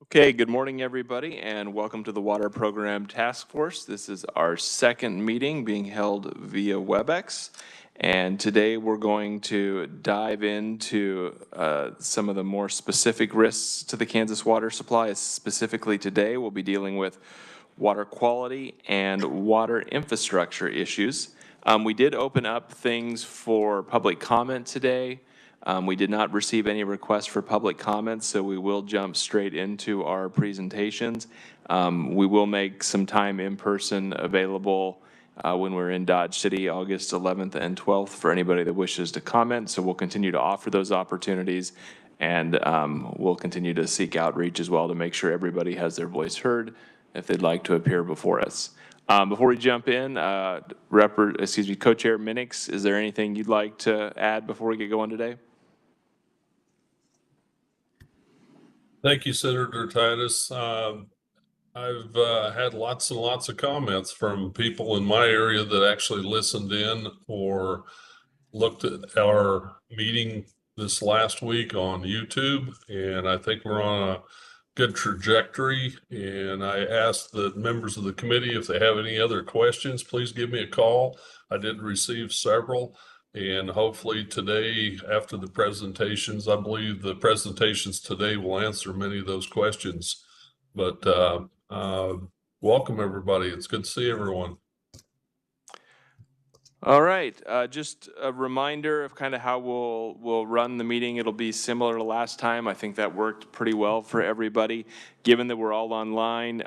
Okay, good morning, everybody, and welcome to the Water Program Task Force. This is our second meeting being held via WebEx. And today we're going to dive into some of the more specific risks to the Kansas water supply. Specifically today, we'll be dealing with water quality and water infrastructure issues. We did open up things for public comment today. We did not receive any requests for public comments, so we will jump straight into our presentations. We will make some time in person available when we're in Dodge City, August 11th and 12th, for anybody that wishes to comment. So we'll continue to offer those opportunities, and we'll continue to seek outreach as well to make sure everybody has their voice heard if they'd like to appear before us. Before we jump in, Co-Chair Minix, is there anything you'd like to add before we get going today? Thank you, Senator Titus. I've had lots and lots of comments from people in my area that actually listened in or looked at our meeting this last week on YouTube, and I think we're on a good trajectory. And I asked the members of the committee if they have any other questions, please give me a call. I did receive several. And hopefully today, after the presentations, I believe the presentations today will answer many of those questions. But welcome, everybody. It's good to see everyone. All right, just a reminder of kind of how we'll run the meeting. It'll be similar to last time. I think that worked pretty well for everybody. Given that we're all online,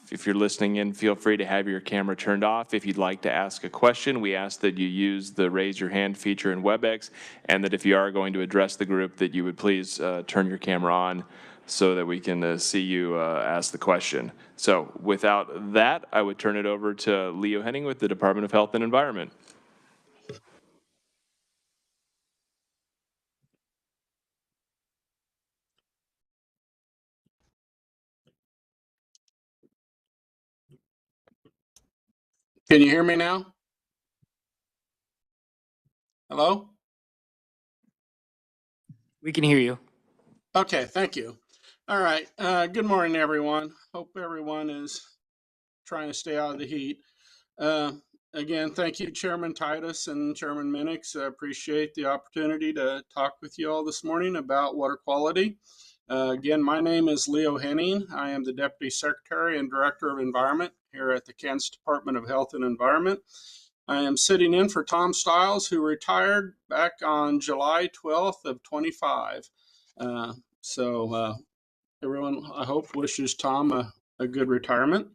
if you're listening in, feel free to have your camera turned off. If you'd like to ask a question, we ask that you use the raise your hand feature in WebEx, and that if you are going to address the group, that you would please turn your camera on so that we can see you ask the question. So without that, I would turn it over to Leo Henning with the Department of Health and Environment. Can you hear me now? Hello? We can hear you. Okay, thank you. All right. Good morning, everyone. Hope everyone is trying to stay out of the heat. Again, thank you, Chairman Titus and Chairman Minix. I appreciate the opportunity to talk with you all this morning about water quality. Again, my name is Leo Henning. I am the Deputy Secretary and Director of Environment here at the Kansas Department of Health and Environment. I am sitting in for Tom Stiles, who retired back on July 12th of 25. Everyone, I hope, wishes Tom a good retirement.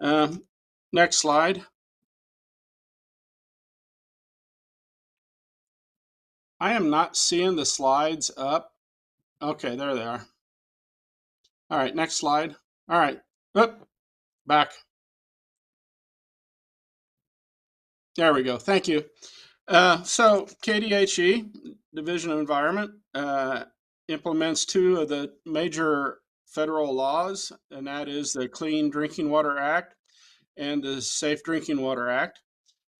Next slide. I am not seeing the slides up. Okay, there they are. All right, next slide. All right, back. There we go. Thank you. So KDHE, Division of Environment, implements two of the major federal laws, and that is the Clean Drinking Water Act and the Safe Drinking Water Act.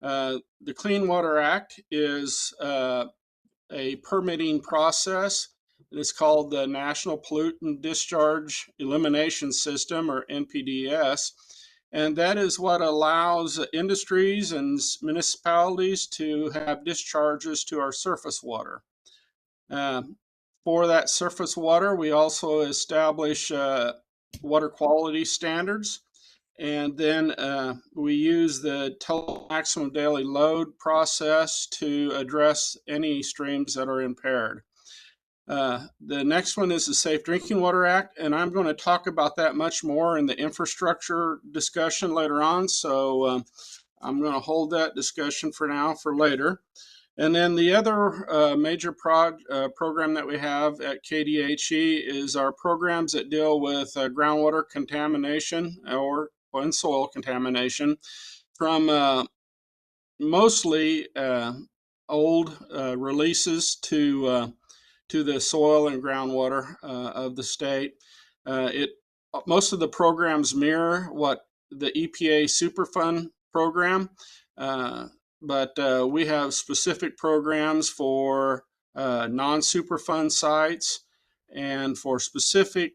The Clean Water Act is a permitting process. It's called the National Pollutant Discharge Elimination System, or NPDES. And that is what allows industries and municipalities to have discharges to our surface water. For that surface water, we also establish water quality standards. And then we use the total maximum daily load process to address any streams that are impaired. The next one is the Safe Drinking Water Act, and I'm going to talk about that much more in the infrastructure discussion later on. So I'm going to hold that discussion for now for later. And then the other major program that we have at KDHE is our programs that deal with groundwater contamination or soil contamination from mostly old releases to the soil and groundwater of the state. Most of the programs mirror what the EPA Superfund program, but we have specific programs for non-Superfund sites and for specific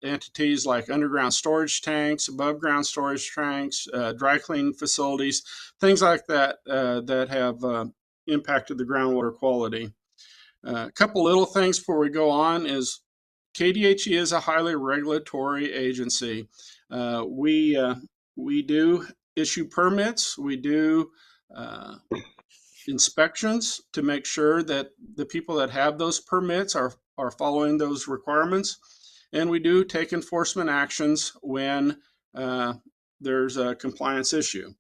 entities like underground storage tanks, above ground storage tanks, dry cleaning facilities, things like that that have impacted the groundwater quality. A couple little things before we go on is KDHE is a highly regulatory agency. We do issue permits. We do inspections to make sure that the people that have those permits are following those requirements. And we do take enforcement actions when there's a compliance issue.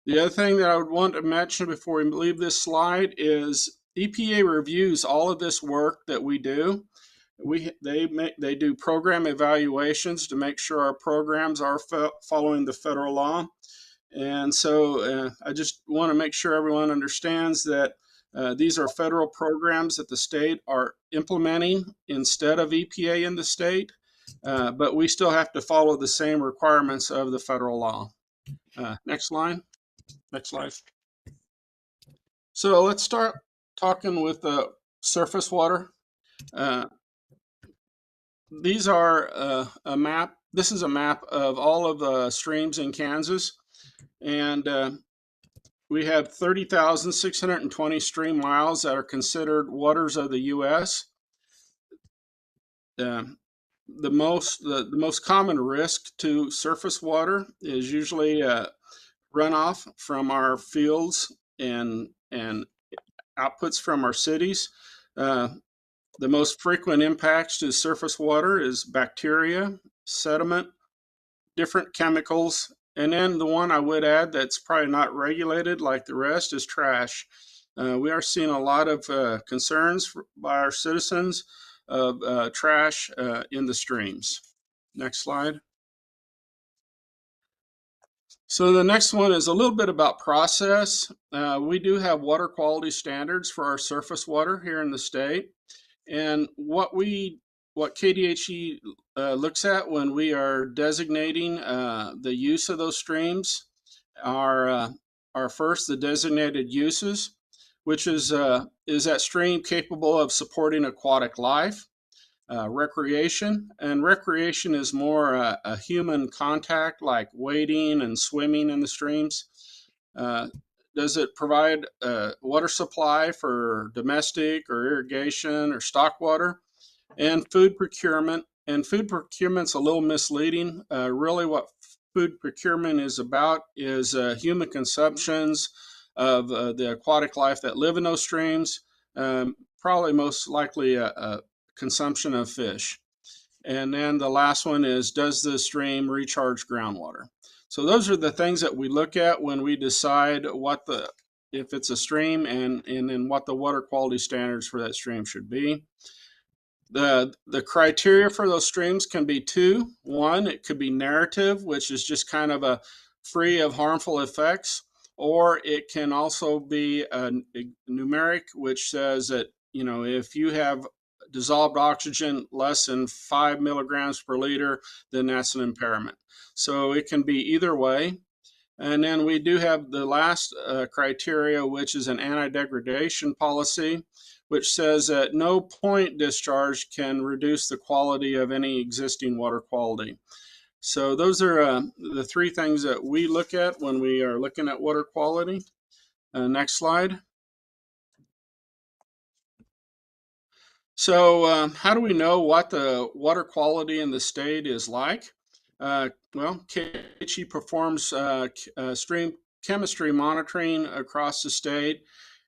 The other thing that I would want to mention before we leave this slide is EPA reviews all of this work that we do. They do program evaluations to make sure our programs are following the federal law. And so I just want to make sure everyone understands that these are federal programs that the state are implementing instead of EPA in the state, but we still have to follow the same requirements of the federal law. Next slide. Next slide. So let's start talking with the surface water. These are a map. This is a map of all of the streams in Kansas. And we have 30,620 stream miles that are considered waters of the U.S. The most common risk to surface water is usually runoff from our fields and outputs from our cities. The most frequent impacts to surface water is bacteria, sediment, different chemicals, and then the one I would add that's probably not regulated like the rest is trash. We are seeing a lot of concerns by our citizens of trash in the streams. Next slide. So the next one is a little bit about process. We do have water quality standards for our surface water here in the state. And what KDHE looks at when we are designating the use of those streams are first the designated uses, which is that stream capable of supporting aquatic life, recreation, and recreation is more a human contact like wading and swimming in the streams. Does it provide water supply for domestic or irrigation or stock water? And food procurement. And food procurement's a little misleading. Really what food procurement is about is human consumptions of the aquatic life that live in those streams, probably most likely a consumption of fish. And then the last one is, does the stream recharge groundwater? So those are the things that we look at when we decide if it's a stream and then what the water quality standards for that stream should be. The criteria for those streams can be two. One, it could be narrative, which is just kind of a free of harmful effects, or it can also be a numeric, which says that, if you have dissolved oxygen less than 5 milligrams per liter, then that's an impairment. So it can be either way. And then we do have the last criteria, which is an anti-degradation policy, which says that no point discharge can reduce the quality of any existing water quality. So those are the three things that we look at when we are looking at water quality. Next slide. So how do we know what the water quality in the state is like? Well, KDHE performs stream chemistry monitoring across the state,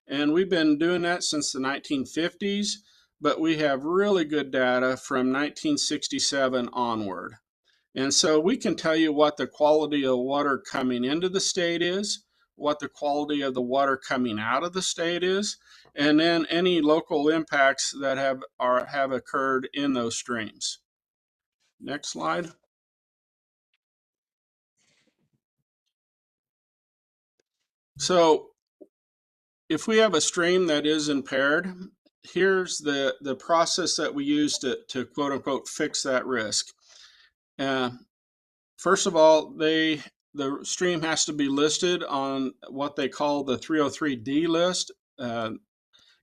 and we've been doing that since the 1950s, but we have really good data from 1967 onward. And so we can tell you what the quality of water coming into the state is, what the quality of the water coming out of the state is, and then any local impacts that have occurred in those streams. Next slide. So if we have a stream that is impaired, here's the process that we use to quote unquote fix that risk. First of all, the stream has to be listed on what they call the 303D list.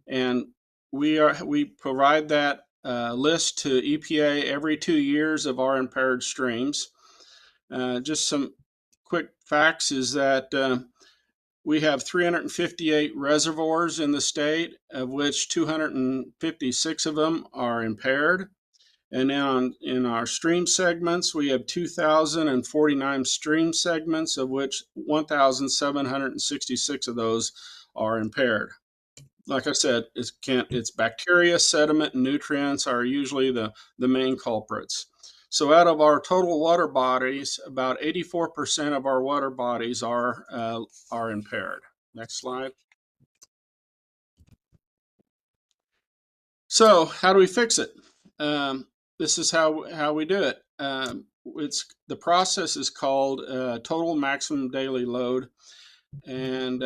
And we provide that list to EPA every 2 years of our impaired streams. Just some quick facts is that we have 358 reservoirs in the state, of which 256 of them are impaired. And now in our stream segments, we have 2,049 stream segments, of which 1,766 of those are impaired. Like I said, it's bacteria, sediment, and nutrients are usually the main culprits. So out of our total water bodies, about 84% of our water bodies are impaired. Next slide. So how do we fix it? This is how we do it. The process is called total maximum daily load, and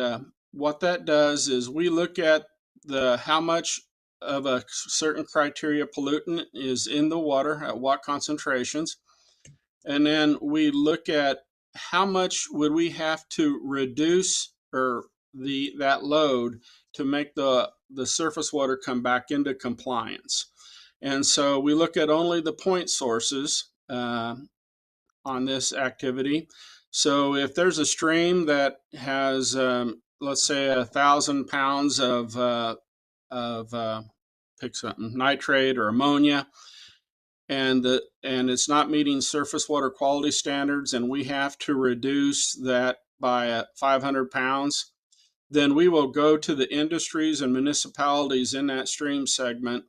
what that does is we look at how much of a certain criteria pollutant is in the water at what concentrations, and then we look at how much would we have to reduce that load to make the surface water come back into compliance. And so we look at only the point sources on this activity. So if there's a stream that has, let's say, 1,000 pounds of pick something, nitrate or ammonia, and it's not meeting surface water quality standards, and we have to reduce that by 500 pounds, then we will go to the industries and municipalities in that stream segment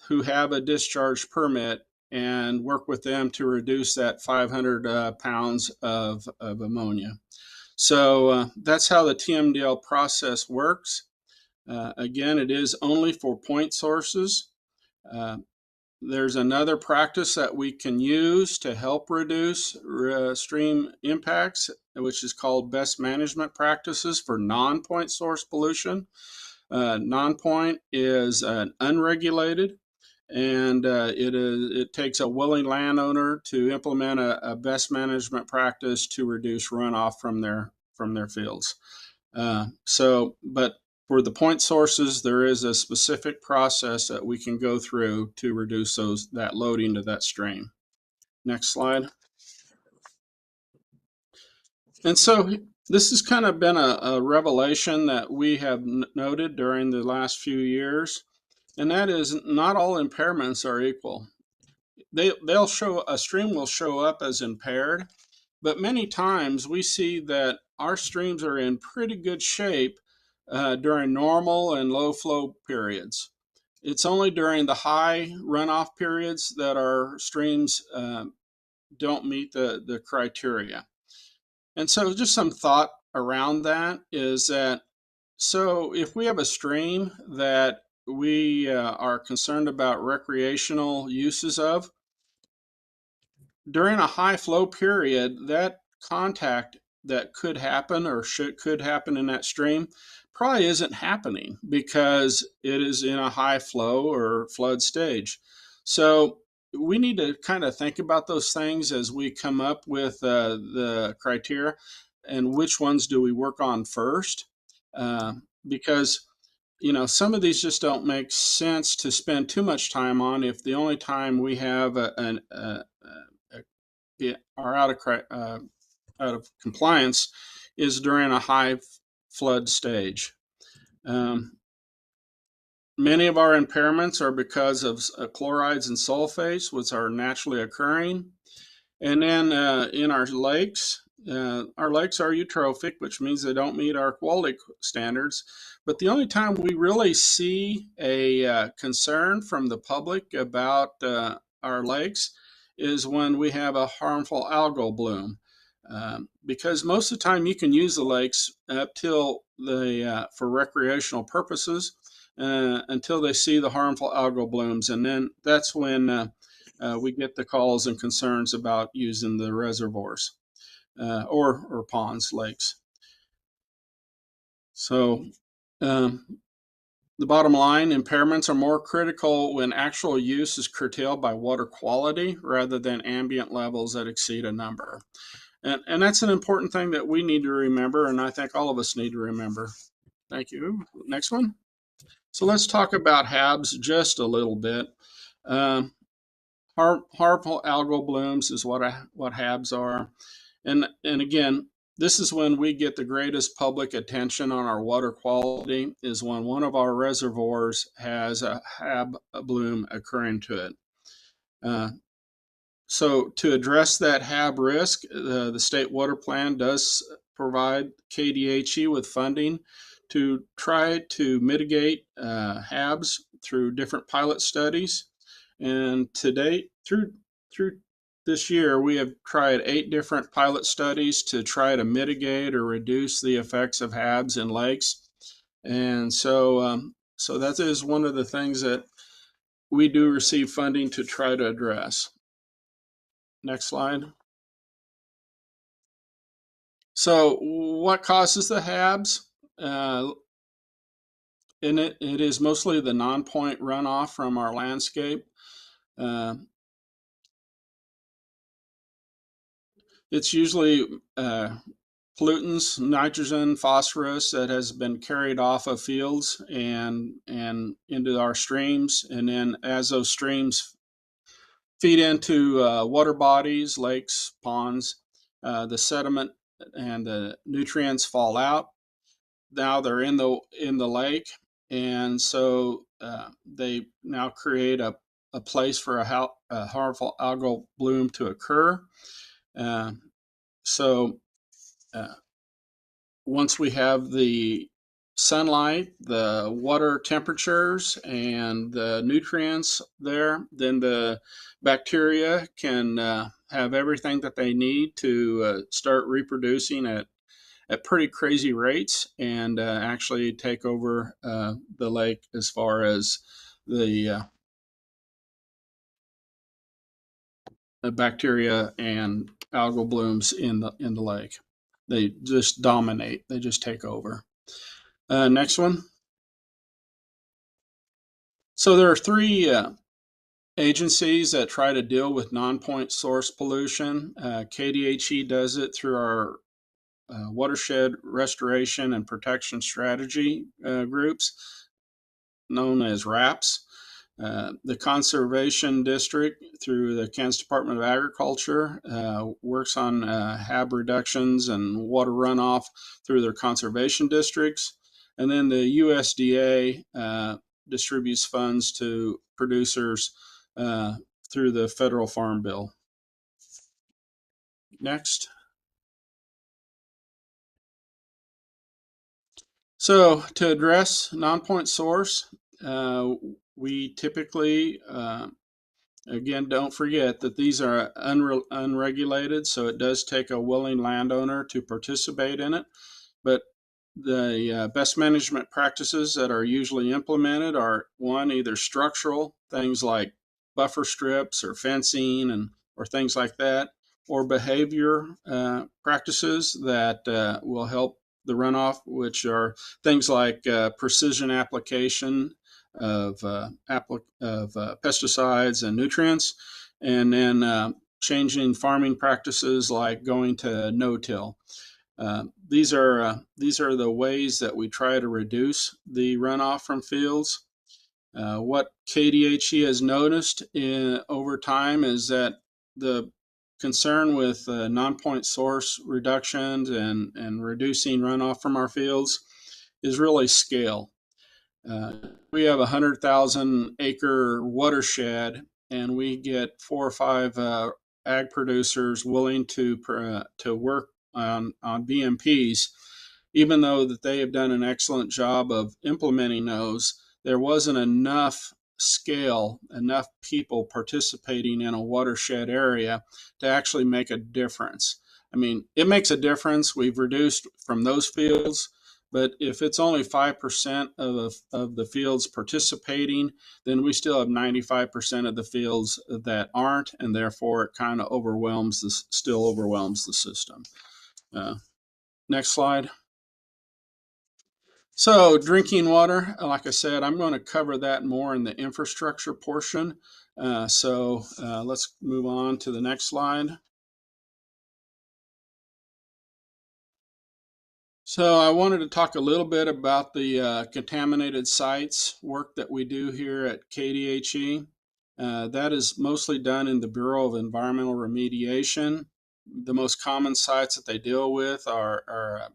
who have a discharge permit and work with them to reduce that 500 pounds of ammonia. So that's how the TMDL process works. Again, it is only for point sources. There's another practice that we can use to help reduce stream impacts, which is called best management practices for non-point source pollution. Non-point is unregulated, and it takes a willing landowner to implement a best management practice to reduce runoff from their fields. But for the point sources, there is a specific process that we can go through to reduce that loading to that stream. Next slide. And so this has kind of been a revelation that we have noted during the last few years, and that is not all impairments are equal. A stream will show up as impaired, but many times we see that our streams are in pretty good shape during normal and low flow periods. It's only during the high runoff periods that our streams don't meet the criteria. And so just some thought around that is that, so if we have a stream that we are concerned about recreational uses of, during a high flow period, that contact that could happen or could happen in that stream probably isn't happening because it is in a high flow or flood stage. So we need to kind of think about those things as we come up with the criteria and which ones do we work on first, because some of these just don't make sense to spend too much time on if the only time we have are out of compliance is during a high flood stage. Many of our impairments are because of chlorides and sulfates, which are naturally occurring. And then in our lakes are eutrophic, which means they don't meet our quality standards. But the only time we really see a concern from the public about our lakes is when we have a harmful algal bloom. Because most of the time you can use the lakes up till for recreational purposes until they see the harmful algal blooms, and then that's when we get the calls and concerns about using the reservoirs or ponds, lakes. So the bottom line, impairments are more critical when actual use is curtailed by water quality rather than ambient levels that exceed a number. And that's an important thing that we need to remember, and I think all of us need to remember. Thank you. Next one. So let's talk about HABs just a little bit. Harmful algal blooms is what HABs are. And again, this is when we get the greatest public attention on our water quality, is when one of our reservoirs has a HAB bloom occurring to it. So to address that HAB risk, the state water plan does provide KDHE with funding to try to mitigate HABs through different pilot studies. And to date, through this year, we have tried 8 different pilot studies to try to mitigate or reduce the effects of HABs in lakes. And so that is one of the things that we do receive funding to try to address. Next slide. So what causes the HABs? And it is mostly the non-point runoff from our landscape. It's usually pollutants, nitrogen, phosphorus that has been carried off of fields and into our streams. And then as those streams feed into water bodies, lakes, ponds, the sediment and the nutrients fall out. Now they're in the lake, and so they now create a place for a harmful algal bloom to occur. So once we have the sunlight, the water temperatures, and the nutrients there, then the bacteria can have everything that they need to start reproducing at pretty crazy rates and actually take over the lake as far as the bacteria and algal blooms in the lake. They just dominate. They just take over. Next one. So there are 3 agencies that try to deal with non-point source pollution. KDHE does it through our watershed restoration and protection strategy groups, known as RAPS. The Conservation District, through the Kansas Department of Agriculture, works on HAB reductions and water runoff through their conservation districts. And then the USDA distributes funds to producers through the Federal Farm Bill. Next. So to address non-point source, we typically, again, don't forget that these are unregulated, so it does take a willing landowner to participate in it. But the best management practices that are usually implemented are, one, either structural, things like buffer strips or fencing or things like that, or behavior practices that will help the runoff, which are things like precision application of pesticides and nutrients, and then changing farming practices like going to no-till. These are the ways that we try to reduce the runoff from fields. What KDHE has noticed over time is that the concern with non-point source reductions and reducing runoff from our fields is really scale. We have a 100,000 acre watershed, and we get 4 or 5 ag producers willing to work on BMPs. Even though that they have done an excellent job of implementing those, there wasn't enough scale, enough people participating in a watershed area to actually make a difference. I mean, it makes a difference. We've reduced from those fields, but if it's only 5% of the fields participating, then we still have 95% of the fields that aren't, and therefore it kind of still overwhelms the system. Next slide. So drinking water, like I said, I'm going to cover that more in the infrastructure portion. So let's move on to the next slide. So I wanted to talk a little bit about the contaminated sites work that we do here at KDHE. That is mostly done in the Bureau of Environmental Remediation. The most common sites that they deal with are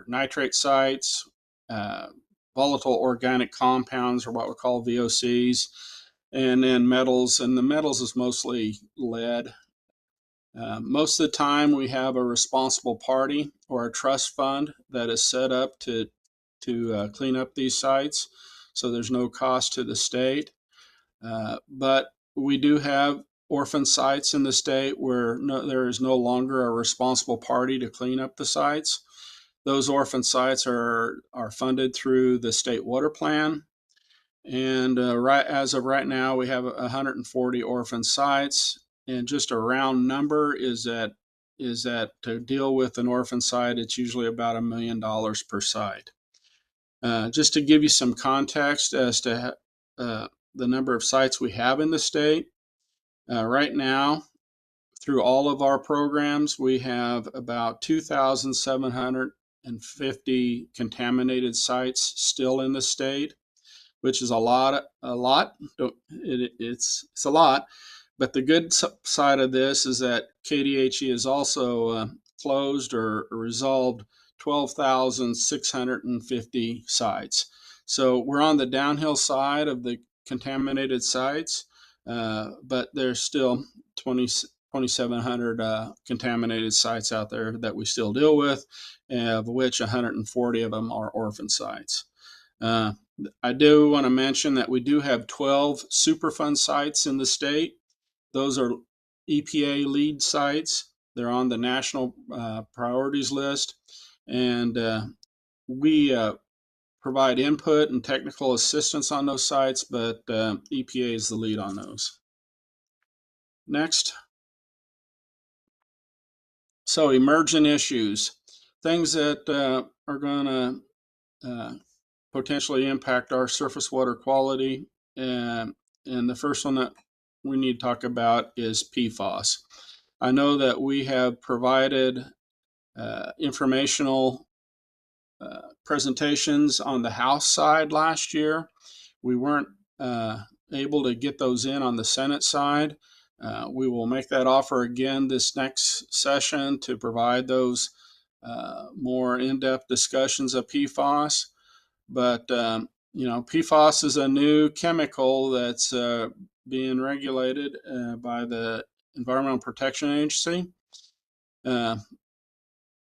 nitrate sites, volatile organic compounds, or what we call VOCs, and then metals. And the metals is mostly lead. Most of the time, we have a responsible party or a trust fund that is set up to clean up these sites, so there's no cost to the state. But we do have orphan sites in the state where there is no longer a responsible party to clean up the sites. Those orphan sites are funded through the state water plan. And as of right now, we have 140 orphan sites. And just a round number is that to deal with an orphan site, it's usually about $1 million per site. Just to give you some context as to the number of sites we have in the state, right now, through all of our programs, we have about 2,750 contaminated sites still in the state, which is a lot. It's a lot. But the good side of this is that KDHE has also closed or resolved 12,650 sites. So we're on the downhill side of the contaminated sites, but there's still 2,700 contaminated sites out there that we still deal with, of which 140 of them are orphan sites. I do want to mention that we do have 12 Superfund sites in the state. Those are EPA lead sites. They're on the national priorities list, and we provide input and technical assistance on those sites, but EPA is the lead on those. Next. So emergent issues, things that are going to potentially impact our surface water quality. And the first one that we need to talk about is PFAS. I know that we have provided informational presentations on the House side last year. We weren't able to get those in on the Senate side. We will make that offer again this next session to provide those more in-depth discussions of PFAS. But PFAS is a new chemical that's being regulated by the Environmental Protection Agency.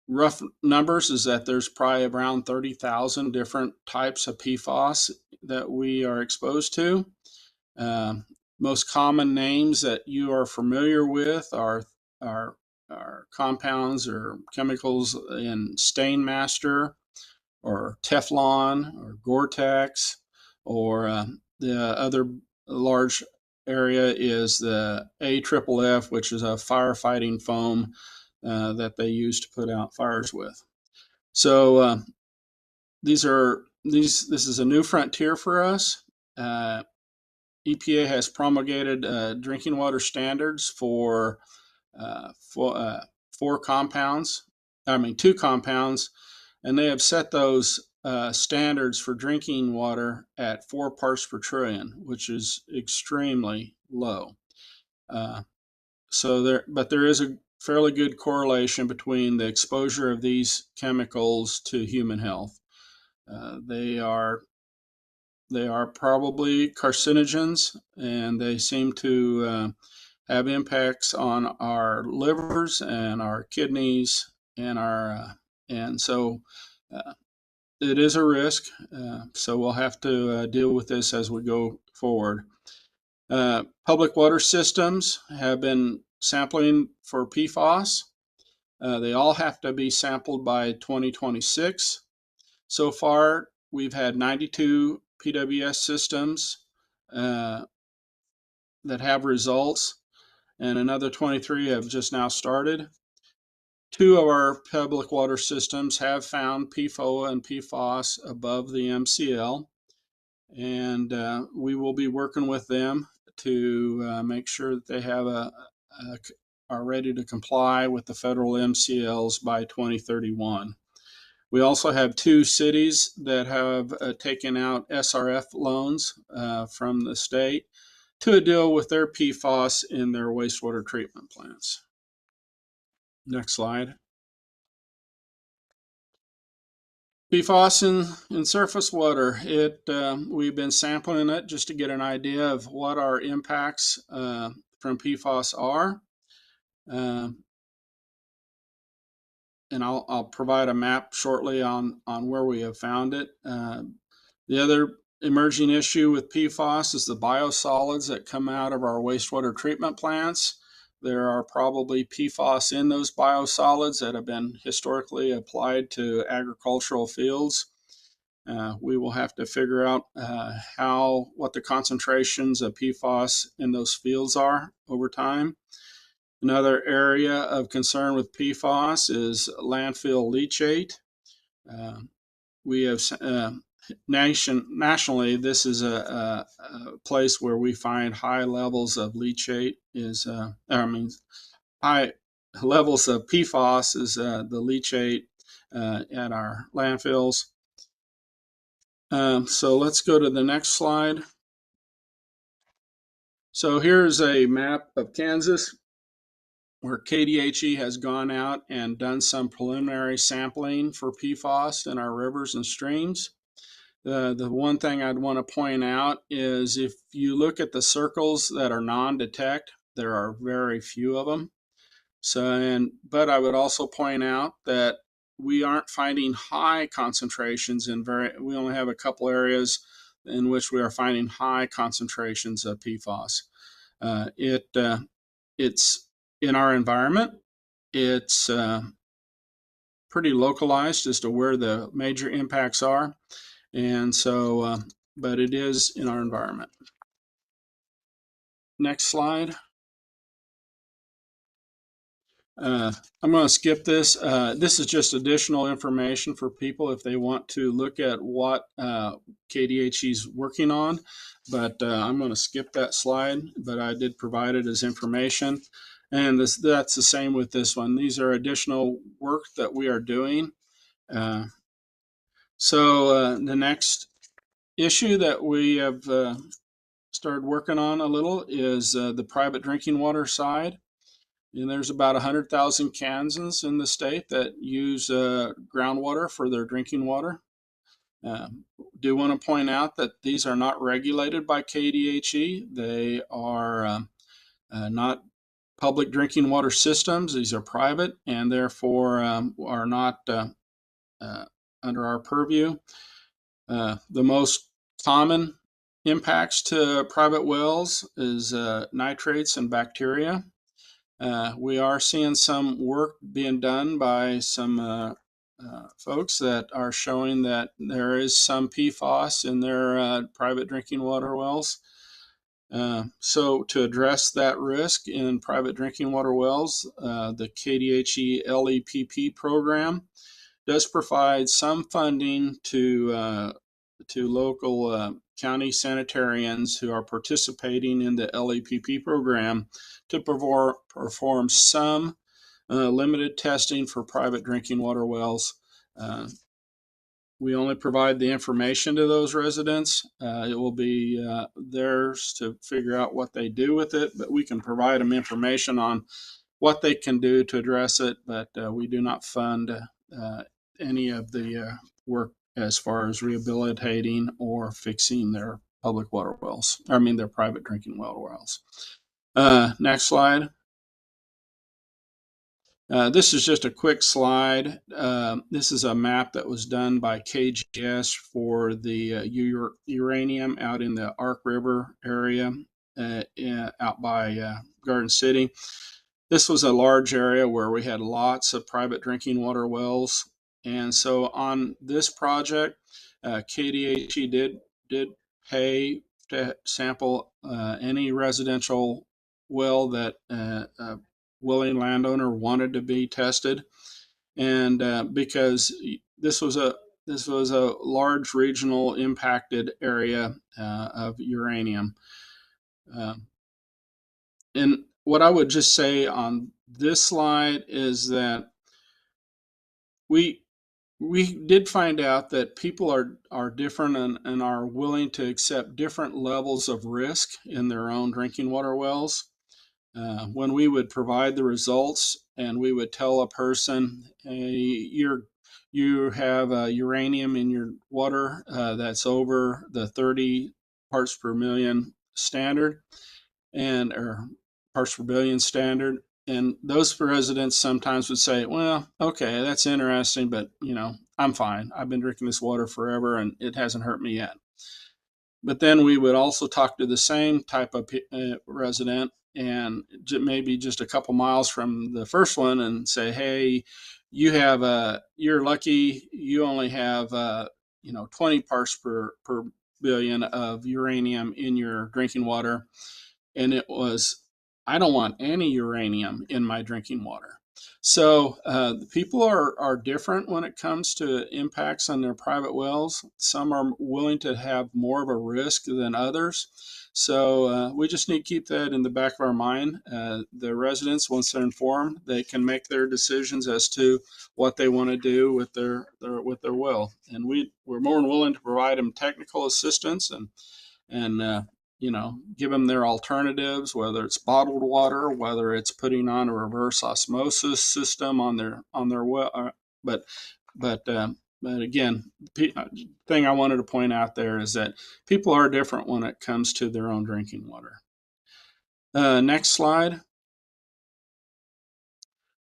Rough numbers is that there's probably around 30,000 different types of PFAS that we are exposed to. Most common names that you are familiar with are compounds or chemicals in Stainmaster, or Teflon, or Gore-Tex, or the other large area is the AFFF, which is a firefighting foam that they use to put out fires with. So this is a new frontier for us. EPA has promulgated drinking water standards for two compounds, and they have set those standards for drinking water at 4 parts per trillion, which is extremely low. But there is a fairly good correlation between the exposure of these chemicals to human health. They are probably carcinogens, and they seem to have impacts on our livers and our kidneys and so it is a risk. So we'll have to deal with this as we go forward. Public water systems have been sampling for PFAS. They all have to be sampled by 2026. So far, we've had 92 PWS systems that have results, and another 23 have just now started. 2 of our public water systems have found PFOA and PFAS above the MCL, and we will be working with them to make sure that they are ready to comply with the federal MCLs by 2031. We also have 2 cities that have taken out SRF loans from the state, to deal with their PFAS in their wastewater treatment plants. Next slide. PFAS in surface water. We've been sampling it just to get an idea of what our impacts from PFAS are. And I'll provide a map shortly on where we have found it. The other emerging issue with PFAS is the biosolids that come out of our wastewater treatment plants. There are probably PFAS in those biosolids that have been historically applied to agricultural fields. We will have to figure out what the concentrations of PFAS in those fields are over time. Another area of concern with PFAS is landfill leachate. We have nationally, this is a place where we find high levels of leachate. High levels of PFAS is the leachate at our landfills. So let's go to the next slide. So here's a map of Kansas, where KDHE has gone out and done some preliminary sampling for PFAS in our rivers and streams. The one thing I'd want to point out is if you look at the circles that are non-detect, there are very few of them. But I would also point out that we aren't finding high concentrations we only have a couple areas in which we are finding high concentrations of PFAS. It's in our environment. It's pretty localized as to where the major impacts are. And so, but it is in our environment. Next slide. I'm going to skip this. This is just additional information for people if they want to look at what KDHE is working on, but I'm going to skip that slide, but I did provide it as information. And that's the same with this one. These are additional work that we are doing. So the next issue that we have started working on a little is the private drinking water side. And there's about 100,000 Kansans in the state that use groundwater for their drinking water. Do want to point out that these are not regulated by KDHE. They are not public drinking water systems. These are private and therefore are not under our purview. The most common impacts to private wells is nitrates and bacteria. We are seeing some work being done by some folks that are showing that there is some PFAS in their private drinking water wells. So to address that risk in private drinking water wells, the KDHE LEPP program does provide some funding to local county sanitarians who are participating in the LEPP program to perform some limited testing for private drinking water wells. We only provide the information to those residents. It will be theirs to figure out what they do with it, but we can provide them information on what they can do to address it, but we do not fund any of the work as far as rehabilitating or fixing their public water wells. Their private drinking water wells. Next slide. This is just a quick slide. This is a map that was done by KGS for the uranium out in the Ark River area out by Garden City. This was a large area where we had lots of private drinking water wells. And so on this project, KDHE did pay to sample any residential well that a willing landowner wanted to be tested. And because this was a large regional impacted area of uranium. And what I would just say on this slide is that we we did find out that people are different and are willing to accept different levels of risk in their own drinking water wells. When we would provide the results and we would tell a person, hey, you have uranium in your water that's over the 30 parts per million standard, and or parts per billion standard. And those residents sometimes would say, well, okay, that's interesting, but I'm fine. I've been drinking this water forever and it hasn't hurt me yet. But then we would also talk to the same type of resident and maybe just a couple miles from the first one and say, hey, you're lucky. You only have 20 parts per billion of uranium in your drinking water. And it was, I don't want any uranium in my drinking water. So people are different when it comes to impacts on their private wells. Some are willing to have more of a risk than others. So we just need to keep that in the back of our mind. The residents, once they're informed, they can make their decisions as to what they want to do with their well. And we're more than willing to provide them technical assistance and give them their alternatives, whether it's bottled water, whether it's putting on a reverse osmosis system on their well. But again, the thing I wanted to point out there is that people are different when it comes to their own drinking water. Next slide.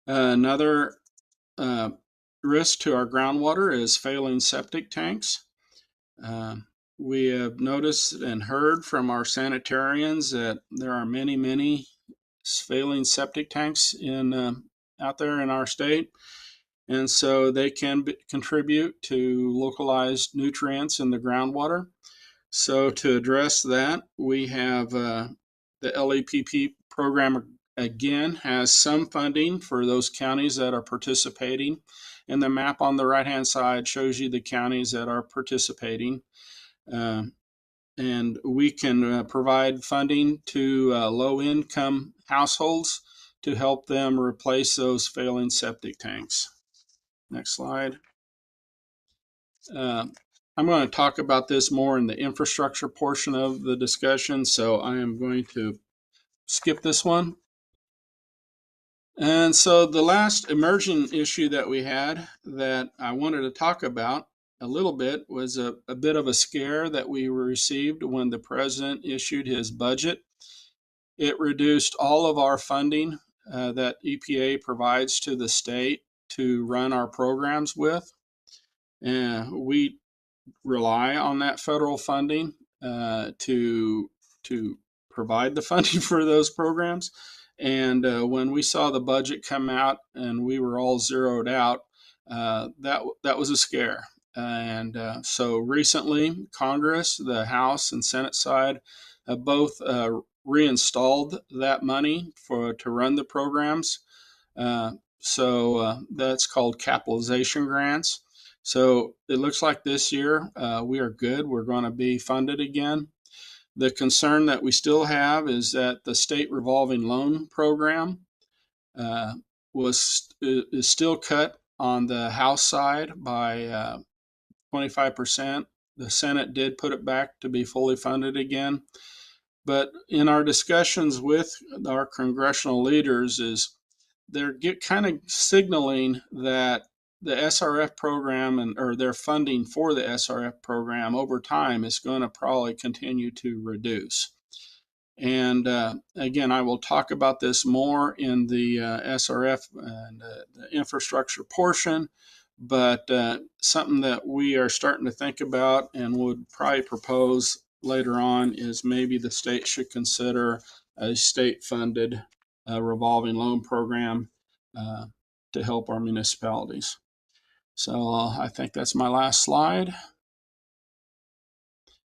Another risk to our groundwater is failing septic tanks. We have noticed and heard from our sanitarians that there are many failing septic tanks out there in our state, and so they can contribute to localized nutrients in the groundwater. So to address that, we have the LEPP program again has some funding for those counties that are participating, and the map on the right-hand side shows you the counties that are participating. And we can provide funding to low-income households to help them replace those failing septic tanks. Next slide. I'm going to talk about this more in the infrastructure portion of the discussion, so I am going to skip this one. And so the last emerging issue that we had that I wanted to talk about a little bit was a bit of a scare that we received when the president issued his budget. It reduced all of our funding that EPA provides to the state to run our programs with. We rely on that federal funding to provide the funding for those programs. And when we saw the budget come out and we were all zeroed out, that was a scare. And so recently, Congress, the House and Senate side, have both reinstalled that money to run the programs. So that's called capitalization grants. So it looks like this year we are good. We're going to be funded again. The concern that we still have is that the state revolving loan program is still cut on the House side by 25%. The Senate did put it back to be fully funded again. But in our discussions with our congressional leaders, they're kind of signaling that the SRF program or their funding for the SRF program over time is going to probably continue to reduce. And again, I will talk about this more in the SRF and the infrastructure portion, but something that we are starting to think about and would probably propose later on is maybe the state should consider a state-funded revolving loan program to help our municipalities. So I think that's my last slide,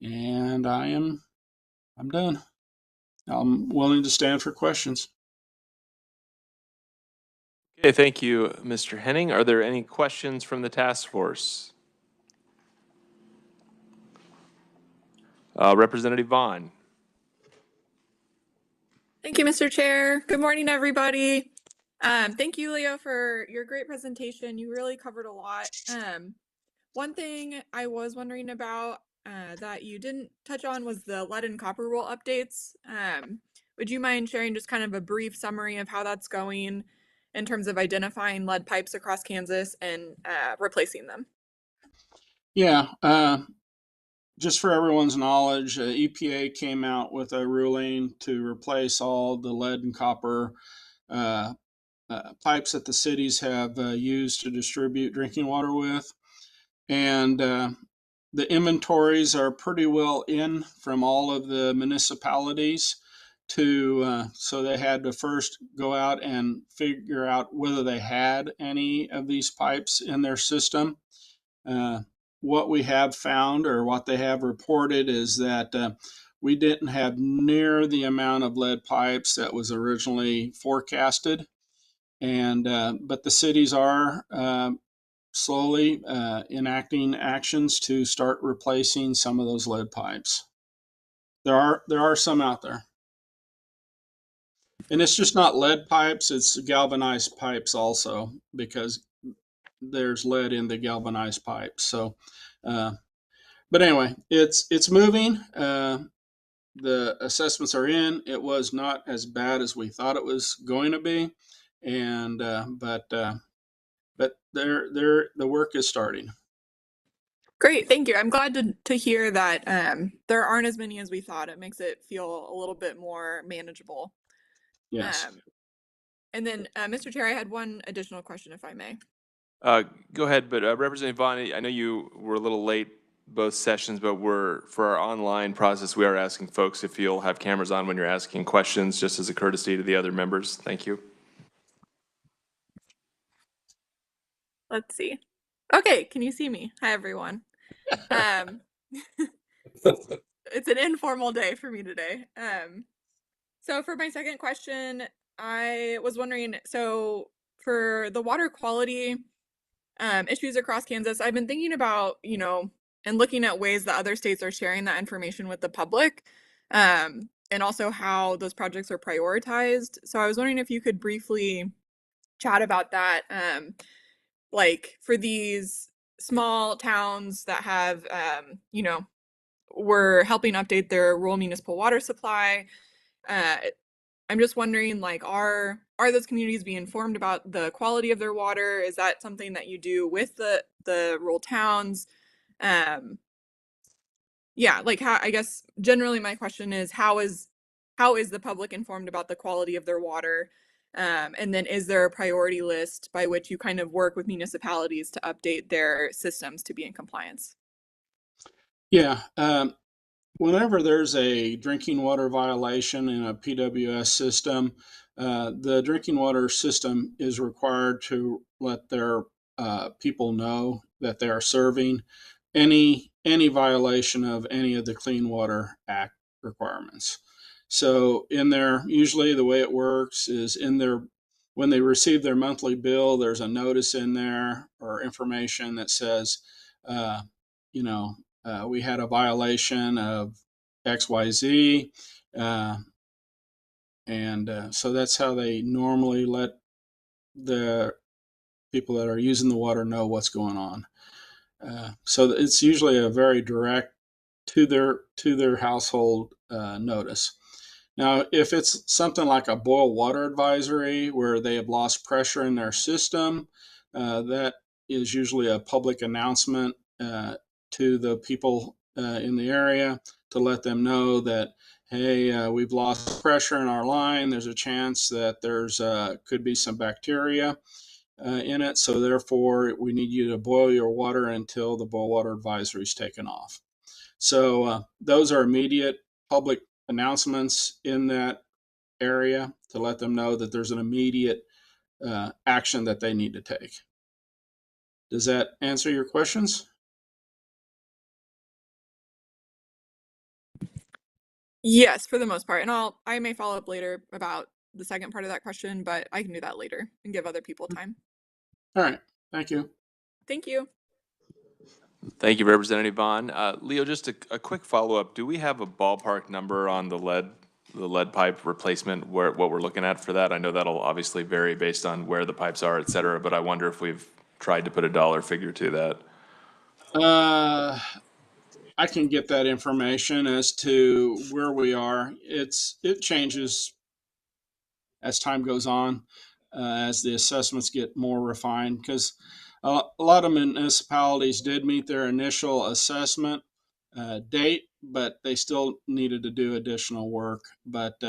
and I'm done. I'm willing to stand for questions. Okay, thank you, Mr. Henning. Are there any questions from the task force? Representative Vaughn. Thank you, Mr. Chair. Good morning, everybody. Thank you, Leo, for your great presentation. You really covered a lot. One thing I was wondering about that you didn't touch on was the lead and copper rule updates. Would you mind sharing just kind of a brief summary of how that's going in terms of identifying lead pipes across Kansas and replacing them? Yeah, just for everyone's knowledge, EPA came out with a ruling to replace all the lead and copper uh, pipes that the cities have used to distribute drinking water with. And the inventories are pretty well in from all of the municipalities so they had to first go out and figure out whether they had any of these pipes in their system. Uh, what we have found or what they have reported is that we didn't have near the amount of lead pipes that was originally forecasted. And but the cities are slowly enacting actions to start replacing some of those lead pipes. There are some out there, and it's just not lead pipes; it's galvanized pipes also, because there's lead in the galvanized pipes. So, but anyway, it's moving. The assessments are in. It was not as bad as we thought it was going to be, and but the work is starting. Great, thank you. I'm glad to hear that there aren't as many as we thought. It makes it feel a little bit more manageable. Yes. And then, Mr. Chair, I had one additional question, if I may. Go ahead, but Representative Vaughn, I know you were a little late both sessions, but for our online process, we are asking folks if you'll have cameras on when you're asking questions, just as a courtesy to the other members. Thank you. Let's see. Okay, can you see me? Hi, everyone. It's an informal day for me today. So for my second question, I was wondering, so for the water quality issues across Kansas, I've been thinking about, and looking at ways that other states are sharing that information with the public, and also how those projects are prioritized. So I was wondering if you could briefly chat about that, like for these small towns that have, we're helping update their rural municipal water supply. Uh, I'm just wondering, like, are those communities being informed about the quality of their water? Is that something that you do with the rural towns? Yeah, like how, I guess generally my question is how is the public informed about the quality of their water? And then is there a priority list by which you kind of work with municipalities to update their systems to be in compliance? Yeah. Whenever there's a drinking water violation in a PWS system, the drinking water system is required to let their people know that they are serving any violation of any of the Clean Water Act requirements. So in there, usually the way it works is in their when they receive their monthly bill, there's a notice in there or information that says, uh, you know, we had a violation of XYZ. Uh, and so that's how they normally let the people that are using the water know what's going on. So it's usually a very direct to their household notice. Now, if it's something like a boil water advisory where they have lost pressure in their system, that is usually a public announcement to the people in the area to let them know that, hey, we've lost pressure in our line. There's a chance that there's could be some bacteria in it. So therefore, we need you to boil your water until the boil water advisory is taken off. So those are immediate public announcements in that area to let them know that there's an immediate action that they need to take. Does that answer your questions? Yes, for the most part. And I may follow up later about the second part of that question, but I can do that later and give other people time. All right. Thank you. Thank you. Thank you, Representative Vaughn. Leo, just a quick follow-up. Do we have a ballpark number on the lead lead pipe replacement, what we're looking at for that? I know that'll obviously vary based on where the pipes are, et cetera, but I wonder if we've tried to put a dollar figure to that. I can get that information as to where we are. It changes as time goes on, as the assessments get more refined. Because a lot of municipalities did meet their initial assessment date, but they still needed to do additional work. But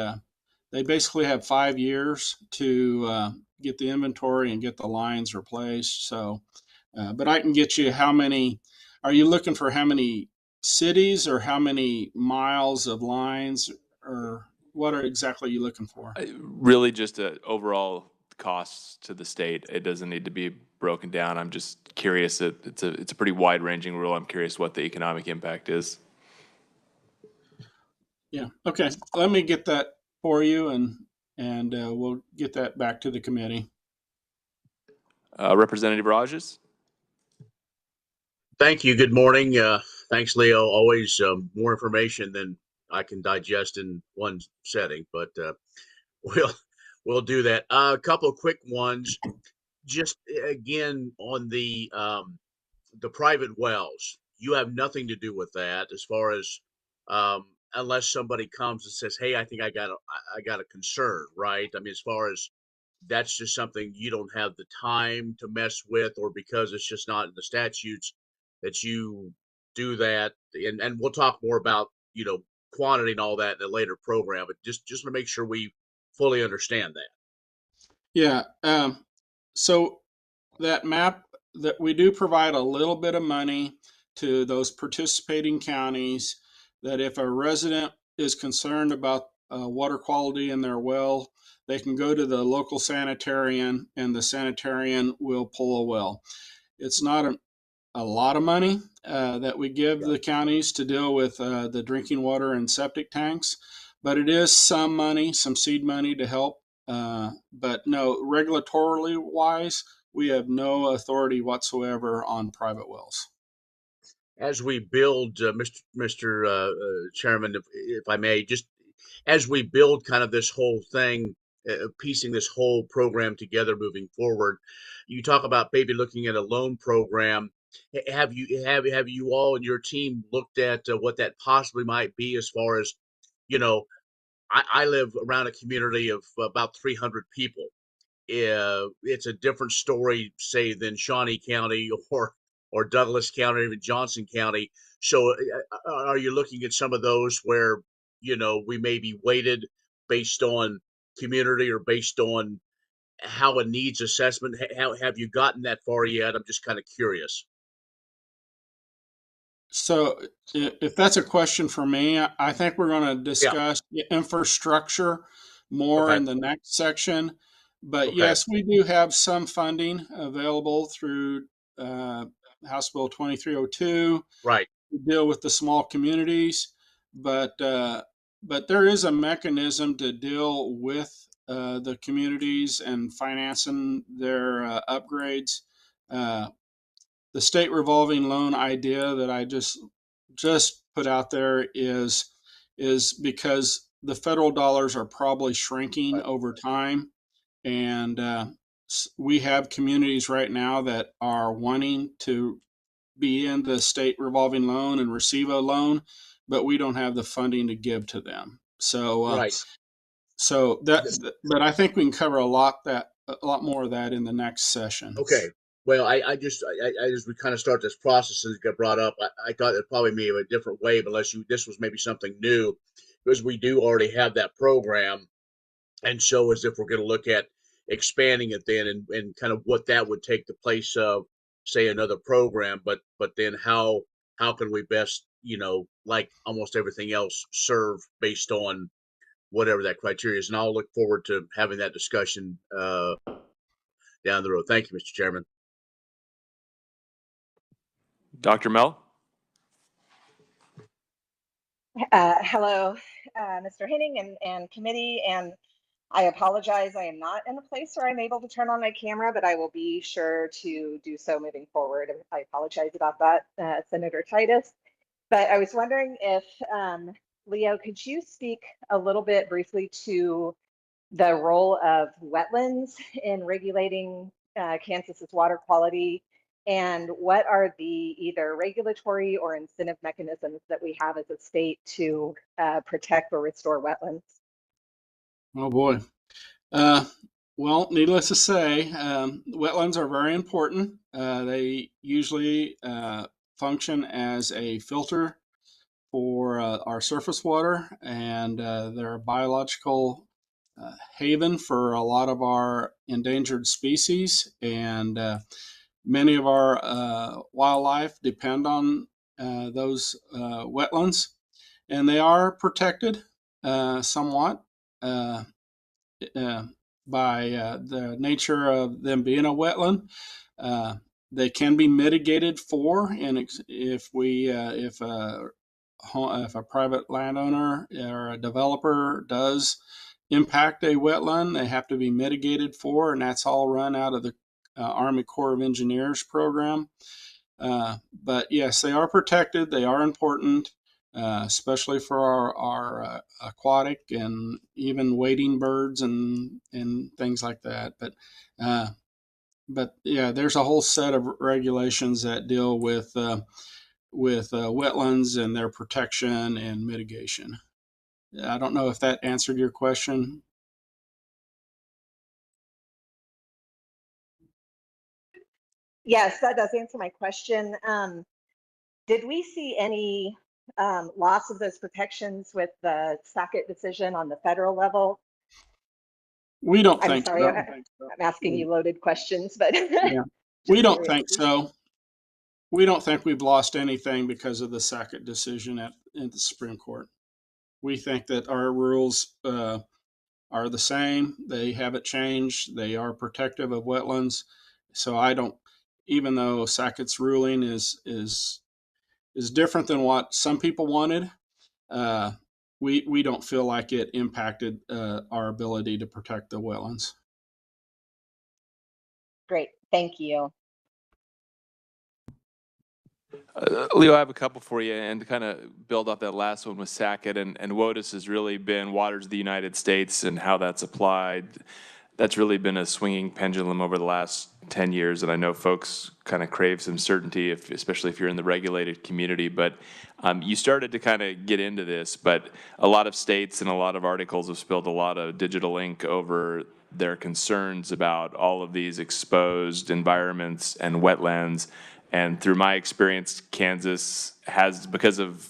they basically have 5 years to get the inventory and get the lines replaced. So, but I can get you how many. Are you looking for how many cities or how many miles of lines, or what are exactly you looking for? Really just a overall costs to the state. It doesn't need to be broken down. I'm just curious. It's a pretty wide ranging rule. I'm curious what the economic impact is. Yeah. Okay. Let me get that for you, and we'll get that back to the committee. Representative Rajes? Thank you. Good morning. Thanks, Leo. Always more information than I can digest in one setting, but we'll we'll do that. A couple of quick ones. Just again on the private wells. You have nothing to do with that as far as unless somebody comes and says, "Hey, I think I got a concern," right? I mean, as far as that's just something you don't have the time to mess with, or because it's just not in the statutes that you do that. And we'll talk more about, quantity and all that in a later program, but just to make sure we fully understand that. Yeah. So that map, that we do provide a little bit of money to those participating counties, that if a resident is concerned about water quality in their well, they can go to the local sanitarian and the sanitarian will pull a well. It's not a lot of money that we give the counties to deal with the drinking water and septic tanks, but it is some money, some seed money to help. But no, regulatorily wise, we have no authority whatsoever on private wells. As we build, Mr. Chairman, if I may, just as we build kind of this whole thing, piecing this whole program together moving forward, you talk about maybe looking at a loan program. Have you all and your team looked at what that possibly might be as far as, you know, I live around a community of about 300 people. It's a different story, say, than Shawnee County or Douglas County, or even Johnson County. So, are you looking at some of those where we may be weighted based on community or based on how it needs assessment? How have you gotten that far yet? I'm just kind of curious. So, if that's a question for me, I think we're going to Yeah. discuss infrastructure more Okay. in the next section. But Okay. yes, we do have some funding available through uh, House Bill 2302 Right. to deal with the small communities. But there is a mechanism to deal with the communities and financing their upgrades. Uh, the state revolving loan idea that I just put out there is because the federal dollars are probably shrinking over time, and we have communities right now that are wanting to be in the state revolving loan and receive a loan, but we don't have the funding to give to them. Right. So but I think we can cover a lot more of that in the next session. Okay. Well, I just, as we kind of start this process as it got brought up, I thought it probably may have a different way, but this was maybe something new, because we do already have that program. And so as if we're going to look at expanding it then, and kind of what that would take the place of, say, another program, but then how can we best, like almost everything else, serve based on whatever that criteria is. And I'll look forward to having that discussion down the road. Thank you, Mr. Chairman. Dr. Mel? Hello, Mr. Henning and committee, and I apologize. I am not in a place where I'm able to turn on my camera, but I will be sure to do so moving forward. I apologize about that, Senator Titus. But I was wondering if Leo, could you speak a little bit briefly to the role of wetlands in regulating Kansas's water quality, and what are the either regulatory or incentive mechanisms that we have as a state to protect or restore wetlands? Oh boy. Well, needless to say, wetlands are very important. They usually function as a filter for our surface water, and they're a biological haven for a lot of our endangered species. And many of our wildlife depend on those wetlands, and they are protected somewhat. Uh, by the nature of them being a wetland. They can be mitigated for, and if a private landowner or a developer does impact a wetland, they have to be mitigated for, and that's all run out of the Army Corps of Engineers program. But yes, they are protected. They are important, especially for our aquatic and even wading birds and things like that. But yeah, there's a whole set of regulations that deal with wetlands and their protection and mitigation. I don't know if that answered your question. Yes, that does answer my question. Did we see any loss of those protections with the Sackett decision on the federal level? We don't I'm think sorry, so. I'm asking you loaded questions, but Yeah, we don't curious. think so. We don't think we've lost anything because of the Sackett decision in the Supreme Court. We think that our rules are the same. They haven't changed. They are protective of wetlands. So I don't, even though Sackett's ruling is different than what some people wanted, we don't feel like it impacted our ability to protect the wetlands. Great, thank you. Leo, I have a couple for you, and to kind of build off that last one with Sackett, and WOTUS has really been waters of the United States and how that's applied. That's really been a swinging pendulum over the last 10 years, and I know folks kind of crave some certainty, especially if you're in the regulated community. But you started to kind of get into this, but a lot of states and a lot of articles have spilled a lot of digital ink over their concerns about all of these exposed environments and wetlands. And through my experience, Kansas has, because of,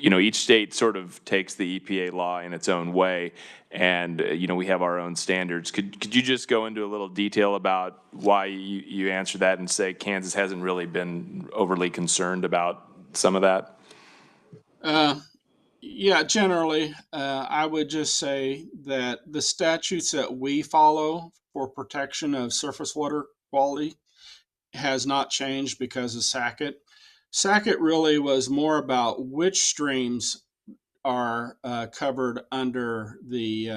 each state sort of takes the EPA law in its own way, and we have our own standards. Could you just go into a little detail about why you answer that and say Kansas hasn't really been overly concerned about some of that? Yeah, generally, I would just say that the statutes that we follow for protection of surface water quality has not changed because of Sackett. Sackett really was more about which streams are covered under the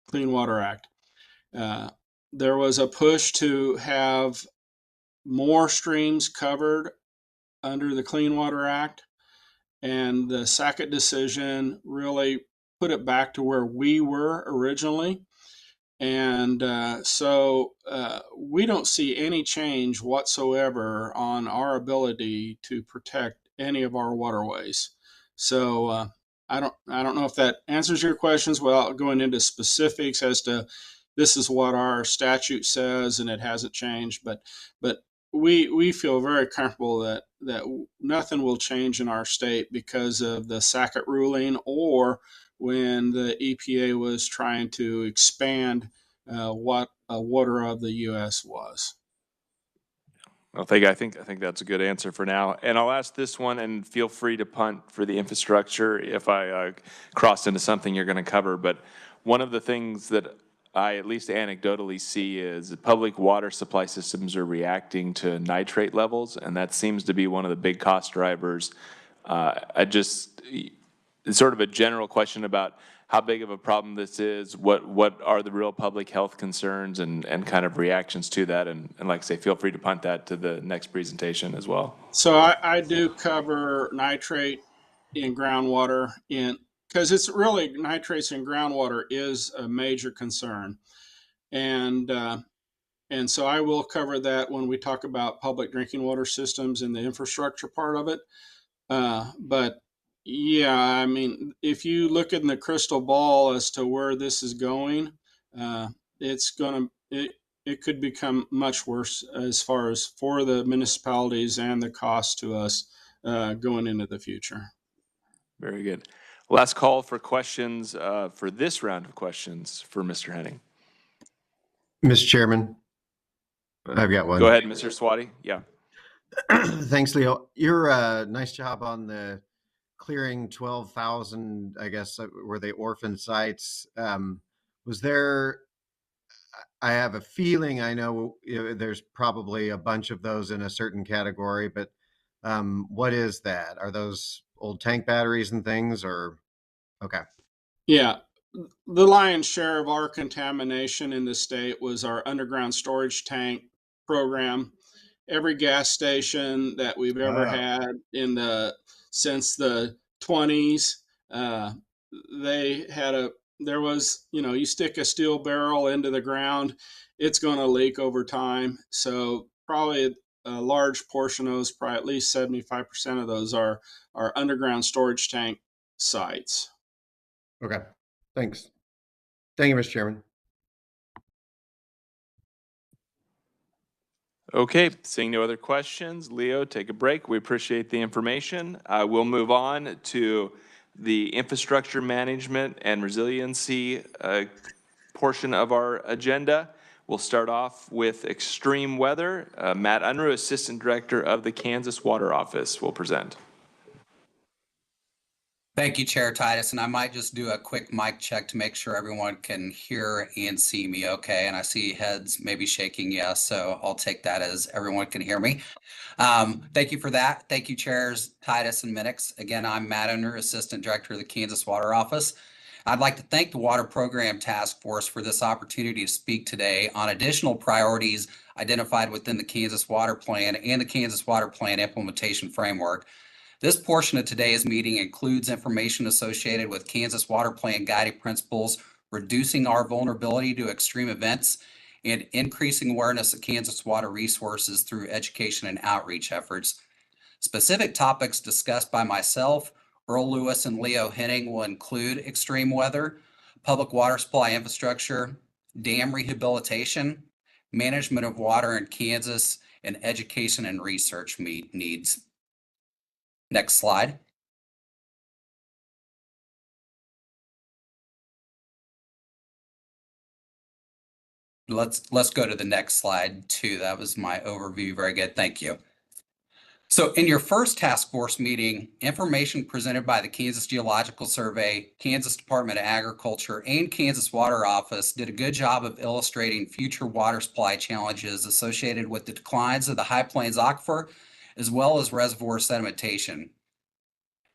Clean Water Act. There was a push to have more streams covered under the Clean Water Act, and the Sackett decision really put it back to where we were originally. And so we don't see any change whatsoever on our ability to protect any of our waterways. So I don't know if that answers your questions without going into specifics as to this is what our statute says and it hasn't changed. But we feel very comfortable that nothing will change in our state because of the Sackett ruling or when the EPA was trying to expand what a water of the U.S. was. Well, I think that's a good answer for now. And I'll ask this one, and feel free to punt for the infrastructure if I cross into something you're going to cover. But one of the things that I at least anecdotally see is that public water supply systems are reacting to nitrate levels, and that seems to be one of the big cost drivers. It's sort of a general question about how big of a problem this is, what are the real public health concerns, and kind of reactions to that. And like I say, feel free to punt that to the next presentation as well. So I do cover nitrate in groundwater, because it's really nitrates in groundwater is a major concern, and so I will cover that when we talk about public drinking water systems and the infrastructure part of it. But yeah, I mean, if you look in the crystal ball as to where this is going, it's gonna it could become much worse as far as for the municipalities and the cost to us going into the future. Very good. Last call for questions for this round of questions for Mr. Henning. Mr. Chairman, I've got one. Go ahead, Mr. Swati. Yeah. Thanks, Leo. Your nice job on the clearing 12,000, I guess, were they orphan sites? Was there, I have a feeling, I know there's probably a bunch of those in a certain category, but what is that? Are those old tank batteries and things, or? Okay. Yeah, the lion's share of our contamination in the state was our underground storage tank program. Every gas station that we've ever had since the 20s, they had there was, you stick a steel barrel into the ground, it's going to leak over time. So probably a large portion of those, probably at least 75% of those are underground storage tank sites. Okay. Thanks. Thank you, Mr. Chairman. Okay, seeing no other questions, Leo, take a break. We appreciate the information. We'll move on to the infrastructure management and resiliency portion of our agenda. We'll start off with extreme weather. Matt Unruh, Assistant Director of the Kansas Water Office, will present. Thank you, Chair Titus, and I might just do a quick mic check to make sure everyone can hear and see me okay. And I see heads maybe shaking yes, so I'll take that as everyone can hear me. Thank you for that. Thank you, Chairs Titus and Minix. Again, I'm Matt Unruh, Assistant Director of the Kansas Water Office. I'd like to thank the Water Program Task Force for this opportunity to speak today on additional priorities identified within the Kansas Water Plan and the Kansas Water Plan Implementation Framework. This portion of today's meeting includes information associated with Kansas Water Plan guiding principles, reducing our vulnerability to extreme events, and increasing awareness of Kansas water resources through education and outreach efforts. Specific topics discussed by myself, Earl Lewis, and Leo Henning will include extreme weather, public water supply infrastructure, dam rehabilitation, management of water in Kansas, and education and research needs. Next slide. Let's go to the next slide too. That was my overview. Very good. Thank you. So in your first task force meeting, information presented by the Kansas Geological Survey, Kansas Department of Agriculture, and Kansas Water Office did a good job of illustrating future water supply challenges associated with the declines of the High Plains Aquifer, as well as reservoir sedimentation.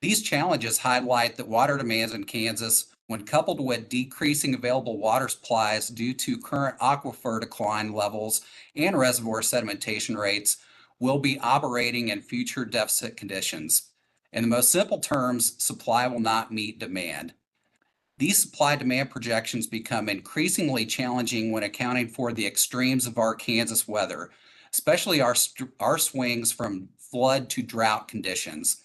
These challenges highlight that water demands in Kansas, when coupled with decreasing available water supplies due to current aquifer decline levels and reservoir sedimentation rates, will be operating in future deficit conditions. In the most simple terms, supply will not meet demand. These supply-demand projections become increasingly challenging when accounting for the extremes of our Kansas weather, especially our swings from flood to drought conditions.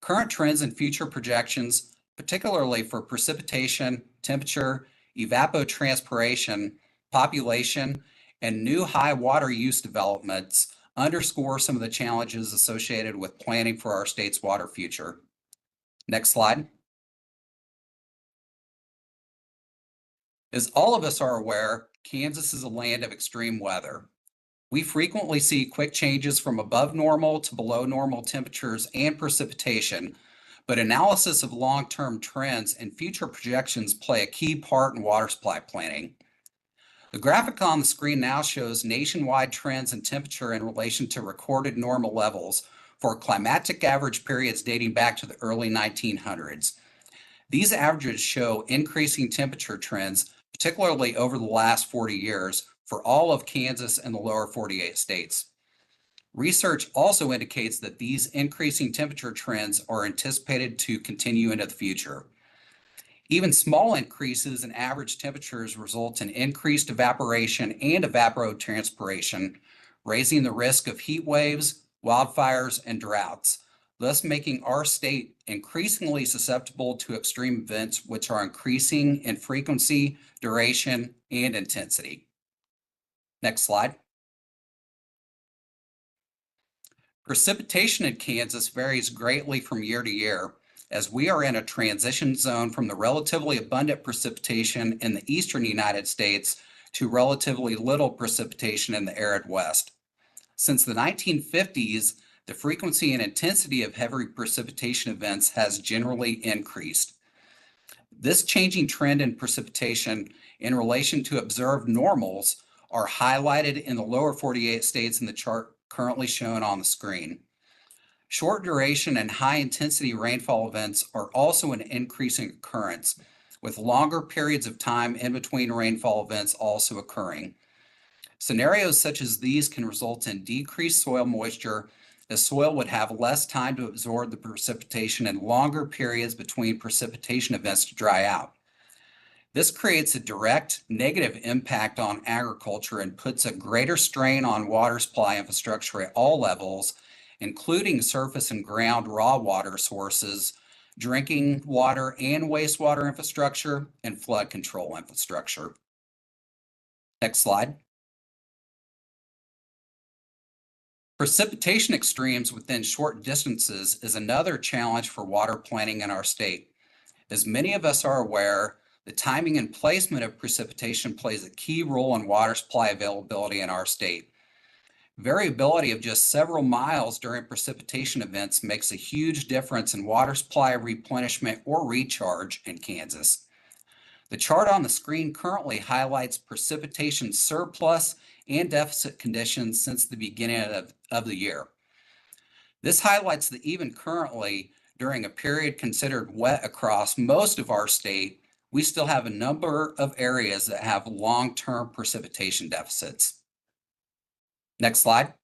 Current trends and future projections, particularly for precipitation, temperature, evapotranspiration, population, and new high water use developments, underscore some of the challenges associated with planning for our state's water future. Next slide. As all of us are aware, Kansas is a land of extreme weather. We frequently see quick changes from above normal to below normal temperatures and precipitation, but analysis of long-term trends and future projections play a key part in water supply planning. The graphic on the screen now shows nationwide trends in temperature in relation to recorded normal levels for climatic average periods dating back to the early 1900s. These averages show increasing temperature trends, particularly over the last 40 years, for all of Kansas and the lower 48 states. Research also indicates that these increasing temperature trends are anticipated to continue into the future. Even small increases in average temperatures result in increased evaporation and evapotranspiration, raising the risk of heat waves, wildfires, and droughts, thus making our state increasingly susceptible to extreme events which are increasing in frequency, duration, and intensity. Next slide. Precipitation in Kansas varies greatly from year to year, as we are in a transition zone from the relatively abundant precipitation in the eastern United States to relatively little precipitation in the arid West. Since the 1950s, the frequency and intensity of heavy precipitation events has generally increased. This changing trend in precipitation in relation to observed normals are highlighted in the lower 48 states in the chart currently shown on the screen. Short duration and high intensity rainfall events are also an increasing occurrence, with longer periods of time in between rainfall events also occurring. Scenarios such as these can result in decreased soil moisture, as soil would have less time to absorb the precipitation and longer periods between precipitation events to dry out. This creates a direct negative impact on agriculture and puts a greater strain on water supply infrastructure at all levels, including surface and ground raw water sources, drinking water and wastewater infrastructure, and flood control infrastructure. Next slide. Precipitation extremes within short distances is another challenge for water planning in our state. As many of us are aware, the timing and placement of precipitation plays a key role in water supply availability in our state. Variability of just several miles during precipitation events makes a huge difference in water supply replenishment or recharge in Kansas. The chart on the screen currently highlights precipitation surplus and deficit conditions since the beginning of the year. This highlights that even currently, during a period considered wet across most of our state, we still have a number of areas that have long-term precipitation deficits. Next slide.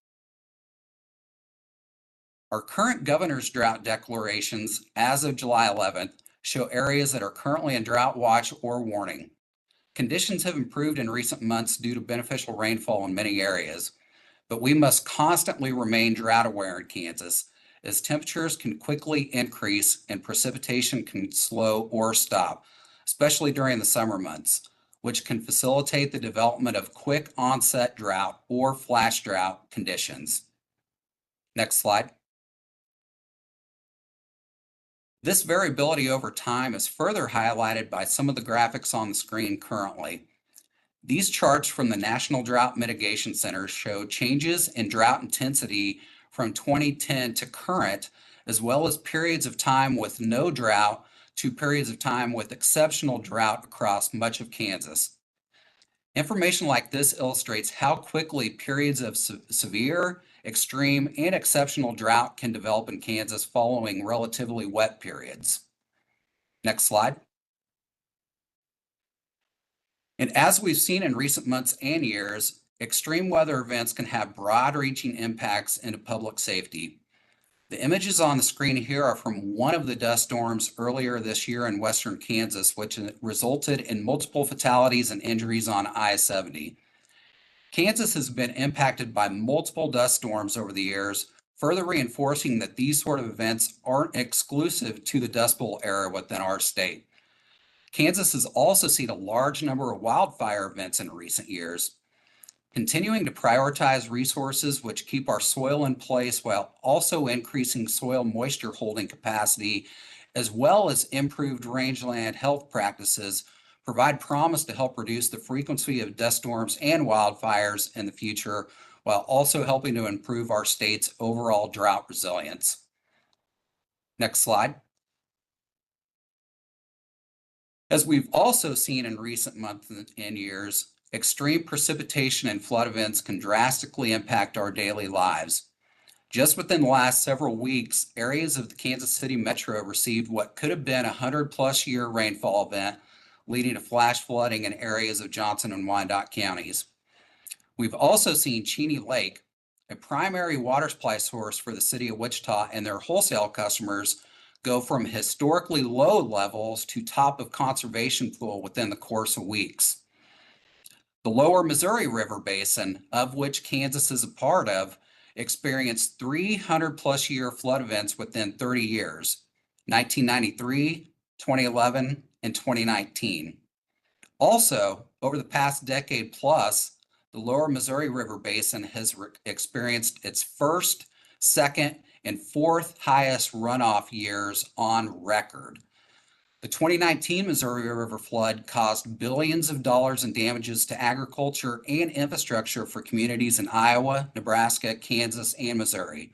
Our current governor's drought declarations as of July 11th show areas that are currently in drought watch or warning. Conditions have improved in recent months due to beneficial rainfall in many areas, but we must constantly remain drought aware in Kansas, as temperatures can quickly increase and precipitation can slow or stop, especially during the summer months, which can facilitate the development of quick onset drought or flash drought conditions. Next slide. This variability over time is further highlighted by some of the graphics on the screen currently. These charts from the National Drought Mitigation Center show changes in drought intensity from 2010 to current, as well as periods of time with no drought to periods of time with exceptional drought across much of Kansas. Information like this illustrates how quickly periods of severe, extreme, and exceptional drought can develop in Kansas following relatively wet periods. Next slide. And as we've seen in recent months and years, extreme weather events can have broad-reaching impacts into public safety. The images on the screen here are from one of the dust storms earlier this year in western Kansas, which resulted in multiple fatalities and injuries on I-70. Kansas has been impacted by multiple dust storms over the years, further reinforcing that these sort of events aren't exclusive to the Dust Bowl era within our state. Kansas has also seen a large number of wildfire events in recent years. Continuing to prioritize resources which keep our soil in place while also increasing soil moisture holding capacity, as well as improved rangeland health practices, provide promise to help reduce the frequency of dust storms and wildfires in the future, while also helping to improve our state's overall drought resilience. Next slide. As we've also seen in recent months and years, extreme precipitation and flood events can drastically impact our daily lives. Just within the last several weeks, areas of the Kansas City metro received what could have been a 100-plus year rainfall event, leading to flash flooding in areas of Johnson and Wyandotte counties. We've also seen Cheney Lake, a primary water supply source for the city of Wichita and their wholesale customers, go from historically low levels to top of conservation pool within the course of weeks. The lower Missouri River Basin, of which Kansas is a part of, experienced 300+ year flood events within 30 years, 1993, 2011, and 2019. Also, over the past decade plus, the lower Missouri River Basin has experienced its first, second, and fourth highest runoff years on record. The 2019 Missouri River flood caused billions of dollars in damages to agriculture and infrastructure for communities in Iowa, Nebraska, Kansas, and Missouri.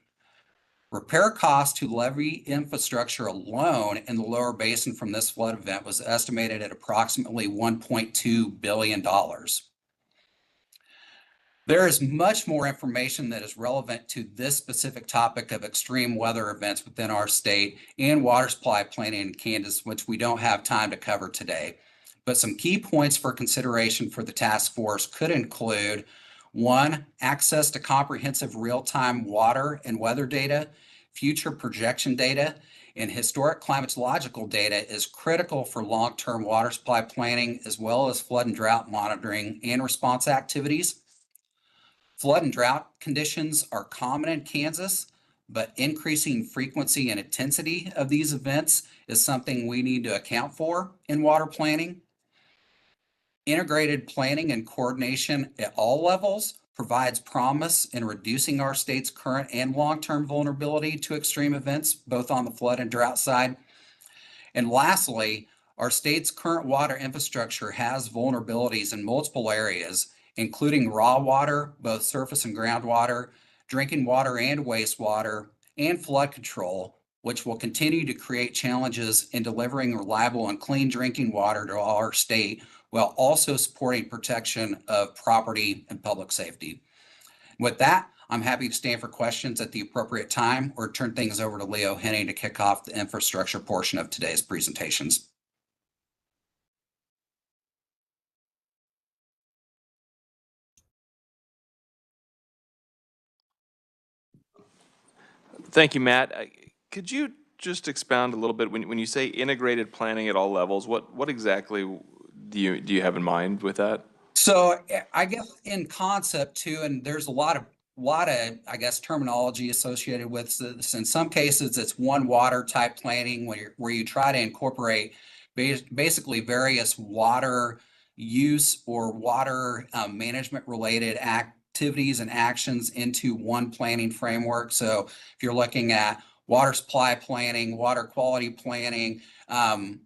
Repair costs to levee infrastructure alone in the lower basin from this flood event was estimated at approximately $1.2 billion. There is much more information that is relevant to this specific topic of extreme weather events within our state and water supply planning in Kansas, which we don't have time to cover today. But some key points for consideration for the task force could include: 1, access to comprehensive real-time water and weather data, future projection data, and historic climatological data is critical for long-term water supply planning, as well as flood and drought monitoring and response activities. Flood and drought conditions are common in Kansas, but increasing frequency and intensity of these events is something we need to account for in water planning. Integrated planning and coordination at all levels provides promise in reducing our state's current and long-term vulnerability to extreme events, both on the flood and drought side. And lastly, our state's current water infrastructure has vulnerabilities in multiple areas, including raw water, both surface and groundwater, drinking water and wastewater, and flood control, which will continue to create challenges in delivering reliable and clean drinking water to our state, while also supporting protection of property and public safety. With that, I'm happy to stand for questions at the appropriate time or turn things over to Leo Henning to kick off the infrastructure portion of today's presentations. Thank you, Matt. Could you just expound a little bit when you say integrated planning at all levels? What exactly do you have in mind with that? So I guess in concept too, and there's a lot of I guess terminology associated with this. In some cases, it's one water type planning where you try to incorporate basically various water use or water management related activities and actions into one planning framework. So if you're looking at water supply planning, water quality planning,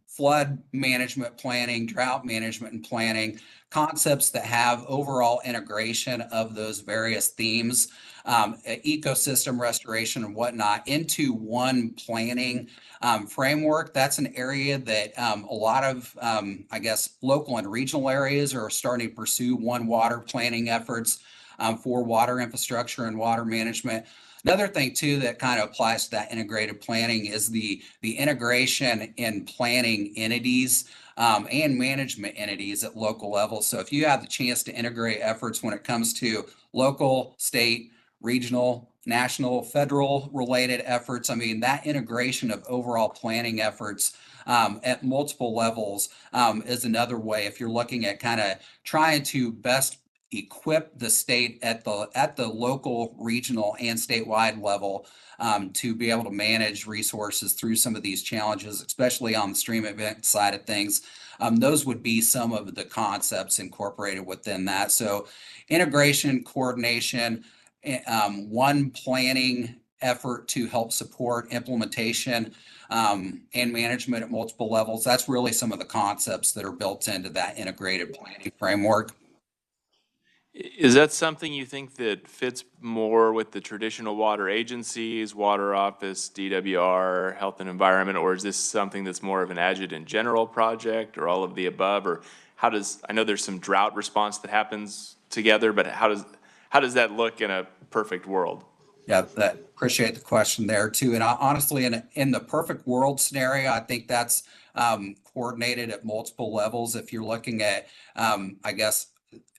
flood management planning, drought management and planning, concepts that have overall integration of those various themes, ecosystem restoration and whatnot into one planning framework. That's an area that a lot of, I guess, local and regional areas are starting to pursue one water planning efforts for water infrastructure and water management. Another thing too that kind of applies to that integrated planning is the integration in planning entities and management entities at local levels. So if you have the chance to integrate efforts when it comes to local, state, regional, national, federal related efforts, I mean, that integration of overall planning efforts at multiple levels is another way if you're looking at kind of trying to best equip the state at the local, regional, and statewide level to be able to manage resources through some of these challenges, especially on the stream event side of things. Those would be some of the concepts incorporated within that. So integration, coordination, one planning effort to help support implementation and management at multiple levels. That's really some of the concepts that are built into that integrated planning framework. Is that something you think that fits more with the traditional water agencies, water office, DWR, health and environment, or is this something that's more of an adjutant general project, or all of the above? Or how does, I know there's some drought response that happens together, but how does that look in a perfect world? Yeah, appreciate the question there too. And honestly, in the perfect world scenario, I think that's coordinated at multiple levels. If you're looking at, I guess,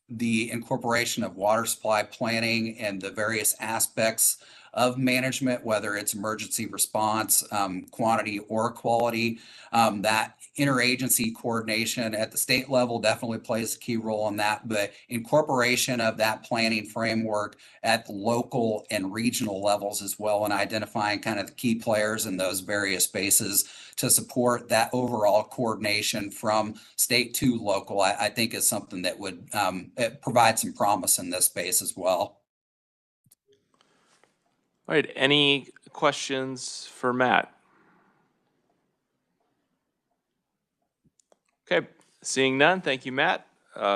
the incorporation of water supply planning and the various aspects of management, whether it's emergency response, quantity or quality. That interagency coordination at the state level definitely plays a key role in that, but incorporation of that planning framework at the local and regional levels as well, and identifying kind of the key players in those various spaces to support that overall coordination from state to local, I think is something that would provide some promise in this space as well. All right, any questions for Matt? Okay, seeing none, thank you, Matt.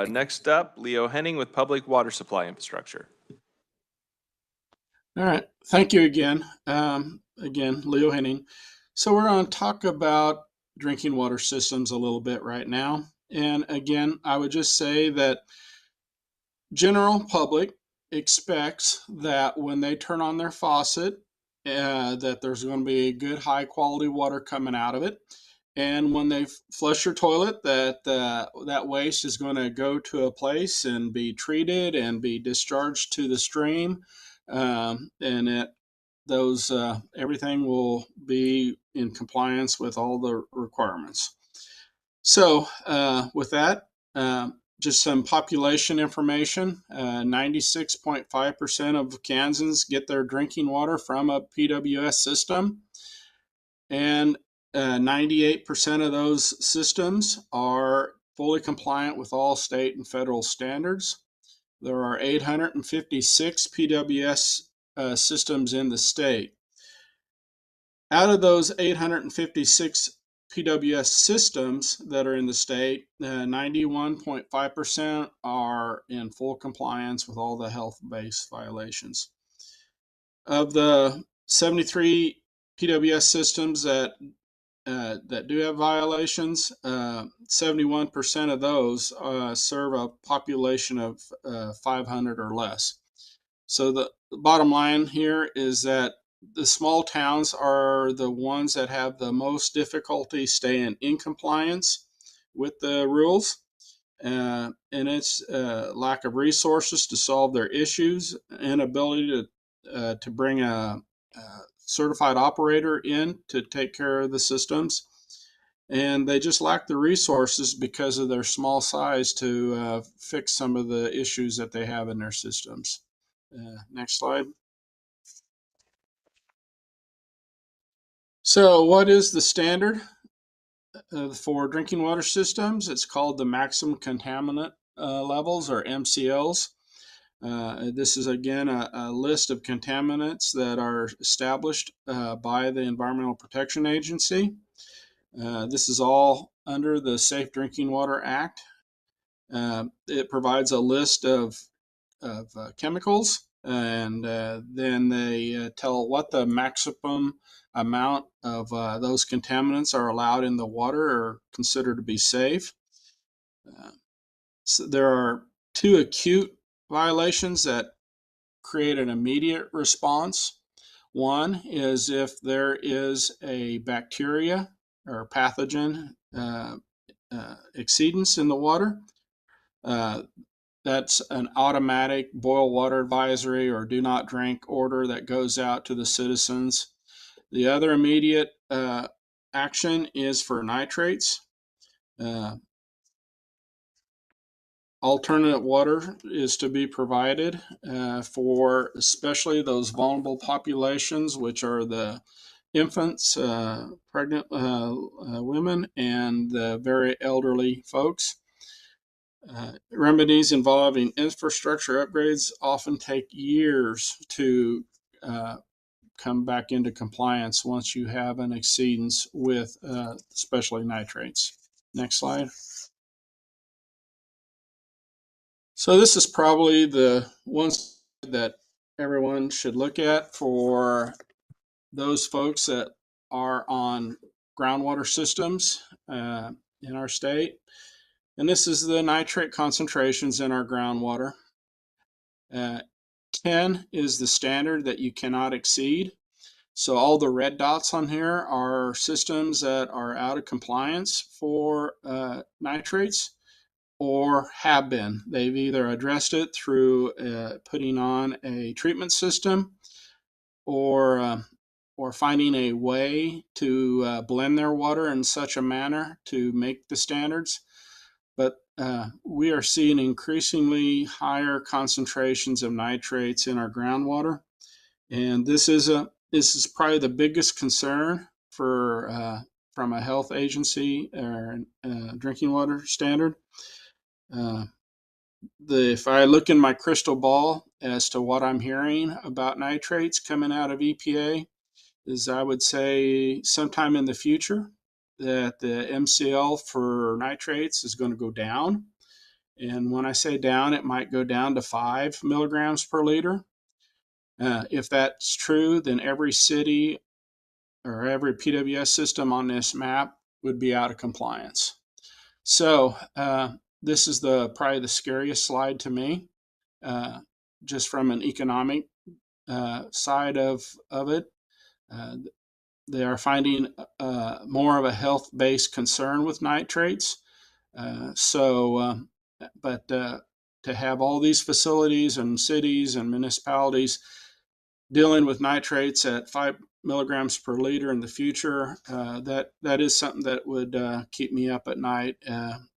Next up, Leo Henning with Public Water Supply Infrastructure. All right, thank you again. Again, Leo Henning. So we're going to talk about drinking water systems a little bit right now. And again, I would just say that general public expects that when they turn on their faucet, that there's going to be good high quality water coming out of it. And when they flush your toilet, that waste is going to go to a place and be treated and be discharged to the stream. And everything will be in compliance with all the requirements. So with that, just some population information. 96.5% of Kansans get their drinking water from a PWS system. And 98% of those systems are fully compliant with all state and federal standards. There are 856 PWS systems in the state. Out of those 856 PWS systems that are in the state, 91.5% are in full compliance with all the health-based violations. Of the 73 PWS systems that do have violations, 71% of those serve a population of 500 or less. So the bottom line here is that the small towns are the ones that have the most difficulty staying in compliance with the rules. And it's lack of resources to solve their issues, inability to bring a certified operator in to take care of the systems. And they just lack the resources because of their small size to fix some of the issues that they have in their systems. Next slide. So what is the standard for drinking water systems? It's called the maximum contaminant levels, or MCLs. This is, again, a list of contaminants that are established by the Environmental Protection Agency. This is all under the Safe Drinking Water Act. It provides a list of chemicals, and then they tell what the maximum amount of those contaminants are allowed in the water or considered to be safe. So there are two acute violations that create an immediate response. One is if there is a bacteria or pathogen exceedance in the water. That's an automatic boil water advisory or do not drink order that goes out to the citizens. The other immediate action is for nitrates. Alternate water is to be provided for especially those vulnerable populations, which are the infants, pregnant women, and the very elderly folks. Remedies involving infrastructure upgrades often take years to come back into compliance once you have an exceedance with especially nitrates. Next slide. So this is probably the one that everyone should look at for those folks that are on groundwater systems in our state. And this is the nitrate concentrations in our groundwater. 10 is the standard that you cannot exceed. So all the red dots on here are systems that are out of compliance for nitrates. or have been. They've either addressed it through putting on a treatment system, or finding a way to blend their water in such a manner to make the standards. But we are seeing increasingly higher concentrations of nitrates in our groundwater, and this is probably the biggest concern for from a health agency or drinking water standard. If I look in my crystal ball as to what I'm hearing about nitrates coming out of EPA, is I would say sometime in the future that the MCL for nitrates is going to go down. And when I say down, it might go down to 5 milligrams per liter. If that's true, then every city or every PWS system on this map would be out of compliance. So this is probably the scariest slide to me, just from an economic side of it. They are finding more of a health-based concern with nitrates. But to have all these facilities and cities and municipalities dealing with nitrates at 5 milligrams per liter in the future, that is something that would keep me up at night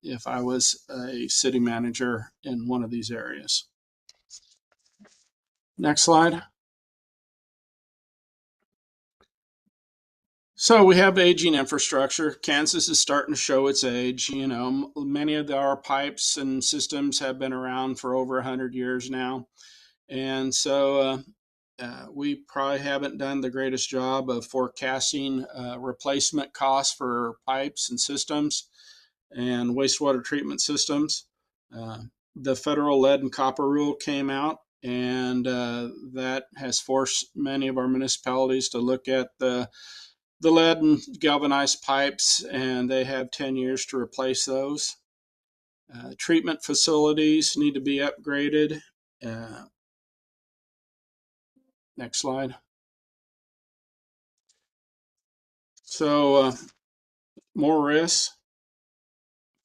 if I was a city manager in one of these areas. Next slide. So we have aging infrastructure. Kansas is starting to show its age. You know, many of our pipes and systems have been around for over 100 years now. And so we probably haven't done the greatest job of forecasting replacement costs for pipes and systems and wastewater treatment systems. The federal lead and copper rule came out, and that has forced many of our municipalities to look at the lead and galvanized pipes, and they have 10 years to replace those. Treatment facilities need to be upgraded. Next slide. So more risks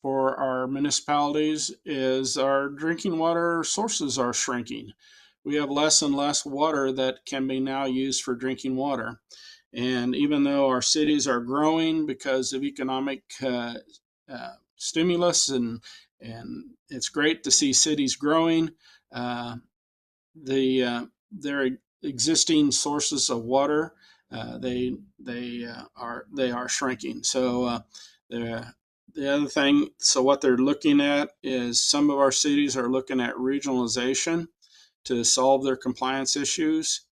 for our municipalities is our drinking water sources are shrinking. We have less and less water that can be now used for drinking water. And even though our cities are growing because of economic stimulus, and it's great to see cities growing, their existing sources of water they are shrinking. So the other thing, so what they're looking at is some of our cities are looking at regionalization to solve their compliance issues,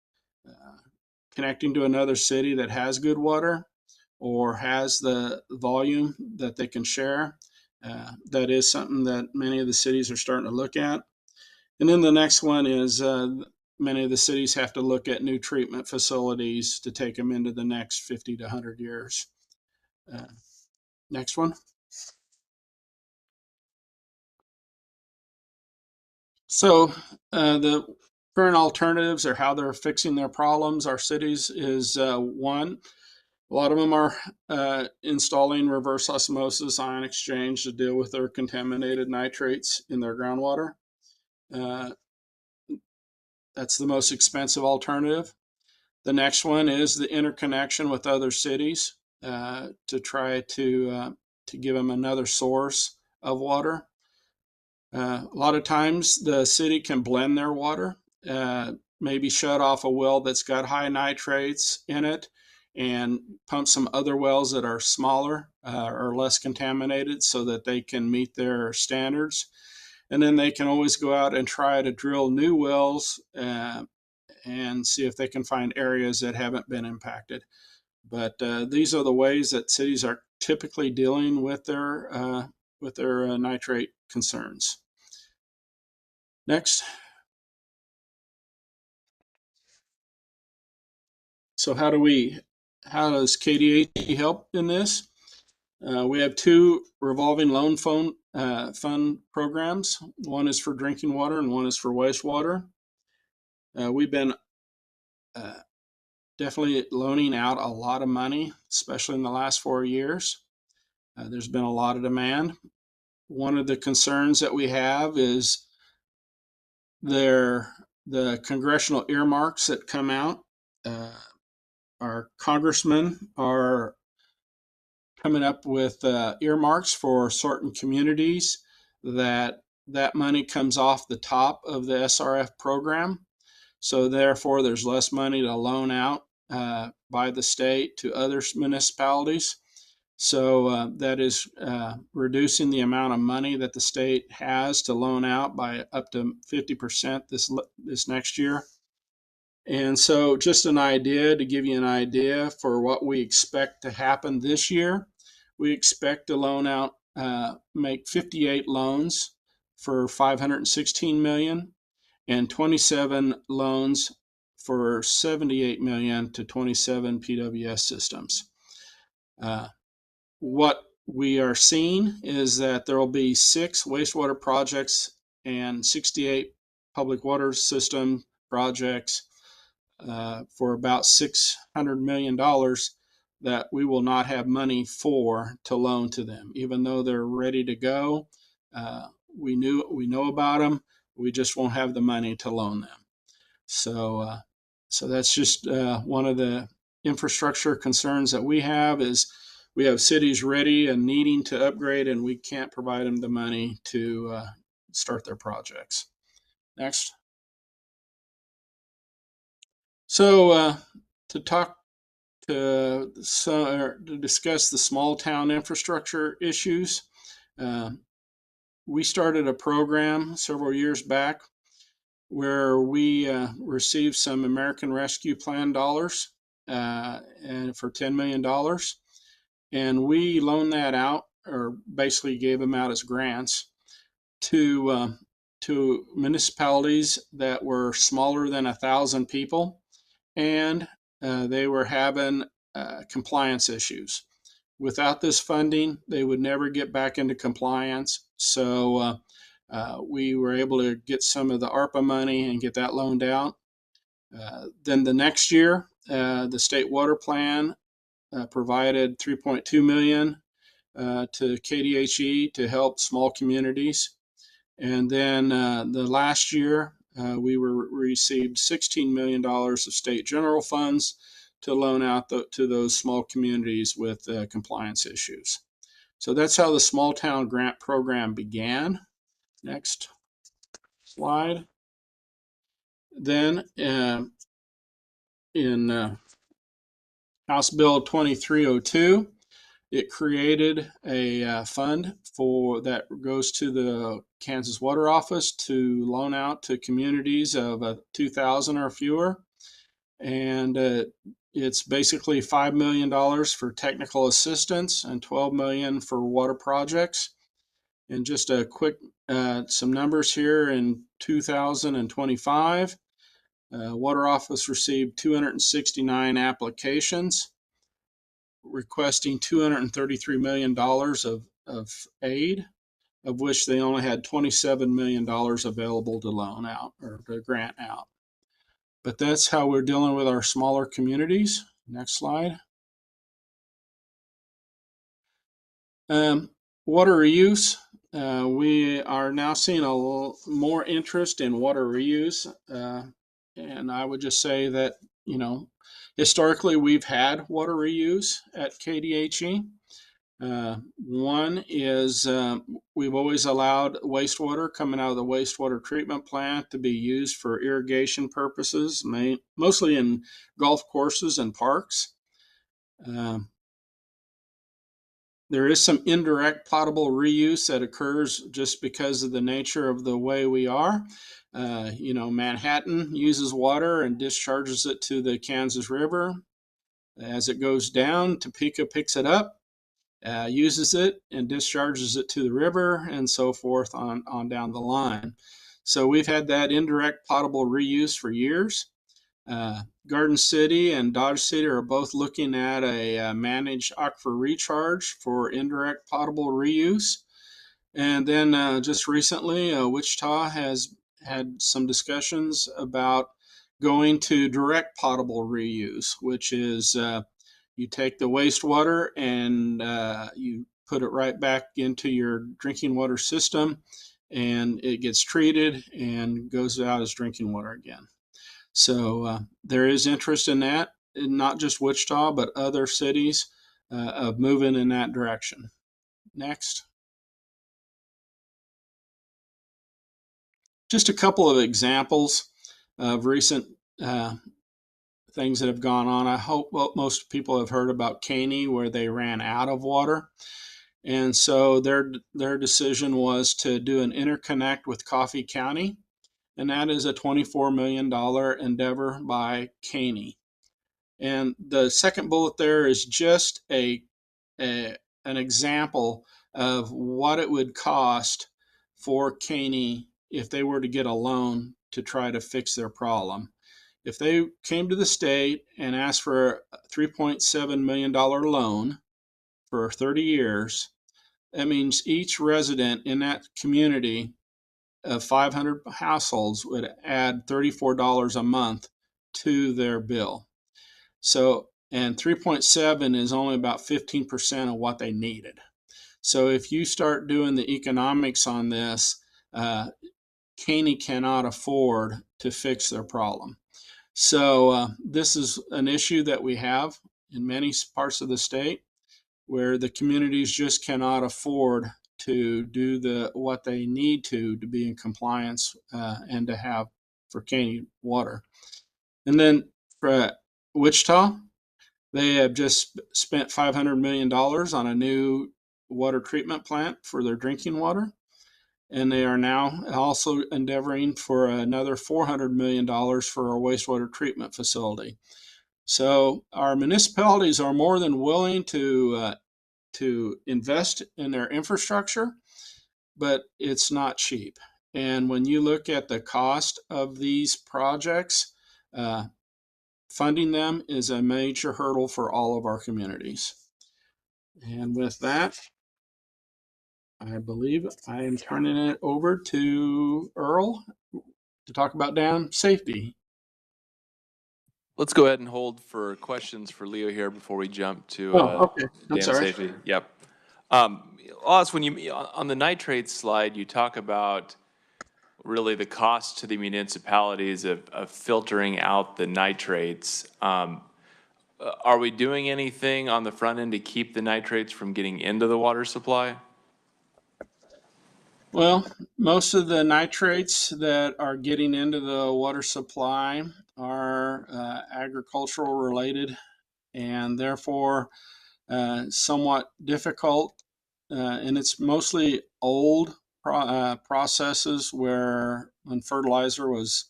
connecting to another city that has good water or has the volume that they can share. That is something that many of the cities are starting to look at. And then the next one is many of the cities have to look at new treatment facilities to take them into the next 50 to 100 years. Next one. So the current alternatives or how they're fixing their problems, our cities, is one. A lot of them are installing reverse osmosis ion exchange to deal with their contaminated nitrates in their groundwater. That's the most expensive alternative. The next one is the interconnection with other cities to try to give them another source of water. A lot of times the city can blend their water, maybe shut off a well that's got high nitrates in it and pump some other wells that are smaller or less contaminated so that they can meet their standards. And then they can always go out and try to drill new wells and see if they can find areas that haven't been impacted. But these are the ways that cities are typically dealing with their nitrate concerns. Next. So how does KDHE help in this? We have two revolving loan fund programs. One is for drinking water and one is for wastewater. We've been definitely loaning out a lot of money, especially in the last 4 years. There's been a lot of demand. one of the concerns that we have is the congressional earmarks that come out. Our congressmen are coming up with earmarks for certain communities that money comes off the top of the SRF program. So therefore, there's less money to loan out by the state to other municipalities. So that is reducing the amount of money that the state has to loan out by up to 50% this next year. And so just an idea to give you an idea for what we expect to happen this year. We expect to loan out, make 58 loans for $516 million and 27 loans for $78 million to 27 PWS systems. What we are seeing is that there will be 6 wastewater projects and 68 public water system projects for about $600 million that we will not have money to loan to them, even though they're ready to go. We know about them. We just won't have the money to loan them. So that's just one of the infrastructure concerns that we have is we have cities ready and needing to upgrade, and we can't provide them the money to start their projects. Next. So to discuss the small town infrastructure issues, we started a program several years back where we received some American Rescue Plan dollars and for $10 million. And we loaned that out, or basically gave them out as grants to municipalities that were smaller than 1,000 people, and they were having compliance issues. Without this funding, they would never get back into compliance. So we were able to get some of the ARPA money and get that loaned out. Then the next year, the state water plan provided $3.2 million to KDHE to help small communities. And then the last year, we received $16 million of state general funds to loan out to those small communities with compliance issues. So that's how the small town grant program began. Next slide. Then in House Bill 2302, it created a fund that goes to the Kansas Water Office to loan out to communities of 2,000 or fewer. And it's basically $5 million for technical assistance and $12 million for water projects. And just a quick, some numbers here in 2025, Water Office received 269 applications, requesting $233 million of aid, of which they only had $27 million available to loan out or to grant out. But that's how we're dealing with our smaller communities. Next slide. Water reuse. We are now seeing a little more interest in water reuse. And I would just say that, historically we've had water reuse at KDHE. One is we've always allowed wastewater coming out of the wastewater treatment plant to be used for irrigation purposes, mostly in golf courses and parks. There is some indirect potable reuse that occurs just because of the nature of the way we are. Manhattan uses water and discharges it to the Kansas River. As it goes down, Topeka picks it up, uses it and discharges it to the river, and so forth on down the line. So we've had that indirect potable reuse for years. Garden City and Dodge City are both looking at a managed aquifer recharge for indirect potable reuse. And then just recently, Wichita has had some discussions about going to direct potable reuse, which is you take the wastewater and you put it right back into your drinking water system, and it gets treated and goes out as drinking water again. So there is interest in that, in not just Wichita, but other cities of moving in that direction. Next. Just a couple of examples of recent things that have gone on. I hope most people have heard about Caney, where they ran out of water. And so their decision was to do an interconnect with Coffee County. And that is a $24 million endeavor by Caney. And the second bullet there is just an example of what it would cost for Caney if they were to get a loan to try to fix their problem. If they came to the state and asked for a $3.7 million loan for 30 years, that means each resident in that community of 500 households would add $34 a month to their bill. So, and 3.7 is only about 15% of what they needed. So if you start doing the economics on this, Caney cannot afford to fix their problem. So this is an issue that we have in many parts of the state, where the communities just cannot afford to do what they need to be in compliance and to have for Caney water. And then for Wichita, they have just spent $500 million on a new water treatment plant for their drinking water. And they are now also endeavoring for another $400 million for a wastewater treatment facility. So our municipalities are more than willing to invest in their infrastructure, but it's not cheap. And when you look at the cost of these projects, funding them is a major hurdle for all of our communities. And with that, I believe I am turning it over to Earl to talk about dam safety. Let's go ahead and hold for questions for Leo here before we jump to okay. I'm dam sorry. safety. Yep. Oz, when you on the nitrates slide, you talk about really the cost to the municipalities of filtering out the nitrates. Are we doing anything on the front end to keep the nitrates from getting into the water supply? Well, most of the nitrates that are getting into the water supply are agricultural related, and therefore somewhat difficult. And it's mostly old processes where when fertilizer was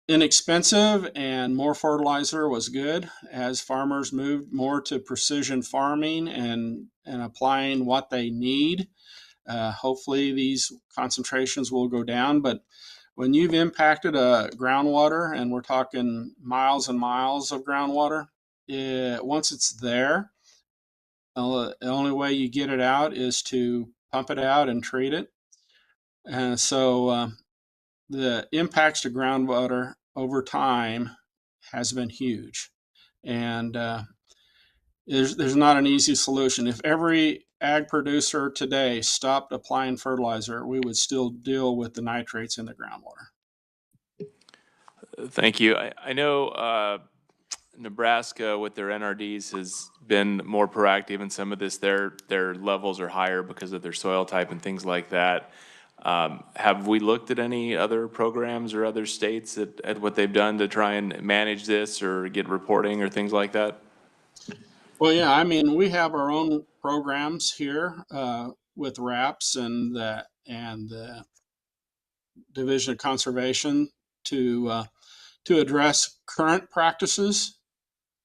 inexpensive and more fertilizer was good. As farmers moved more to precision farming and applying what they need, hopefully these concentrations will go down. But when you've impacted a groundwater, and we're talking miles and miles of groundwater, once it's there, the only way you get it out is to pump it out and treat it. And so the impacts to groundwater over time has been huge. And there's not an easy solution. If every ag producer today stopped applying fertilizer, we would still deal with the nitrates in the groundwater. Thank you. I know Nebraska with their NRDs has been more proactive in some of this. Their levels are higher because of their soil type and things like that. Have we looked at any other programs or other states at what they've done to try and manage this or get reporting or things like that? Well, yeah, I mean, we have our own programs here with RAPS and the Division of Conservation to address current practices,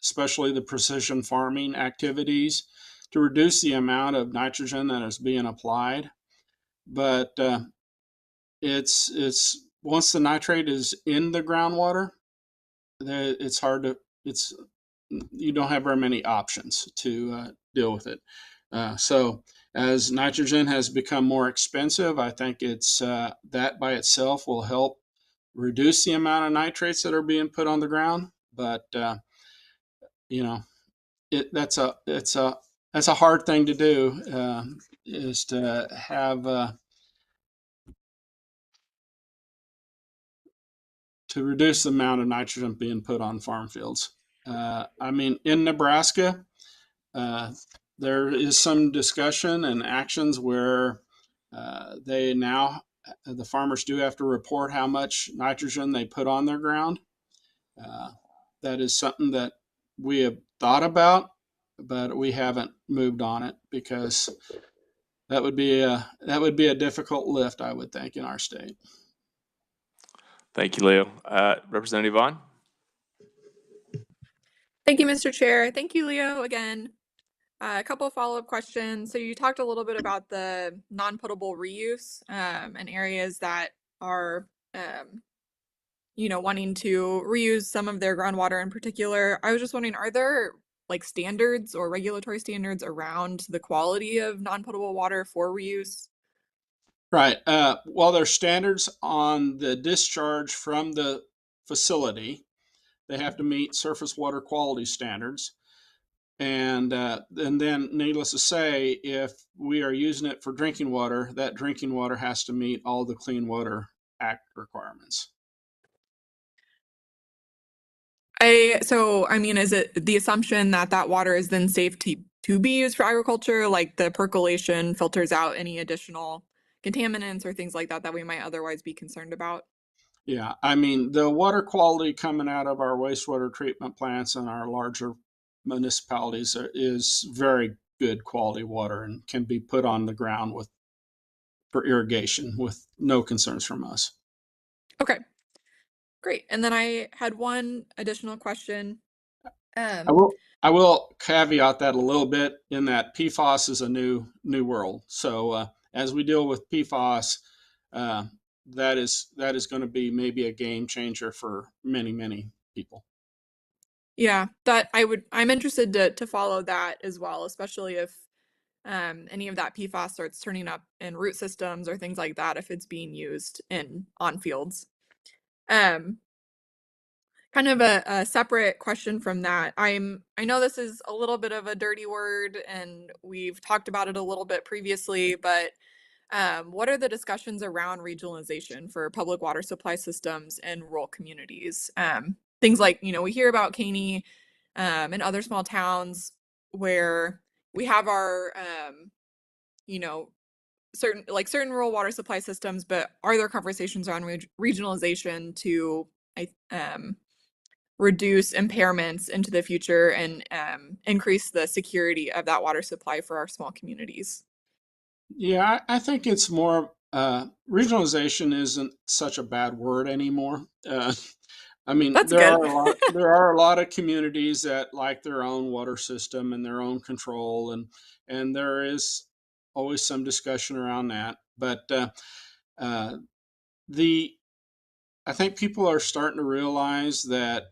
especially the precision farming activities, to reduce the amount of nitrogen that is being applied. But it's once the nitrate is in the groundwater, it's hard to you don't have very many options to deal with it. So as nitrogen has become more expensive, I think it's that by itself will help reduce the amount of nitrates that are being put on the ground. But you know, it's a that's a hard thing to do, is to have to reduce the amount of nitrogen being put on farm fields. I mean, in Nebraska, there is some discussion and actions where they now, the farmers do have to report how much nitrogen they put on their ground. That is something that we have thought about, but we haven't moved on it because that would be a difficult lift, I would think, in our state. Thank you, Leo. Representative Vaughn? Thank you, Mr. Chair. Thank you, Leo, again. A couple of follow-up questions. So you talked a little bit about the non-potable reuse and areas that are, wanting to reuse some of their groundwater in particular. I was just wondering, are there like standards or regulatory standards around the quality of non-potable water for reuse? Right. Well, there's standards on the discharge from the facility. They have to meet surface water quality standards. And then, needless to say, if we are using it for drinking water, that drinking water has to meet all the Clean Water Act requirements. I mean, is it the assumption that that water is then safe to be used for agriculture, like the percolation filters out any additional contaminants or things like that that we might otherwise be concerned about? Yeah, I mean, the water quality coming out of our wastewater treatment plants and our larger municipalities is very good quality water and can be put on the ground for irrigation with no concerns from us. Okay, great. And then I had one additional question. I will caveat that a little bit in that PFAS is a new world. So as we deal with PFAS, that is going to be maybe a game changer for many people. Yeah, I'm interested to follow that as well, especially if any of that PFAS starts turning up in root systems or things like that, if it's being used on fields. Kind of a separate question from that. I know this is a little bit of a dirty word and we've talked about it a little bit previously, but what are the discussions around regionalization for public water supply systems in rural communities? Things like, we hear about Caney and other small towns where we have our, certain rural water supply systems, but are there conversations around regionalization to reduce impairments into the future and increase the security of that water supply for our small communities? Yeah, I think it's more regionalization isn't such a bad word anymore. I mean, That's there good. are a lot of communities that like their own water system and their own control, and there is always some discussion around that. But the I think people are starting to realize that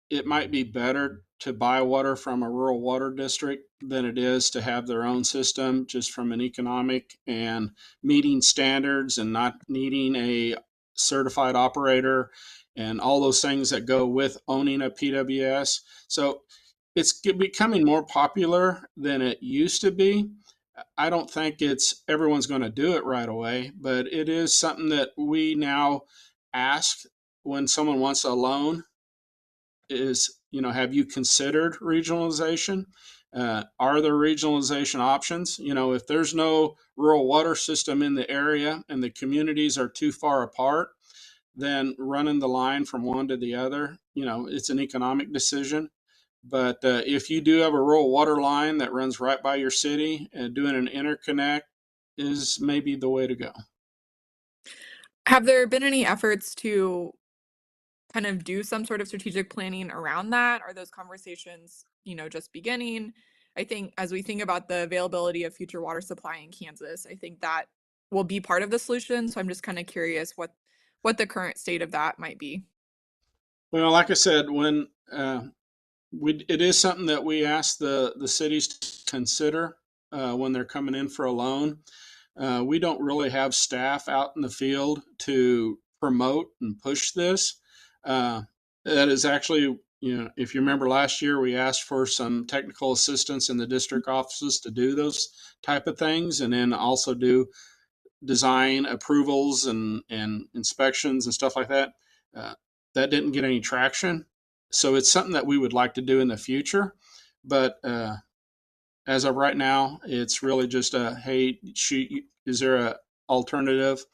it might be better to buy water from a rural water district than it is to have their own system, just from an economic and meeting standards and not needing a certified operator and all those things that go with owning a PWS. So it's becoming more popular than it used to be. I don't think everyone's going to do it right away, but it is something that we now ask when someone wants a loan is, have you considered regionalization? Are there regionalization options? If there's no rural water system in the area and the communities are too far apart, then running the line from one to the other, it's an economic decision. But if you do have a rural water line that runs right by your city, doing an interconnect is maybe the way to go. Have there been any efforts to kind of do some sort of strategic planning around that? Are those conversations, just beginning? I think as we think about the availability of future water supply in Kansas, I think that will be part of the solution. So I'm just kind of curious what the current state of that might be. Well, like I said, when it is something that we ask the cities to consider when they're coming in for a loan. We don't really have staff out in the field to promote and push this. That is actually if you remember last year, we asked for some technical assistance in the district offices to do those type of things, and then also do design approvals and inspections and stuff like that. That didn't get any traction. So it's something that we would like to do in the future. But as of right now, it's really just hey, is there an alternative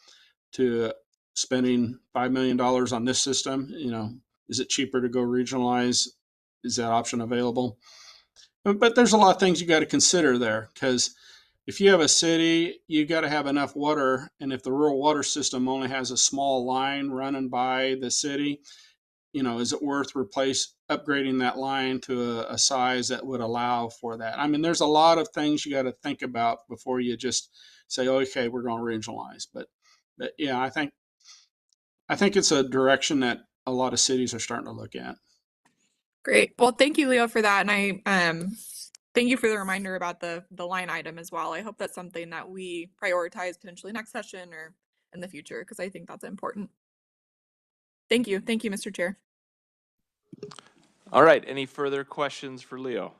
to spending $5 million on this system? Is it cheaper to go regionalize? Is that option available? But there's a lot of things you got to consider there, because if you have a city, you got to have enough water. And if the rural water system only has a small line running by the city, is it worth upgrading that line to a size that would allow for that? I mean, there's a lot of things you got to think about before you just say, okay, we're going to regionalize. But yeah, I think it's a direction that a lot of cities are starting to look at. Great. Well, thank you, Leo, for that. And I thank you for the reminder about the line item as well. I hope that's something that we prioritize potentially next session or in the future, because I think that's important. Thank you. Thank you, Mr. Chair. All right. Any further questions for Leo?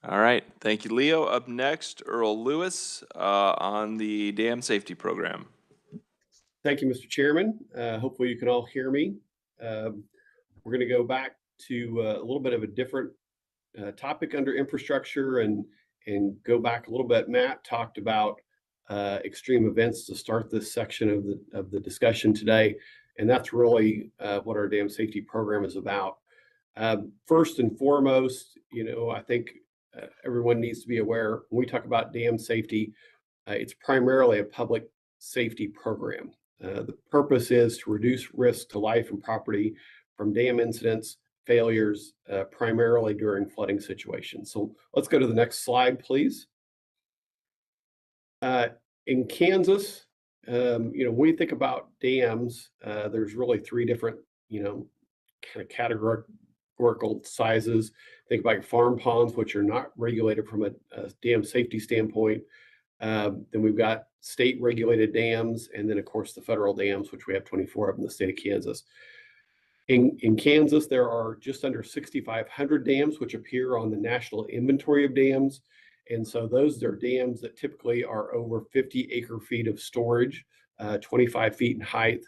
All right. Thank you, Leo. Up next, Earl Lewis on the dam safety program. Thank you, Mr. Chairman. Hopefully you can all hear me. We're going to go back to a little bit of a different topic under infrastructure and go back a little bit. Matt talked about extreme events to start this section of the discussion today, and that's really what our dam safety program is about. First and foremost, I think everyone needs to be aware when we talk about dam safety, it's primarily a public safety program. The purpose is to reduce risk to life and property from dam incidents, failures, primarily during flooding situations. So let's go to the next slide, please. In Kansas, when we think about dams, there's really three different, kind of categorical sizes. Think about your farm ponds, which are not regulated from a dam safety standpoint. Then we've got state regulated dams, and then of course the federal dams, which we have 24 of in the state of Kansas. In Kansas, there are just under 6,500 dams, which appear on the National Inventory of Dams. And so those are dams that typically are over 50 acre feet of storage, 25 feet in height.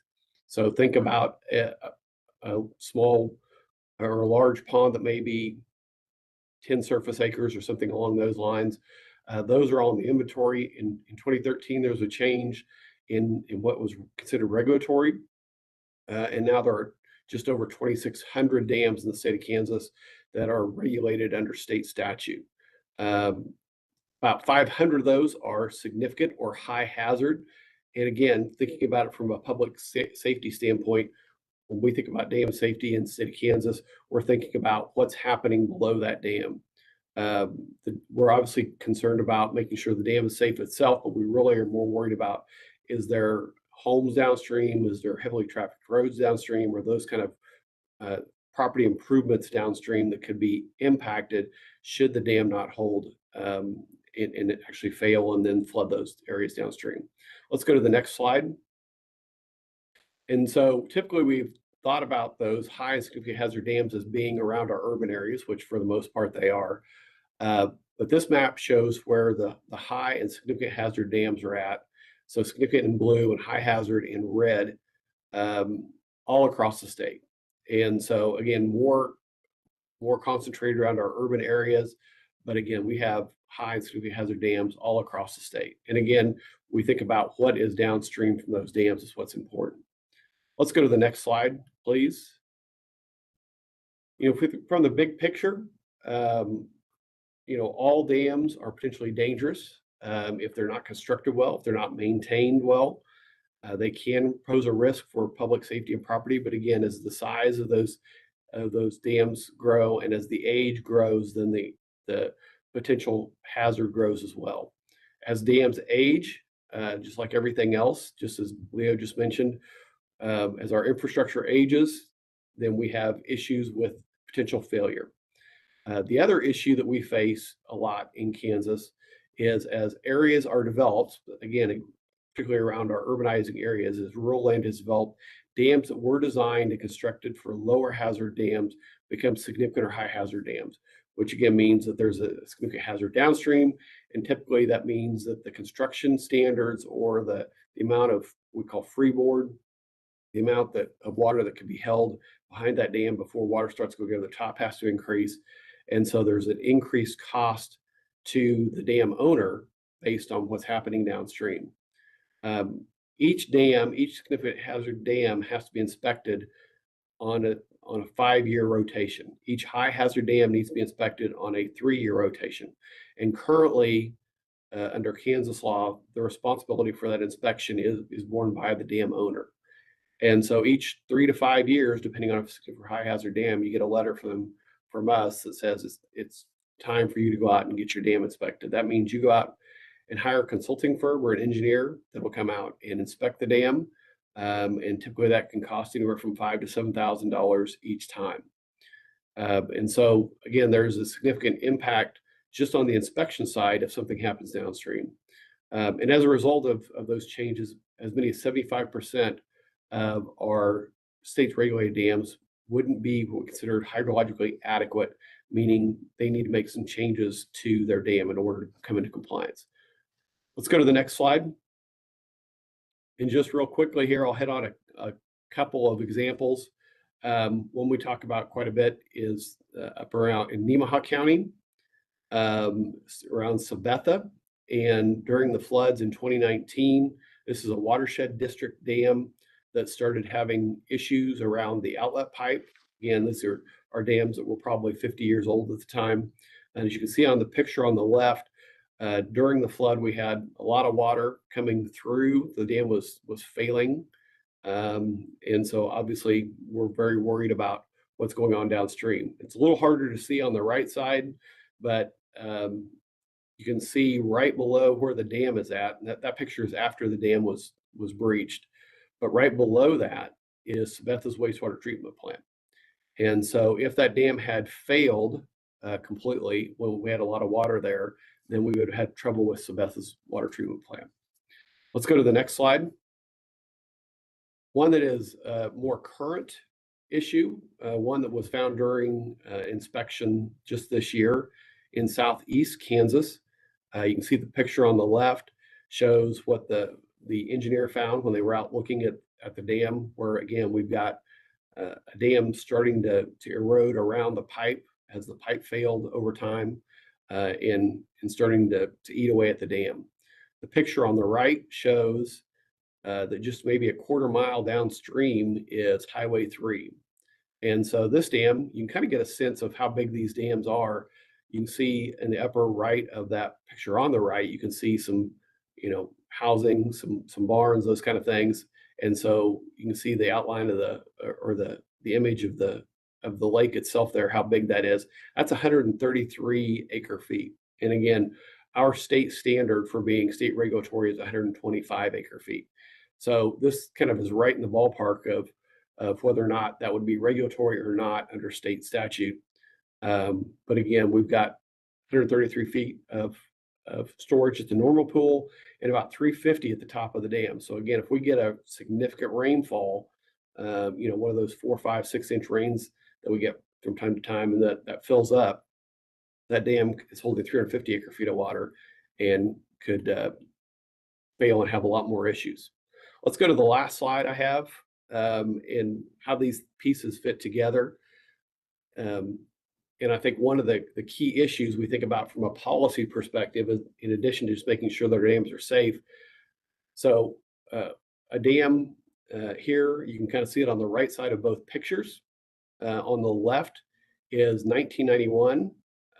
So think about a small or a large pond that may be 10 surface acres or something along those lines. Those are all in the inventory. In 2013, there was a change in what was considered regulatory. And now there are just over 2,600 dams in the state of Kansas that are regulated under state statute. About 500 of those are significant or high hazard. And again, thinking about it from a public safety standpoint, when we think about dam safety in the state of Kansas, we're thinking about what's happening below that dam. We're obviously concerned about making sure the dam is safe itself, but we really are more worried about, is there homes downstream? Is there heavily trafficked roads downstream? Or those kind of property improvements downstream that could be impacted should the dam not hold and actually fail and then flood those areas downstream? Let's go to the next slide. And so typically we've thought about those high and significant hazard dams as being around our urban areas, which for the most part they are. But this map shows where the high and significant hazard dams are at. So significant in blue and high hazard in red, all across the state. And so again, more concentrated around our urban areas. But again, we have high and significant hazard dams all across the state. And again, we think about what is downstream from those dams is what's important. Let's go to the next slide, please. From the big picture, all dams are potentially dangerous if they're not constructed well, if they're not maintained well. They can pose a risk for public safety and property. But again, as the size of those dams grow and as the age grows, then the potential hazard grows as well. As dams age, just like everything else, just as Leo just mentioned, as our infrastructure ages, then we have issues with potential failure. The other issue that we face a lot in Kansas is as areas are developed, again, particularly around our urbanizing areas, as rural land is developed, dams that were designed and constructed for lower hazard dams become significant or high hazard dams, which again means that there's a significant hazard downstream. And typically that means that the construction standards or the amount of we call freeboard, the amount of water that can be held behind that dam before water starts to go to the top has to increase. And so there's an increased cost to the dam owner based on what's happening downstream. Each significant hazard dam has to be inspected on a 5-year rotation. Each high hazard dam needs to be inspected on a 3-year rotation. And currently, under Kansas law, the responsibility for that inspection is borne by the dam owner. And so each 3 to 5 years, depending on if it's a high hazard dam, you get a letter from us that says it's time for you to go out and get your dam inspected. That means you go out and hire a consulting firm or an engineer that will come out and inspect the dam. And typically that can cost anywhere from $5,000 to $7,000 each time. And so again, there's a significant impact just on the inspection side if something happens downstream. And as a result of those changes, as many as 75% of our state's regulated dams wouldn't be what we consider hydrologically adequate, meaning they need to make some changes to their dam in order to come into compliance. Let's go to the next slide. And just real quickly here, I'll hit on a couple of examples. One we talk about quite a bit is up around in Nemaha County, around Sabetha. And during the floods in 2019, this is a watershed district dam that started having issues around the outlet pipe. Again, these are dams that were probably 50 years old at the time. And as you can see on the picture on the left, during the flood, we had a lot of water coming through. The dam was failing. And so obviously we're very worried about what's going on downstream. It's a little harder to see on the right side, but you can see right below where the dam is at. And that picture is after the dam was breached. But right below that is Sabetha's wastewater treatment plant. And so if that dam had failed completely when we had a lot of water there, then we would have had trouble with Sabetha's water treatment plant. Let's go to the next slide. One that is a more current issue, one that was found during inspection just this year in southeast Kansas. You can see the picture on the left shows what the engineer found when they were out looking at the dam, where again, we've got a dam starting to erode around the pipe as the pipe failed over time and starting to eat away at the dam. The picture on the right shows that just maybe a quarter mile downstream is Highway 3. And so this dam, you can kind of get a sense of how big these dams are. You can see in the upper right of that picture on the right, you can see some, housing, some barns, those kind of things. And so you can see the outline of the image of the lake itself there, how big that is. That's 133 acre feet. And again, our state standard for being state regulatory is 125 acre feet. So this kind of is right in the ballpark of whether or not that would be regulatory or not under state statute. But again, we've got 133 feet of storage at the normal pool and about 350 at the top of the dam. So again, if we get a significant rainfall, one of those 4, 5, 6 inch rains that we get from time to time, and that fills up, that dam is holding 350 acre feet of water and could fail and have a lot more issues. Let's go to the last slide I have and how these pieces fit together. And I think one of the key issues we think about from a policy perspective is, in addition to just making sure that our dams are safe. So a dam here, you can kind of see it on the right side of both pictures. On the left is 1991.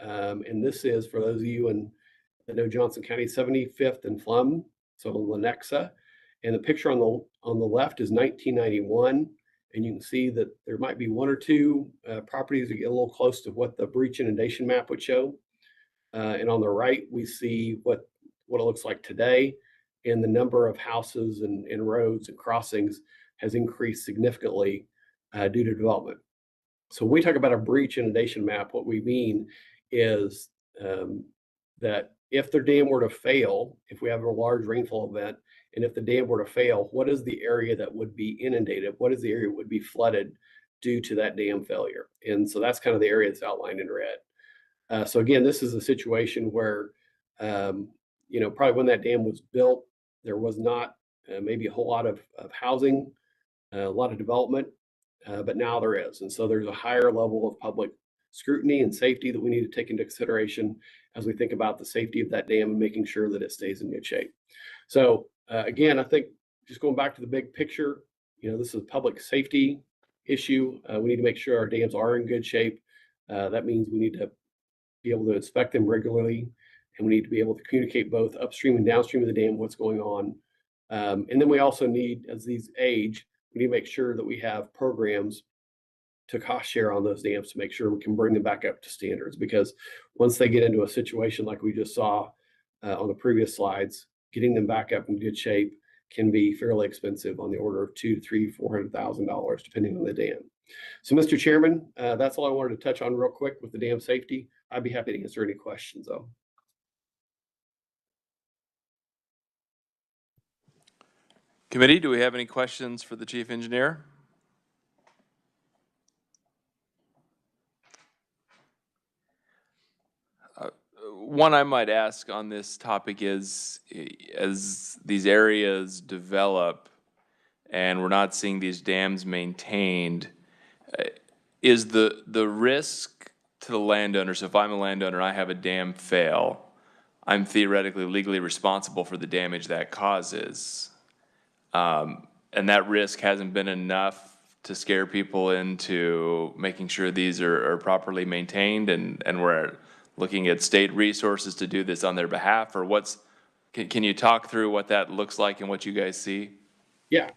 And this is, for those of you that know Johnson County, 75th and Plum, so Lenexa. And the picture on the left is 1991. And you can see that there might be 1 or 2 properties that get a little close to what the breach inundation map would show. And on the right, we see what it looks like today. And the number of houses and roads and crossings has increased significantly due to development. So when we talk about a breach inundation map, what we mean is that if the dam were to fail, if we have a large rainfall event, and if the dam were to fail, what is the area that would be inundated? What is the area that would be flooded due to that dam failure? And so that's kind of the area that's outlined in red. So again, this is a situation where, probably when that dam was built, there was not maybe a whole lot of housing, a lot of development, but now there is. And so there's a higher level of public scrutiny and safety that we need to take into consideration as we think about the safety of that dam and making sure that it stays in good shape. So again, I think just going back to the big picture, this is a public safety issue. We need to make sure our dams are in good shape. That means we need to be able to inspect them regularly, and we need to be able to communicate both upstream and downstream of the dam what's going on. And then we also need, as these age, we need to make sure that we have programs to cost share on those dams to make sure we can bring them back up to standards. Because once they get into a situation like we just saw on the previous slides, getting them back up in good shape can be fairly expensive, on the order of $200,000 to $400,000, depending on the dam. So, Mr. Chairman, that's all I wanted to touch on real quick with the dam safety. I'd be happy to answer any questions, though. Committee, do we have any questions for the Chief Engineer? One I might ask on this topic is, as these areas develop and we're not seeing these dams maintained, is the risk to the landowner, so if I'm a landowner and I have a dam fail, I'm theoretically legally responsible for the damage that causes. And that risk hasn't been enough to scare people into making sure these are properly maintained, and we're looking at state resources to do this on their behalf, or can you talk through what that looks like and what you guys see? Yeah,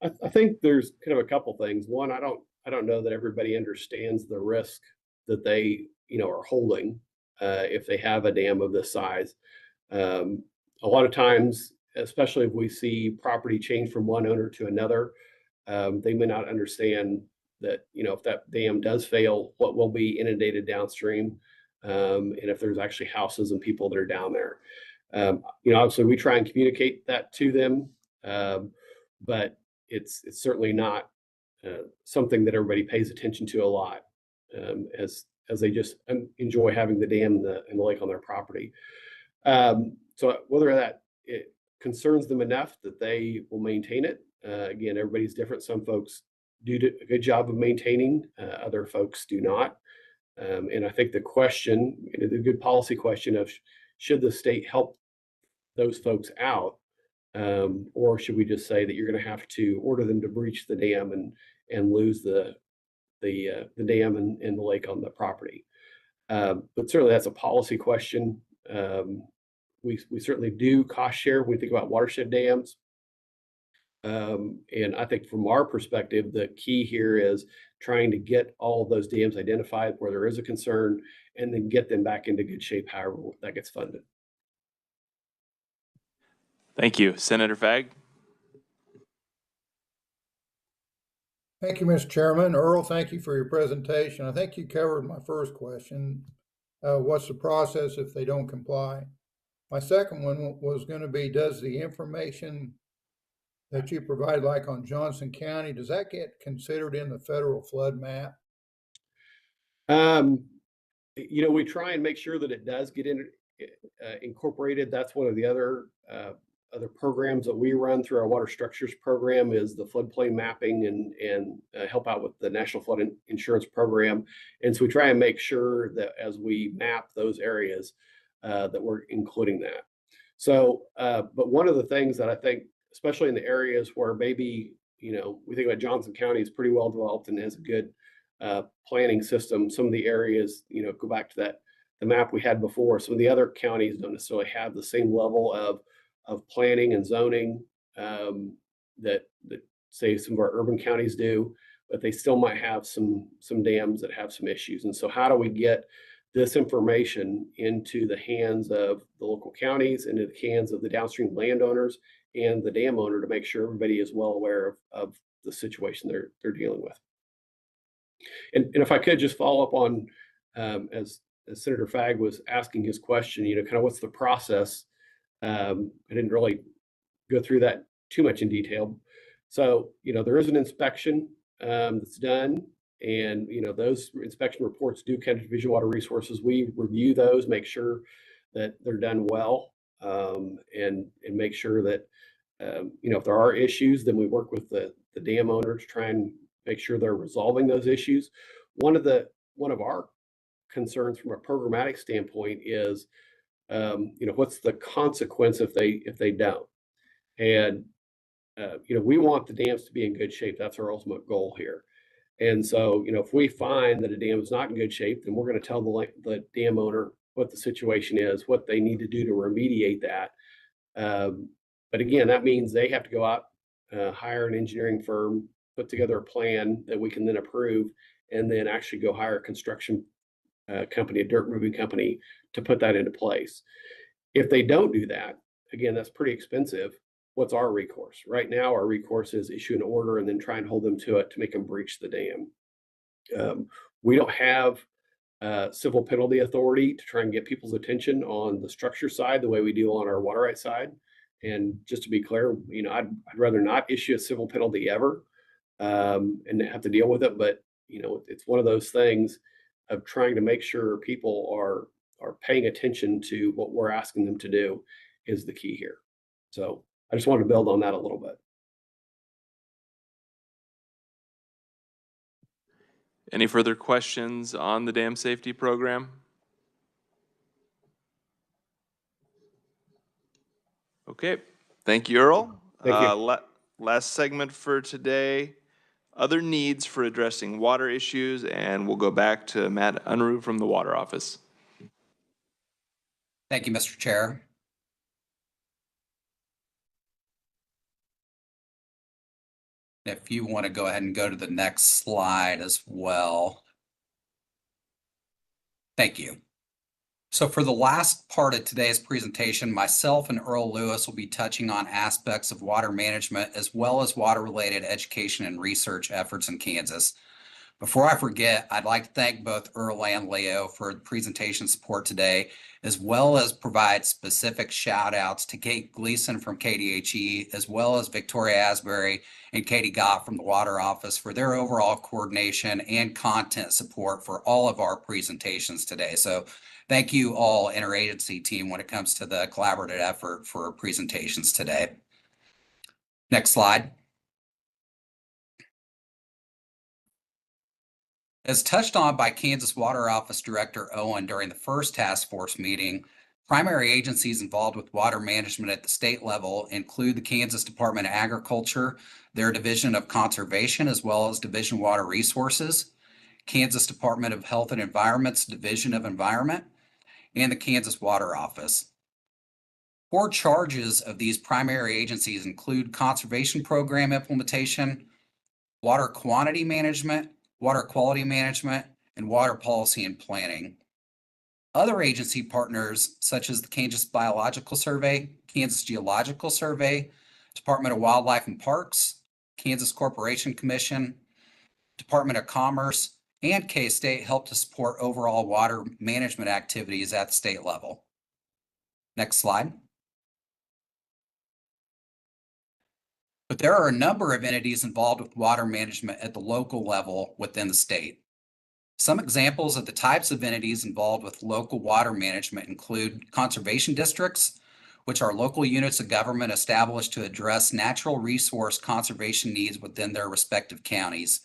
I think there's kind of a couple things. One, I don't know that everybody understands the risk that they, are holding if they have a dam of this size. A lot of times, especially if we see property change from one owner to another, they may not understand that, if that dam does fail, what will be inundated downstream, and if there's actually houses and people that are down there. Obviously we try and communicate that to them, but it's certainly not something that everybody pays attention to a lot, as they just enjoy having the dam and the lake on their property. So whether that it concerns them enough that they will maintain it, again, everybody's different. Some folks do a good job of maintaining, other folks do not. And I think the question, the good policy question of should the state help those folks out, or should we just say that you're going to have to order them to breach the dam and lose the dam and the lake on the property? But certainly that's a policy question. We certainly do cost share when we think about watershed dams. And I think from our perspective, the key here is trying to get all of those dams identified where there is a concern and then get them back into good shape, however that gets funded. Thank you. Senator Fagg? Thank you, Mr. Chairman. Earl, thank you for your presentation. I think you covered my first question. What's the process if they don't comply? My second one was going to be, does the information that you provide, like on Johnson County, does that get considered in the federal flood map? We try and make sure that it does get incorporated. That's one of the other programs that we run through our water structures program, is the floodplain mapping and help out with the National Flood Insurance Program. And so we try and make sure that as we map those areas, that we're including that. So, but one of the things that I think, especially in the areas where maybe, we think about Johnson County is pretty well developed and has a good planning system. Some of the areas, go back to the map we had before. Some of the other counties don't necessarily have the same level of planning and zoning that say some of our urban counties do, but they still might have some dams that have some issues. And so how do we get this information into the hands of the local counties, into the hands of the downstream landowners and the dam owner, to make sure everybody is well aware of the situation they're dealing with? And if I could just follow up on, as Senator Fagg was asking his question, kind of what's the process? I didn't really go through that too much in detail. So, there is an inspection that's done, and those inspection reports do come to Division of Water Resources. We review those, make sure that they're done well, and make sure that if there are issues, then we work with the dam owner to try and make sure they're resolving those issues. One of our concerns from a programmatic standpoint is, what's the consequence if they don't? And we want the dams to be in good shape. That's our ultimate goal here. And so, if we find that a dam is not in good shape, then we're going to tell the dam owner what the situation is, what they need to do to remediate that. But again, that means they have to go out, hire an engineering firm, put together a plan that we can then approve, and then actually go hire a construction company, a dirt moving company, to put that into place. If they don't do that, again, that's pretty expensive. What's our recourse? Right now, our recourse is issue an order and then try and hold them to it to make them breach the dam. We don't have civil penalty authority to try and get people's attention on the structure side the way we do on our water rights side. And just to be clear, I'd rather not issue a civil penalty ever and have to deal with it. But it's one of those things of trying to make sure people are paying attention to what we're asking them to do is the key here. So I just wanted to build on that a little bit. Any further questions on the dam safety program? Okay, thank you, Earl. Thank you. Last segment for today, other needs for addressing water issues, and we'll go back to Matt Unruh from the Water Office. Thank you, Mr. Chair. If you want to go ahead and go to the next slide as well. Thank you. So for the last part of today's presentation, myself and Earl Lewis will be touching on aspects of water management as well as water-related education and research efforts in Kansas. Before I forget, I'd like to thank both Earl and Leo for the presentation support today, as well as provide specific shout outs to Kate Gleason from KDHE, as well as Victoria Asbury and Katie Gott from the Water Office for their overall coordination and content support for all of our presentations today. So thank you all interagency team when it comes to the collaborative effort for presentations today. Next slide. As touched on by Kansas Water Office Director Owen during the first task force meeting, primary agencies involved with water management at the state level include the Kansas Department of Agriculture, their Division of Conservation, as well as Division of Water Resources, Kansas Department of Health and Environment's Division of Environment, and the Kansas Water Office. Core charges of these primary agencies include conservation program implementation, water quantity management, water quality management, and water policy and planning. Other agency partners, such as the Kansas Biological Survey, Kansas Geological Survey, Department of Wildlife and Parks, Kansas Corporation Commission, Department of Commerce, and K-State, help to support overall water management activities at the state level. Next slide. But there are a number of entities involved with water management at the local level within the state. Some examples of the types of entities involved with local water management include conservation districts, which are local units of government established to address natural resource conservation needs within their respective counties.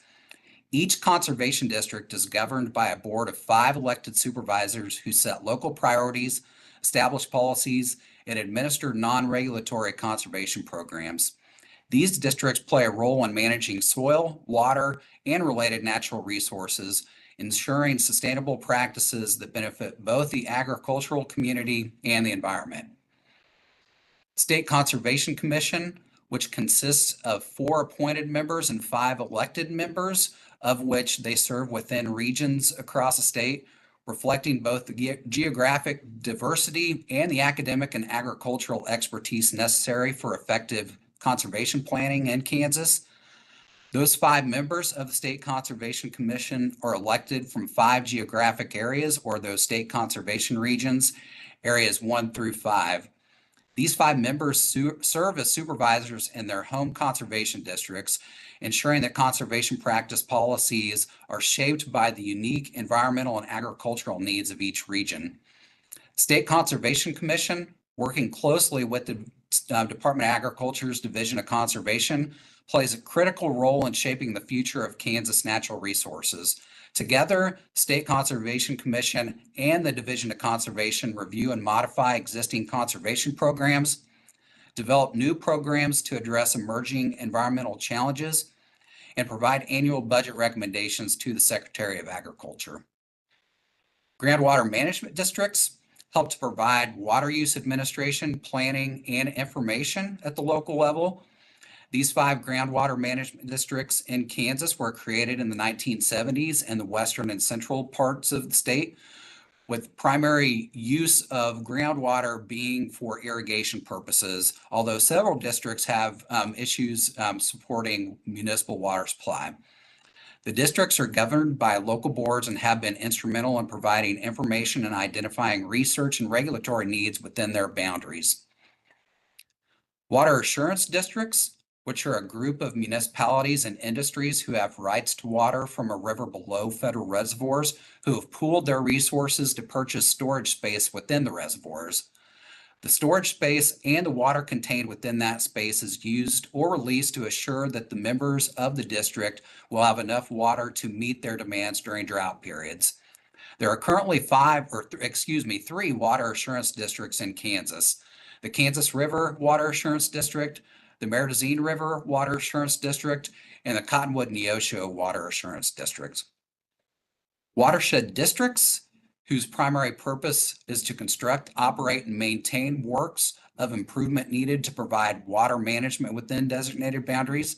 Each conservation district is governed by a board of 5 elected supervisors who set local priorities, establish policies, and administer non-regulatory conservation programs. These districts play a role in managing soil, water, and related natural resources, ensuring sustainable practices that benefit both the agricultural community and the environment. State Conservation Commission, which consists of 4 appointed members and 5 elected members, of which they serve within regions across the state, reflecting both the geographic diversity and the academic and agricultural expertise necessary for effective conservation planning in Kansas. Those 5 members of the State Conservation Commission are elected from 5 geographic areas, or those state conservation regions, areas 1 through 5. These 5 members serve as supervisors in their home conservation districts, ensuring that conservation practice policies are shaped by the unique environmental and agricultural needs of each region. State Conservation Commission, working closely with the Department of Agriculture's Division of Conservation, plays a critical role in shaping the future of Kansas natural resources. Together, State Conservation Commission and the Division of Conservation review and modify existing conservation programs, develop new programs to address emerging environmental challenges, and provide annual budget recommendations to the Secretary of Agriculture. Groundwater management districts help to provide water use administration, planning, and information at the local level. These 5 groundwater management districts in Kansas were created in the 1970s in the western and central parts of the state, with primary use of groundwater being for irrigation purposes, although several districts have issues supporting municipal water supply. The districts are governed by local boards and have been instrumental in providing information and identifying research and regulatory needs within their boundaries. Water assurance districts, which are a group of municipalities and industries who have rights to water from a river below federal reservoirs, who have pooled their resources to purchase storage space within the reservoirs. The storage space and the water contained within that space is used or released to assure that the members of the district will have enough water to meet their demands during drought periods. There are currently 3 water assurance districts in Kansas: the Kansas River Water Assurance District, the Meredazine River Water Assurance District, and the Cottonwood Neosho Water Assurance District. Watershed districts, whose primary purpose is to construct, operate, and maintain works of improvement needed to provide water management within designated boundaries.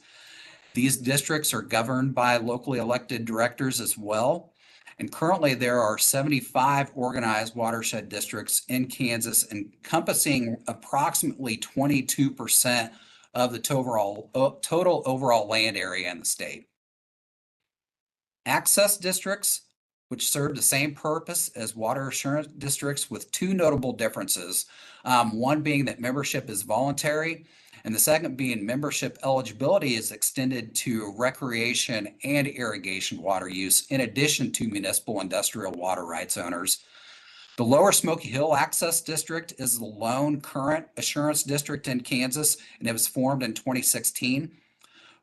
These districts are governed by locally elected directors as well. And currently there are 75 organized watershed districts in Kansas, encompassing approximately 22% of the total overall land area in the state. Access districts, which serve the same purpose as water assurance districts, with 2 notable differences. One being that membership is voluntary, and the second being membership eligibility is extended to recreation and irrigation water use, in addition to municipal industrial water rights owners. The Lower Smoky Hill Access District is the lone current assurance district in Kansas, and it was formed in 2016.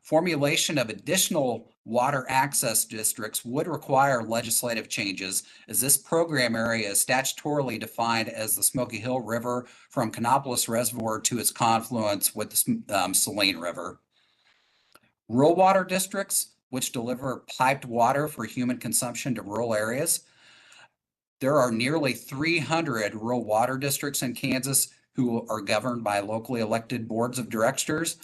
Formulation of additional water access districts would require legislative changes, as this program area is statutorily defined as the Smoky Hill River from Canopolis Reservoir to its confluence with the Saline River. Rural water districts, which deliver piped water for human consumption to rural areas. There are nearly 300 rural water districts in Kansas who are governed by locally elected boards of directors,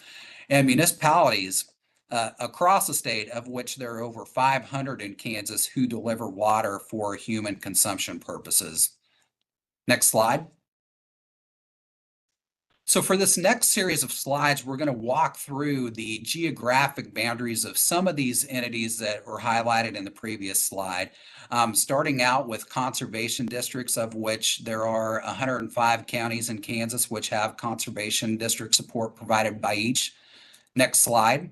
and municipalities across the state, of which there are over 500 in Kansas, who deliver water for human consumption purposes. Next slide. So for this next series of slides, we're going to walk through the geographic boundaries of some of these entities that were highlighted in the previous slide, starting out with conservation districts, of which there are 105 counties in Kansas which have conservation district support provided by each. Next slide.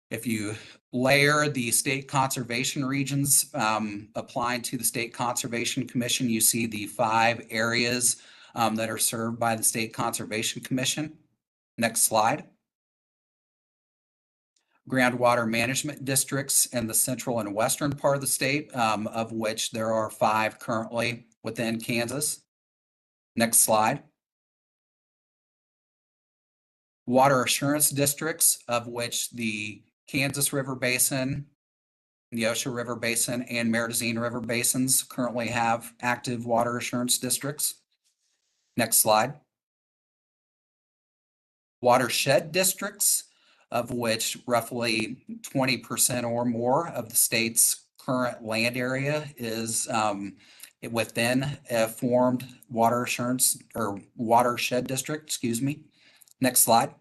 If you layer the state conservation regions applying to the State Conservation Commission, you see the 5 areas that are served by the State Conservation Commission. Next slide. Groundwater management districts in the central and western part of the state, of which there are 5 currently within Kansas. Next slide. Water assurance districts, of which the Kansas River Basin, Neosho River Basin, and Meredazine River Basins currently have active water assurance districts. Next slide. Watershed districts, of which roughly 20% or more of the state's current land area is within a formed water assurance or watershed district, excuse me. Next slide.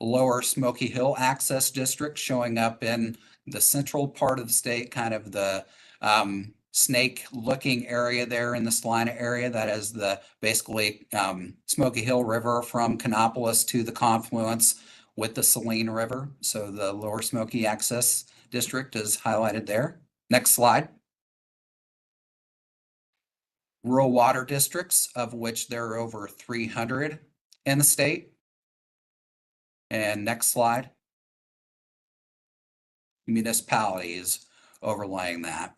Lower Smoky Hill Access District showing up in the central part of the state, kind of the snake looking area there in the Salina area. That is the basically Smoky Hill River from Canopolis to the confluence with the Saline River. So the Lower Smoky Access District is highlighted there. Next slide. Rural water districts, of which there are over 300 in the state. And next slide. Municipalities overlaying that.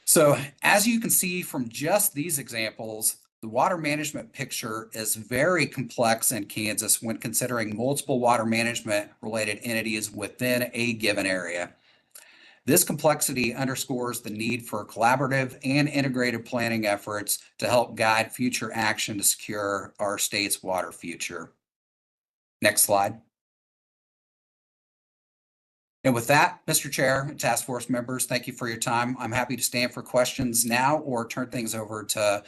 So as you can see from just these examples, the water management picture is very complex in Kansas when considering multiple water management related entities within a given area. This complexity underscores the need for collaborative and integrated planning efforts to help guide future action to secure our state's water future. Next slide. And with that, Mr. Chair and task force members, thank you for your time. I'm happy to stand for questions now or turn things over to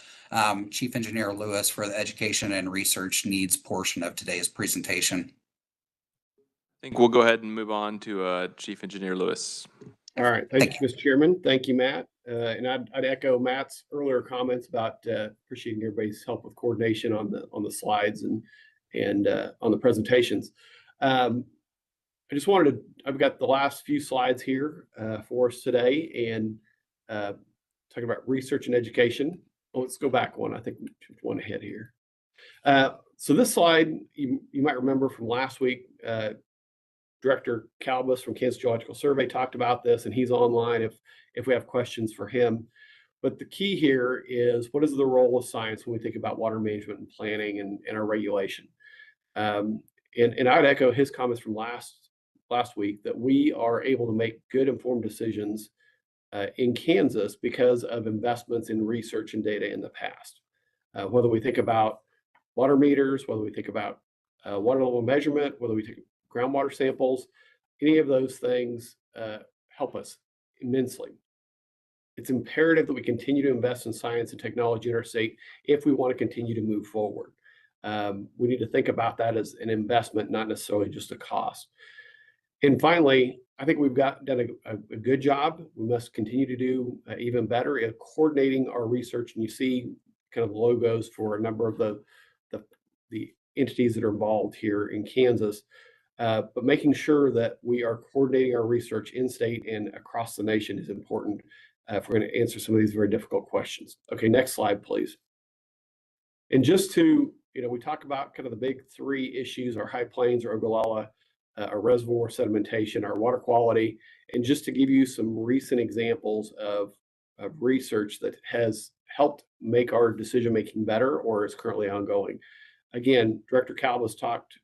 Chief Engineer Lewis for the education and research needs portion of today's presentation. I think we'll go ahead and move on to Chief Engineer Lewis. All right. Thank you, Mr. Chairman. Thank you, Matt. And I'd echo Matt's earlier comments about appreciating everybody's help with coordination on the slides and on the presentations. I just wanted to, I've got the last few slides here for us today and talking about research and education. Oh, let's go back one. I think one ahead here. So this slide, you might remember from last week, Director Calbus from Kansas Geological Survey talked about this, and he's online if we have questions for him. But the key here is, what is the role of science when we think about water management and planning and our regulation? And I would echo his comments from last week that we are able to make good informed decisions in Kansas because of investments in research and data in the past. Whether we think about water meters, whether we think about water level measurement, whether we take groundwater samples, any of those things help us immensely. It's imperative that we continue to invest in science and technology in our state if we want to continue to move forward. We need to think about that as an investment, not necessarily just a cost. And finally, I think we've done a good job. We must continue to do even better at coordinating our research. And you see kind of logos for a number of the entities that are involved here in Kansas. But making sure that we are coordinating our research in state and across the nation is important if we're going to answer some of these very difficult questions. Okay, next slide, please. And just to, we talk about kind of the big three issues, our high plains, our Ogallala, our reservoir sedimentation, our water quality, and just to give you some recent examples of research that has helped make our decision-making better or is currently ongoing. Again, Director Calbus talked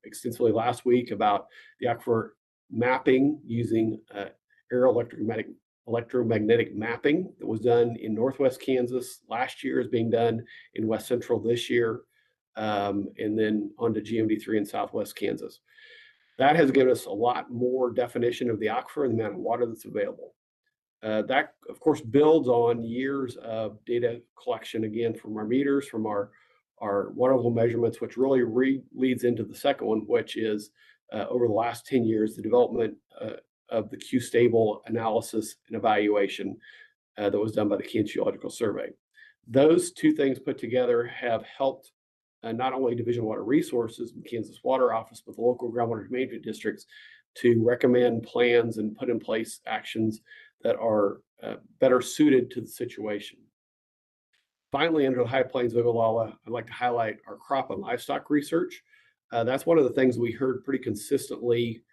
extensively last week about the aquifer mapping using aerial electromagnetic mapping that was done in Northwest Kansas last year, is being done in West Central this year, and then onto GMD3 in Southwest Kansas. That has given us a lot more definition of the aquifer and the amount of water that's available. That, of course, builds on years of data collection, again, from our meters, from our water level measurements, which really leads into the second one, which is over the last 10 years, the development of the Q-stable analysis and evaluation that was done by the Kansas Geological Survey. Those two things put together have helped not only Division of Water Resources and Kansas Water Office, but the local groundwater management districts to recommend plans and put in place actions that are better suited to the situation. Finally, under the High Plains of Ogallala, I'd like to highlight our crop and livestock research. That's one of the things we heard pretty consistently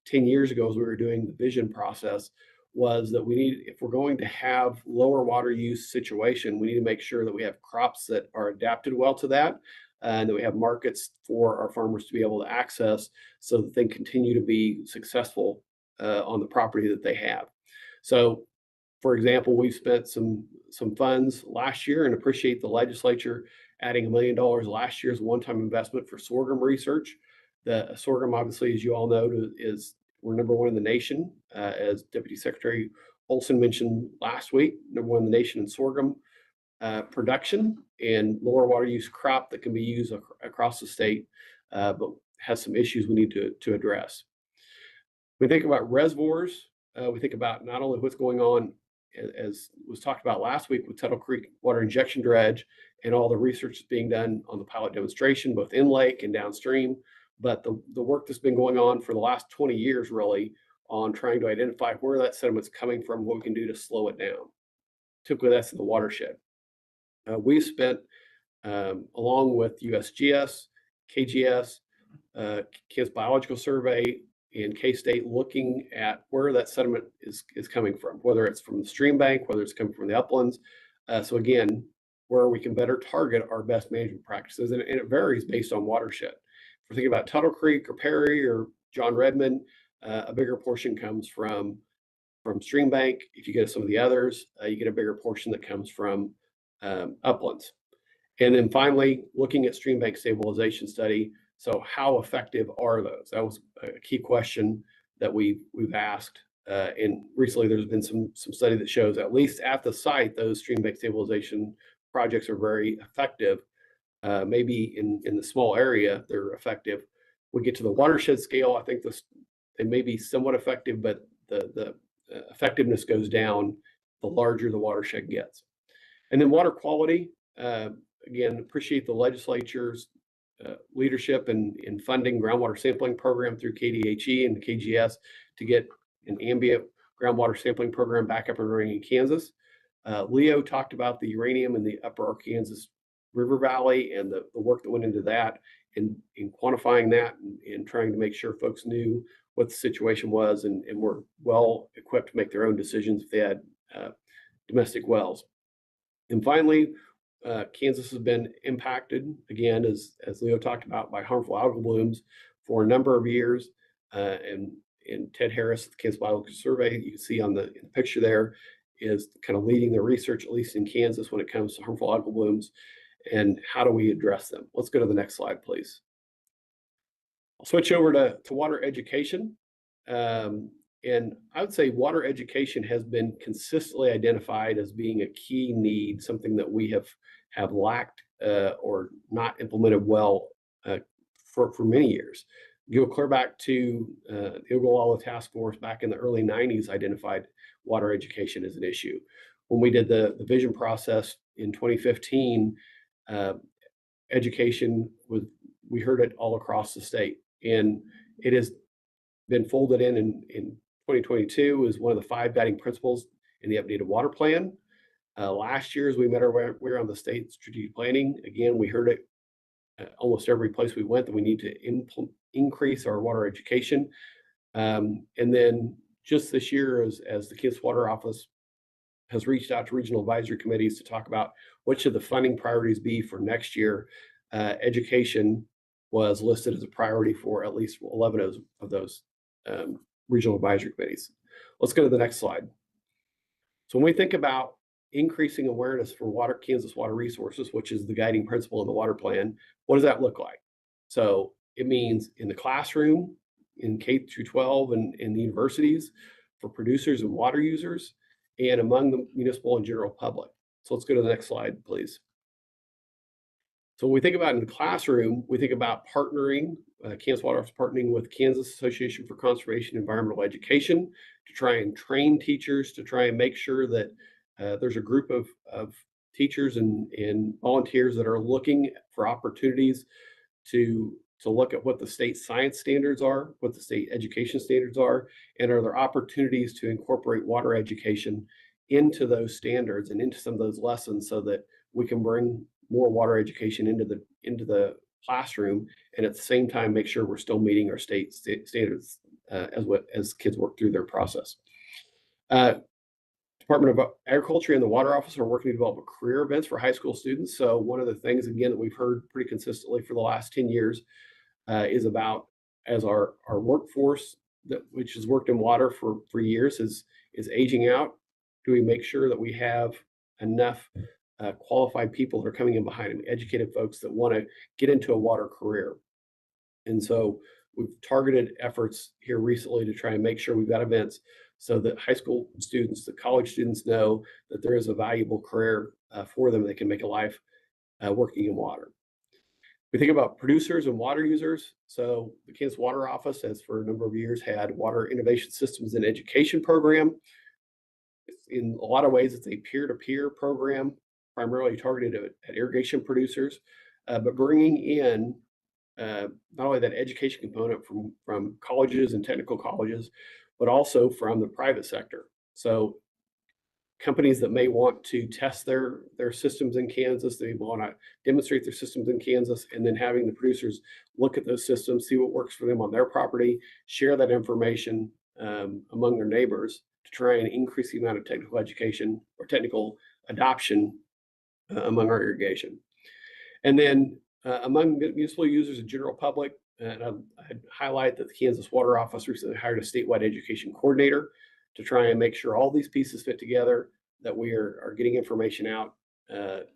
10 years ago as we were doing the vision process, was that we need, if we're going to have lower water use situation, we need to make sure that we have crops that are adapted well to that, and that we have markets for our farmers to be able to access so that they continue to be successful on the property that they have. So, for example, we've spent some funds last year and appreciate the legislature adding $1 million last year as a one-time investment for sorghum research. The sorghum, obviously, as you all know, we're number one in the nation, as Deputy Secretary Olson mentioned last week, number one in the nation in sorghum production and lower water use crop that can be used across the state. But has some issues we need to address. We think about reservoirs. We think about not only what's going on, as was talked about last week with Tuttle Creek water injection dredge and all the research that's being done on the pilot demonstration, both in lake and downstream, but the work that's been going on for the last 20 years really on trying to identify where that sediment's coming from, what we can do to slow it down. Typically that's in the watershed. We've spent, along with USGS, KGS, Kansas Biological Survey, and K-State, looking at where that sediment is coming from, whether it's from the stream bank, whether it's coming from the uplands. So again, where we can better target our best management practices, and it varies based on watershed. If we're thinking about Tuttle Creek or Perry or John Redmond, a bigger portion comes from stream bank. If you go to some of the others, you get a bigger portion that comes from uplands. And then finally, looking at stream bank stabilization study. So how effective are those? That was a key question that we've asked. And recently there's been some study that shows, at least at the site, those stream bank stabilization projects are very effective. Maybe in the small area, they're effective. We get to the watershed scale, I think they may be somewhat effective, but the effectiveness goes down the larger the watershed gets. And then water quality, again, appreciate the legislature's leadership in funding groundwater sampling program through KDHE and the KGS to get an ambient groundwater sampling program back up and running in Kansas. Leo talked about the uranium in the upper Arkansas River Valley and the work that went into that in quantifying that and trying to make sure folks knew what the situation was and were well equipped to make their own decisions if they had domestic wells. And finally, Kansas has been impacted, again, as Leo talked about, by harmful algal blooms for a number of years. And Ted Harris, the Kansas Biological Survey, you can see in the picture there, is kind of leading the research, at least in Kansas, when it comes to harmful algal blooms and how do we address them. Let's go to the next slide, please. I'll switch over to water education. And I would say water education has been consistently identified as being a key need, something that we have lacked or not implemented well for many years. You go clear back to the Ogallala Task Force back in the early 90s identified water education as an issue. When we did the vision process in 2015, education we heard it all across the state, and it has been folded in 2022 is one of the 5 guiding principles in the updated water plan. Last year, as we met our way around the state strategic planning, again, we heard it almost every place we went that we need to increase our water education. And then just this year, as the Kansas Water Office has reached out to regional advisory committees to talk about what should the funding priorities be for next year, education was listed as a priority for at least 11 of those regional advisory committees. Let's go to the next slide. So when we think about increasing awareness for Kansas water resources, which is the guiding principle in the water plan, what does that look like? So it means in the classroom, in K through 12 and in the universities, for producers and water users, and among the municipal and general public. So let's go to the next slide, please. So when we think about in the classroom, we think about partnering, Kansas Water Office partnering with Kansas Association for Conservation and Environmental Education to try and train teachers, to try and make sure that there's a group of teachers and volunteers that are looking for opportunities to look at what the state science standards are, what the state education standards are, and are there opportunities to incorporate water education into those standards and into some of those lessons so that we can bring more water education into the classroom, and at the same time make sure we're still meeting our state standards as kids work through their process. Department of Agriculture and the Water Office are working to develop career events for high school students. So one of the things, again, that we've heard pretty consistently for the last 10 years is about, as our workforce which has worked in water for years is aging out, do we make sure that we have enough qualified people that are coming in behind them, educated folks that want to get into a water career? And so we've targeted efforts here recently to try and make sure we've got events so that high school students, the college students know that there is a valuable career for them. They can make a life working in water. We think about producers and water users. So the Kansas Water Office has for a number of years had Water Innovation Systems and Education program. In a lot of ways, it's a peer-to-peer program, primarily targeted at irrigation producers, but bringing in not only that education component from colleges and technical colleges, but also from the private sector. So companies that may want to test their systems in Kansas, they want to demonstrate their systems in Kansas, and then having the producers look at those systems, see what works for them on their property, share that information among their neighbors to try and increase the amount of technical education or technical adoption among our irrigation. And then among municipal users and general public, and I'd highlight that the Kansas Water Office recently hired a statewide education coordinator to try and make sure all these pieces fit together, that we are getting information out,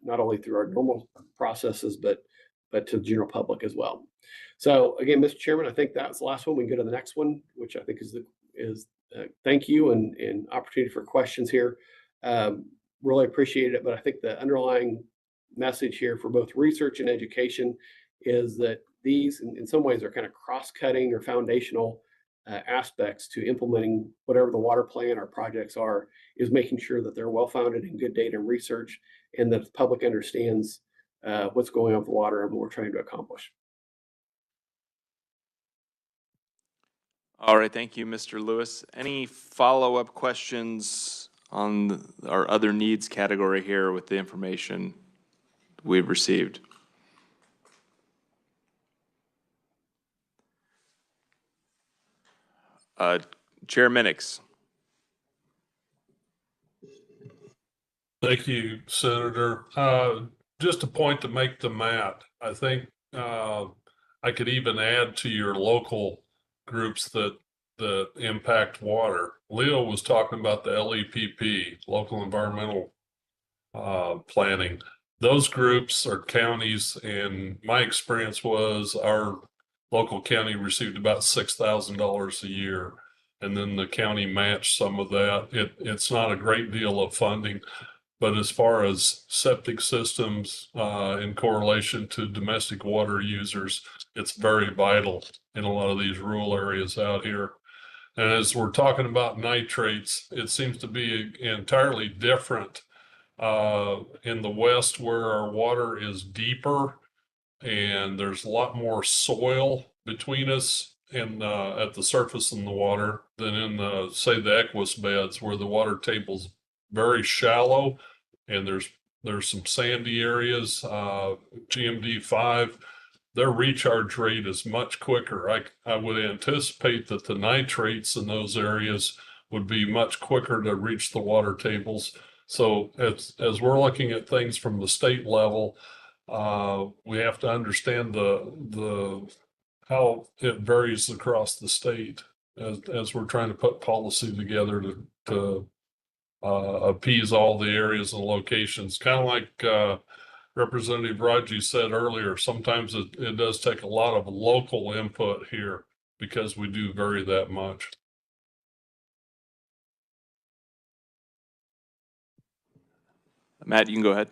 not only through our normal processes, but to the general public as well. So again, Mr. Chairman, I think that's the last one. We can go to the next one, which I think is thank you and opportunity for questions here. Really appreciate it, but I think the underlying message here for both research and education is that these in some ways are kind of cross-cutting or foundational aspects to implementing whatever the water plan or projects are, is making sure that they're well-founded in good data and research, and that the public understands what's going on with water and what we're trying to accomplish. All right, thank you, Mr. Lewis. Any follow-up questions on our other needs category here with the information we've received? Chair Minix. Thank you, Senator. Just a point to make to Matt. I think I could even add to your local groups that impact water. Leo was talking about the LEPP, local environmental planning. Those groups are counties, and my experience was our local county received about $6,000 a year, and then the county matched some of that. It's not a great deal of funding, but as far as septic systems in correlation to domestic water users, it's very vital in a lot of these rural areas out here. And as we're talking about nitrates, it seems to be entirely different in the West, where our water is deeper and there's a lot more soil between us and at the surface in the water than in say the aqueous beds, where the water table's very shallow and there's some sandy areas. GMD5, their recharge rate is much quicker. I would anticipate that the nitrates in those areas would be much quicker to reach the water tables. So as we're looking at things from the state level, we have to understand the how it varies across the state as we're trying to put policy together to appease all the areas and locations. Kind of like Representative Raji said earlier, sometimes it does take a lot of local input here because we do vary that much. Matt, you can go ahead.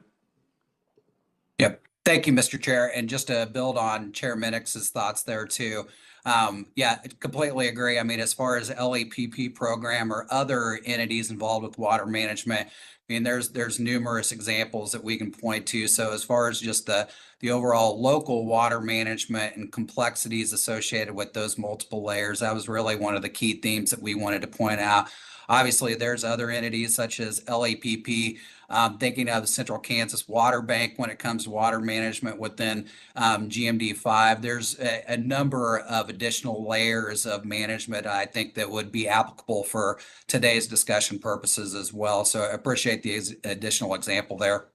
Yep. Thank you, Mr. Chair. And just to build on Chair Minix's thoughts there too. Yeah, completely agree. I mean, as far as LEPP program or other entities involved with water management, I mean, there's numerous examples that we can point to. So as far as just the overall local water management and complexities associated with those multiple layers, that was really one of the key themes that we wanted to point out. Obviously, there's other entities such as LEPP, thinking of the Central Kansas Water Bank when it comes to water management within GMD5. There's a number of additional layers of management, I think, that would be applicable for today's discussion purposes as well. So I appreciate the additional example there.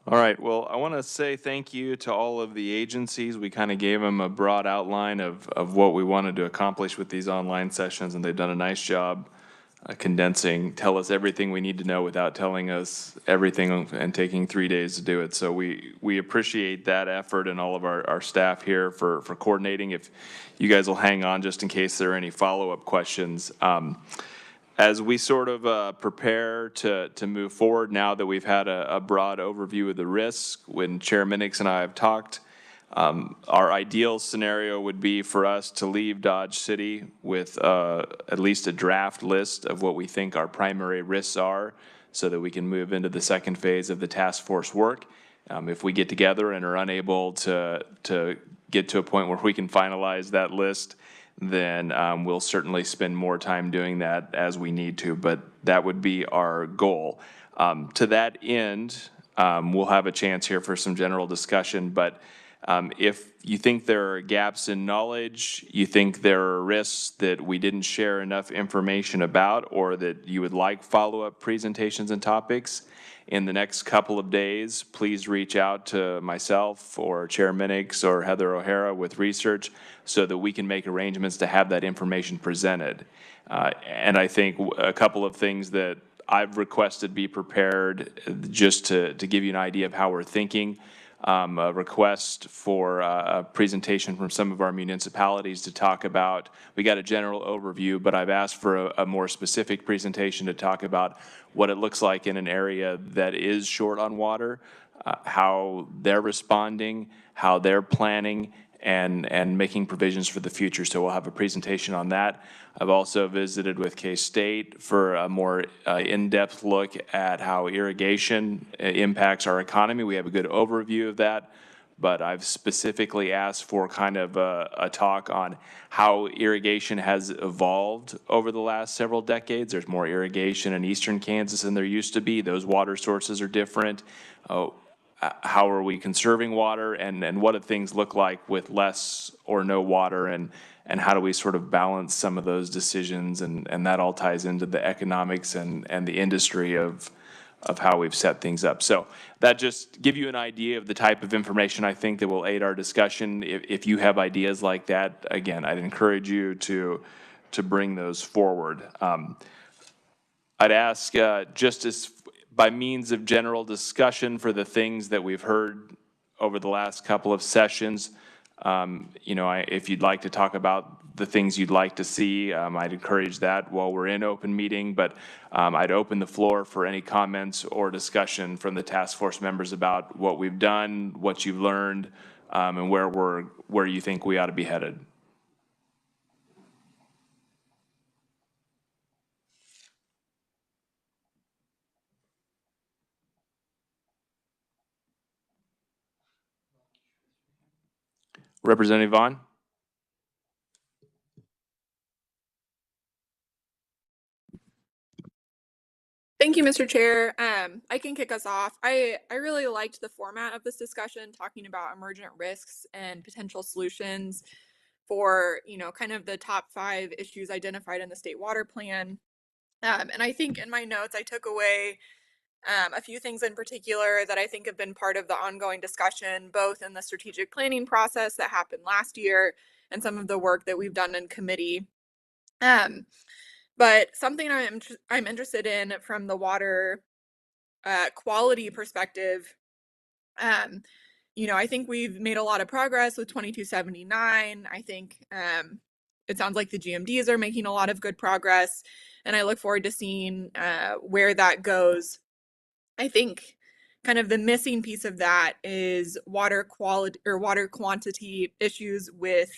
All right, well, I want to say thank you to all of the agencies. We kind of gave them a broad outline of what we wanted to accomplish with these online sessions, and they've done a nice job condensing, tell us everything we need to know without telling us everything and taking 3 days to do it. So we appreciate that effort, and all of our staff here for coordinating. If you guys will hang on just in case there are any follow-up questions. as we sort of prepare to move forward, now that we've had a broad overview of the risks, when Chair Minix and I have talked, our ideal scenario would be for us to leave Dodge City with at least a draft list of what we think our primary risks are, so that we can move into the second phase of the task force work. If we get together and are unable to get to a point where we can finalize that list, then we'll certainly spend more time doing that as we need to, but that would be our goal. To that end, we'll have a chance here for some general discussion, but if you think there are gaps in knowledge, you think there are risks that we didn't share enough information about, or that you would like follow-up presentations and topics, in the next couple of days, please reach out to myself or Chair Minix or Heather O'Hara with research, so that we can make arrangements to have that information presented. And I think a couple of things that I've requested be prepared, just to give you an idea of how we're thinking. A request for a presentation from some of our municipalities to talk about, we got a general overview, but I've asked for a more specific presentation to talk about what it looks like in an area that is short on water, how they're responding, how they're planning, and making provisions for the future. So we'll have a presentation on that. I've also visited with K-State for a more in-depth look at how irrigation impacts our economy. We have a good overview of that, but I've specifically asked for kind of a talk on how irrigation has evolved over the last several decades. There's more irrigation in eastern Kansas than there used to be. Those water sources are different. How are we conserving water, and what do things look like with less or no water, and how do we sort of balance some of those decisions, and that all ties into the economics and the industry of how we've set things up. So that just give you an idea of the type of information I think that will aid our discussion. If you have ideas like that, again, I'd encourage you to bring those forward. I'd ask just as by means of general discussion for the things that we've heard over the last couple of sessions, you know, if you'd like to talk about the things you'd like to see, I'd encourage that while we're in open meeting, but I'd open the floor for any comments or discussion from the task force members about what we've done, what you've learned, and where you think we ought to be headed. Representative Vaughn? Thank you, Mr. Chair. I can kick us off. I really liked the format of this discussion, talking about emergent risks and potential solutions for, you know, kind of the top 5 issues identified in the state water plan. And I think in my notes, I took away a few things in particular that I think have been part of the ongoing discussion, both in the strategic planning process that happened last year and some of the work that we've done in committee. But something I'm interested in from the water quality perspective, you know, I think we've made a lot of progress with 2279. I think it sounds like the GMDs are making a lot of good progress, and I look forward to seeing where that goes. I think kind of the missing piece of that is water quality or water quantity issues with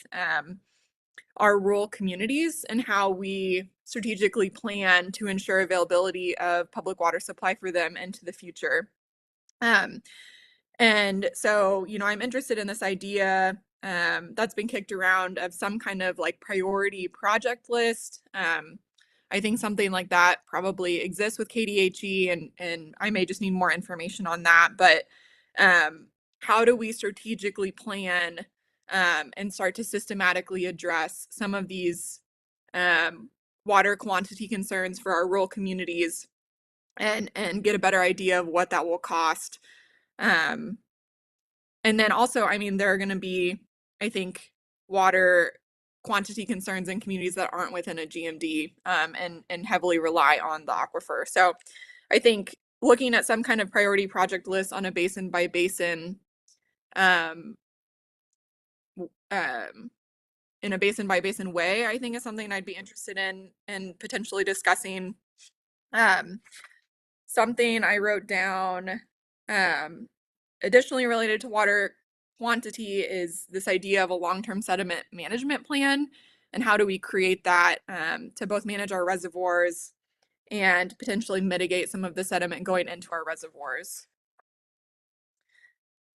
our rural communities, and how we strategically plan to ensure availability of public water supply for them into the future. And so, you know, I'm interested in this idea that's been kicked around of some kind of like priority project list. I think something like that probably exists with KDHE, and I may just need more information on that. But how do we strategically plan and start to systematically address some of these water quantity concerns for our rural communities, and get a better idea of what that will cost. And then also, I mean, there are going to be, I think, water quantity concerns in communities that aren't within a GMD and heavily rely on the aquifer. So I think looking at some kind of priority project list on a basin by basin in a basin by basin way, I think is something I'd be interested in and potentially discussing. Something I wrote down, additionally related to water quantity is this idea of a long-term sediment management plan, and how do we create that to both manage our reservoirs and potentially mitigate some of the sediment going into our reservoirs.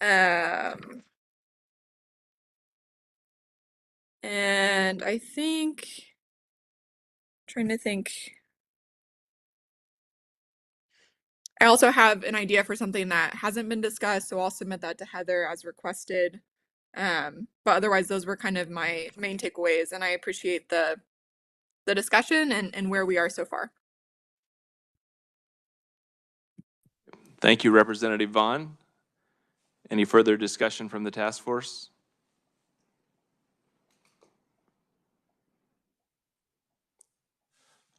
And I think, trying to think, I also have an idea for something that hasn't been discussed, so I'll submit that to Heather as requested. But otherwise, those were kind of my main takeaways, and I appreciate the discussion and where we are so far. Thank you, Representative Vaughn. Any further discussion from the task force?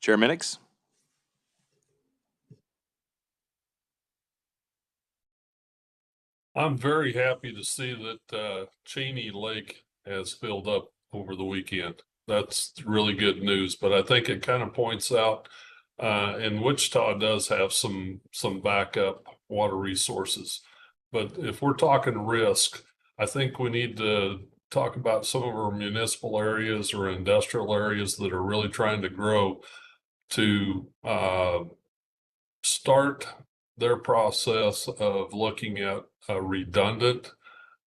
Chair Minix? I'm very happy to see that Cheney Lake has filled up over the weekend. That's really good news, but I think it kind of points out, and Wichita does have some backup water resources. But if we're talking risk, I think we need to talk about some of our municipal areas or industrial areas that are really trying to grow to start their process of looking at a redundant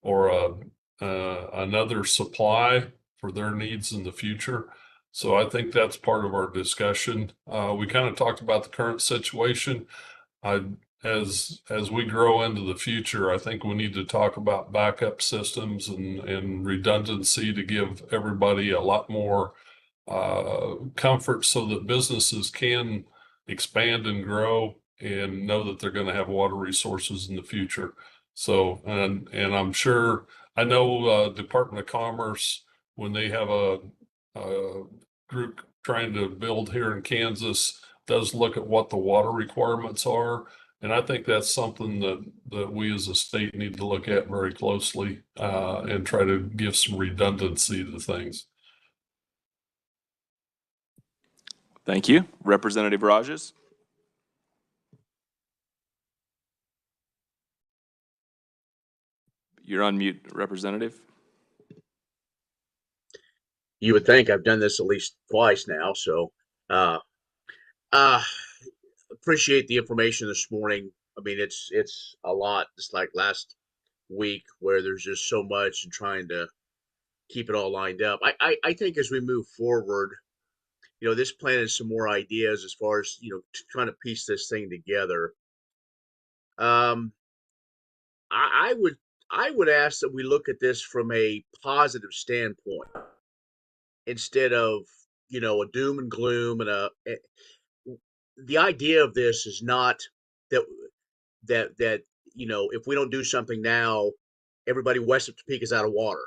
or another supply for their needs in the future. So I think that's part of our discussion. We kind of talked about the current situation. As we grow into the future, I think we need to talk about backup systems and redundancy to give everybody a lot more comfort so that businesses can expand and grow and know that they're going to have water resources in the future. So, and I'm sure, I know Department of Commerce, when they have a group trying to build here in Kansas, does look at what the water requirements are. And I think that's something that we as a state need to look at very closely and try to give some redundancy to things. Thank you. Representative Rajas? You're on mute, Representative. You would think I've done this at least twice now, so appreciate the information this morning. I mean, it's a lot, just like last week, where there's just so much and trying to keep it all lined up. I think as we move forward, this plan is some more ideas as far as trying to piece this thing together. I would ask that we look at this from a positive standpoint instead of a doom and gloom and the idea of this is not that if we don't do something now, everybody west of Topeka is out of water.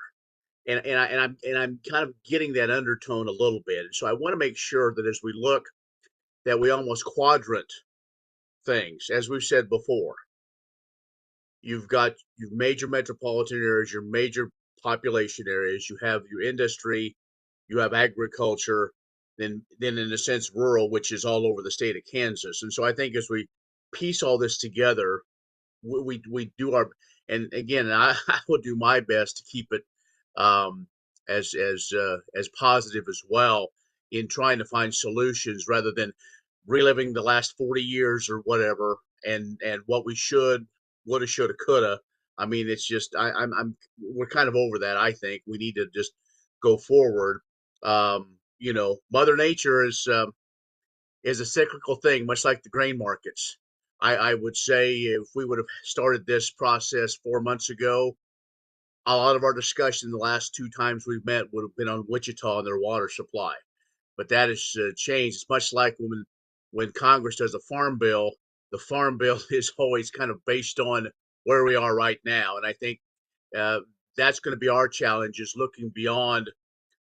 And I'm kind of getting that undertone a little bit. And so I want to make sure that as we look, that we almost quadrant things, as we've said before. You've got your major metropolitan areas, your major population areas, you have your industry, you have agriculture, then in a sense rural, which is all over the state of Kansas. And so I think as we piece all this together, we do our, and again, I will do my best to keep it as positive as well in trying to find solutions rather than reliving the last 40 years or whatever and what we should, woulda, shoulda, coulda. I mean, it's just we're kind of over that. I think we need to just go forward. Mother Nature is a cyclical thing, much like the grain markets. I would say if we would have started this process 4 months ago, a lot of our discussion the last 2 times we've met would have been on Wichita and their water supply. But that has changed. It's much like when Congress does a farm bill, the farm bill is always kind of based on where we are right now. And I think that's going to be our challenge, is looking beyond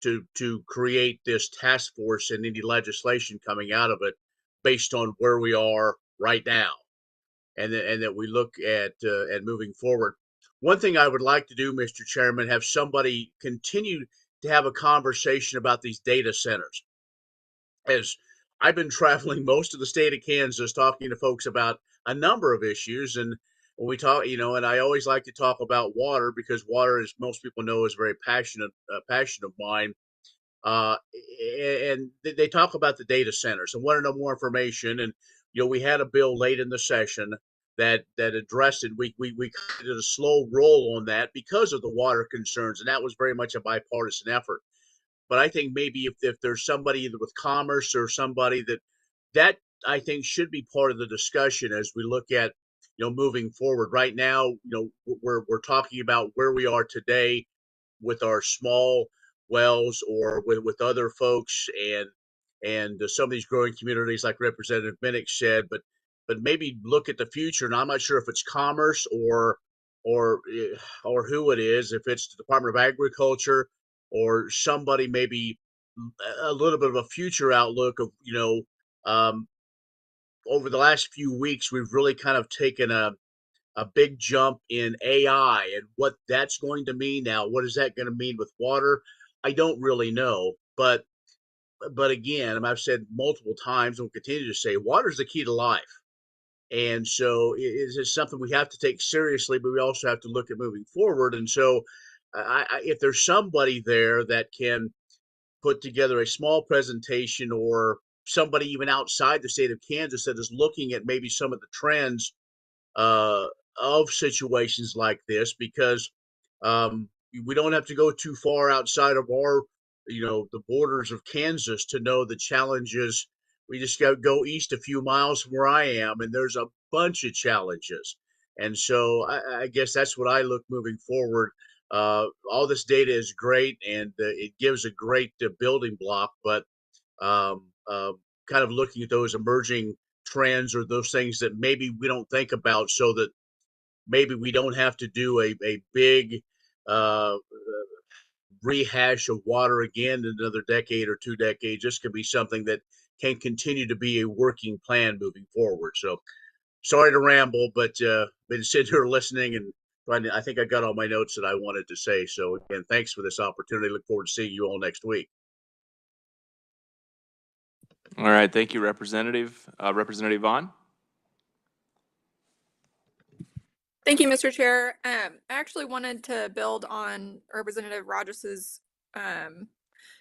to create this task force and any legislation coming out of it based on where we are right now, and that we look at moving forward. One thing I would like to do, Mr. Chairman, have somebody continue to have a conversation about these data centers. As I've been traveling most of the state of Kansas talking to folks about a number of issues. And when we talk, and I always like to talk about water because water, as most people know, is a very passion of mine. Uh, and they talk about the data centers and want to know more information. And, we had a bill late in the session that addressed it. We did a slow roll on that because of the water concerns. And that was very much a bipartisan effort. But I think maybe if there's somebody either with commerce or somebody that I think should be part of the discussion as we look at, moving forward. Right now, we're talking about where we are today with our small wells or with other folks and some of these growing communities like Representative Minnick said, but maybe look at the future. And I'm not sure if it's commerce or who it is, if it's the Department of Agriculture or somebody maybe a little bit of a future outlook of, um, over the last few weeks, we've really kind of taken a big jump in AI and what that's going to mean now. What is that going to mean with water? I don't really know, but again, I've said multiple times and will continue to say, water is the key to life. And so it is something we have to take seriously, but we also have to look at moving forward. And so if there's somebody there that can put together a small presentation or somebody even outside the state of Kansas that is looking at maybe some of the trends uh, of situations like this, because we don't have to go too far outside of our, the borders of Kansas to know the challenges. We just got to go east a few miles from where I am, and there's a bunch of challenges. And so I guess that's what I look moving forward. All this data is great, and it gives a great building block, but um, uh, kind of looking at those emerging trends or those things that maybe we don't think about so that maybe we don't have to do a big rehash of water again in another decade or 2 decades. This could be something that can continue to be a working plan moving forward. So sorry to ramble, but been sitting here listening and I think I got all my notes that I wanted to say. So again, thanks for this opportunity. Look forward to seeing you all next week. All right, thank you, Representative. Representative Vaughn? Thank you, Mr. Chair. I actually wanted to build on Representative Rogers's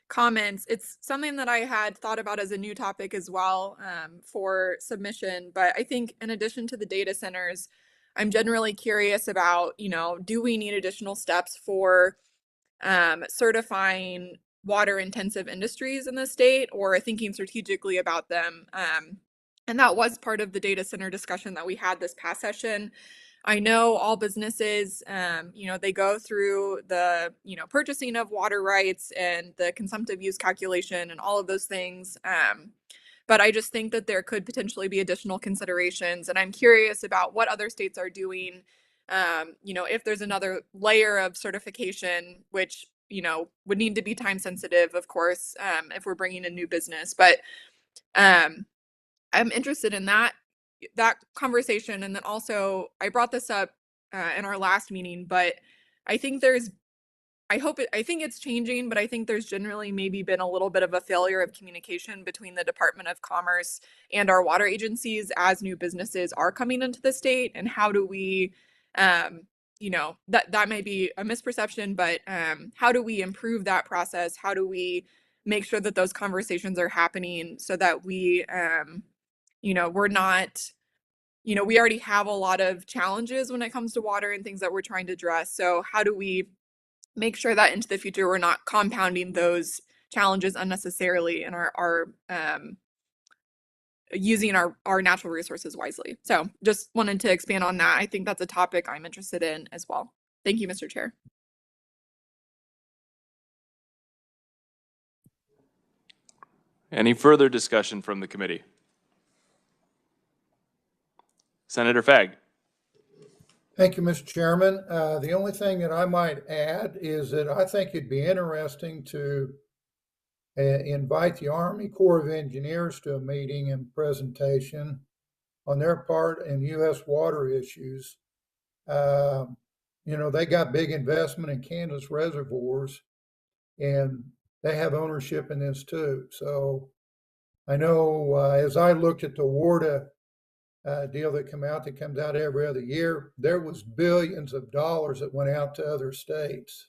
comments. It's something that I had thought about as a new topic as well for submission. But I think in addition to the data centers, I'm generally curious about, do we need additional steps for certifying water intensive industries in the state or thinking strategically about them? And that was part of the data center discussion that we had this past session. I know all businesses, they go through the, purchasing of water rights and the consumptive use calculation and all of those things. But I just think that there could potentially be additional considerations. And I'm curious about what other states are doing. If there's another layer of certification, which, would need to be time sensitive, of course, if we're bringing a new business. But I'm interested in that conversation. And then also I brought this up in our last meeting, but I think I think it's changing, but I think there's generally maybe been a little bit of a failure of communication between the Department of Commerce and our water agencies as new businesses are coming into the state. And how do we, that may be a misperception, but how do we improve that process? How do we make sure that those conversations are happening so that we, we're not, we already have a lot of challenges when it comes to water and things that we're trying to address. So how do we make sure that into the future we're not compounding those challenges unnecessarily and are using our natural resources wisely? So just wanted to expand on that. I think that's a topic I'm interested in as well. Thank you, Mr. Chair. Any further discussion from the committee? Senator Fagg. Thank you, Mr. Chairman. The only thing that I might add is that I think it'd be interesting to invite the Army Corps of Engineers to a meeting and presentation on their part in U.S. water issues. They got big investment in Kansas reservoirs, and they have ownership in this too. So I know as I looked at the WARDA deal that comes out every other year, there was billions of dollars that went out to other states.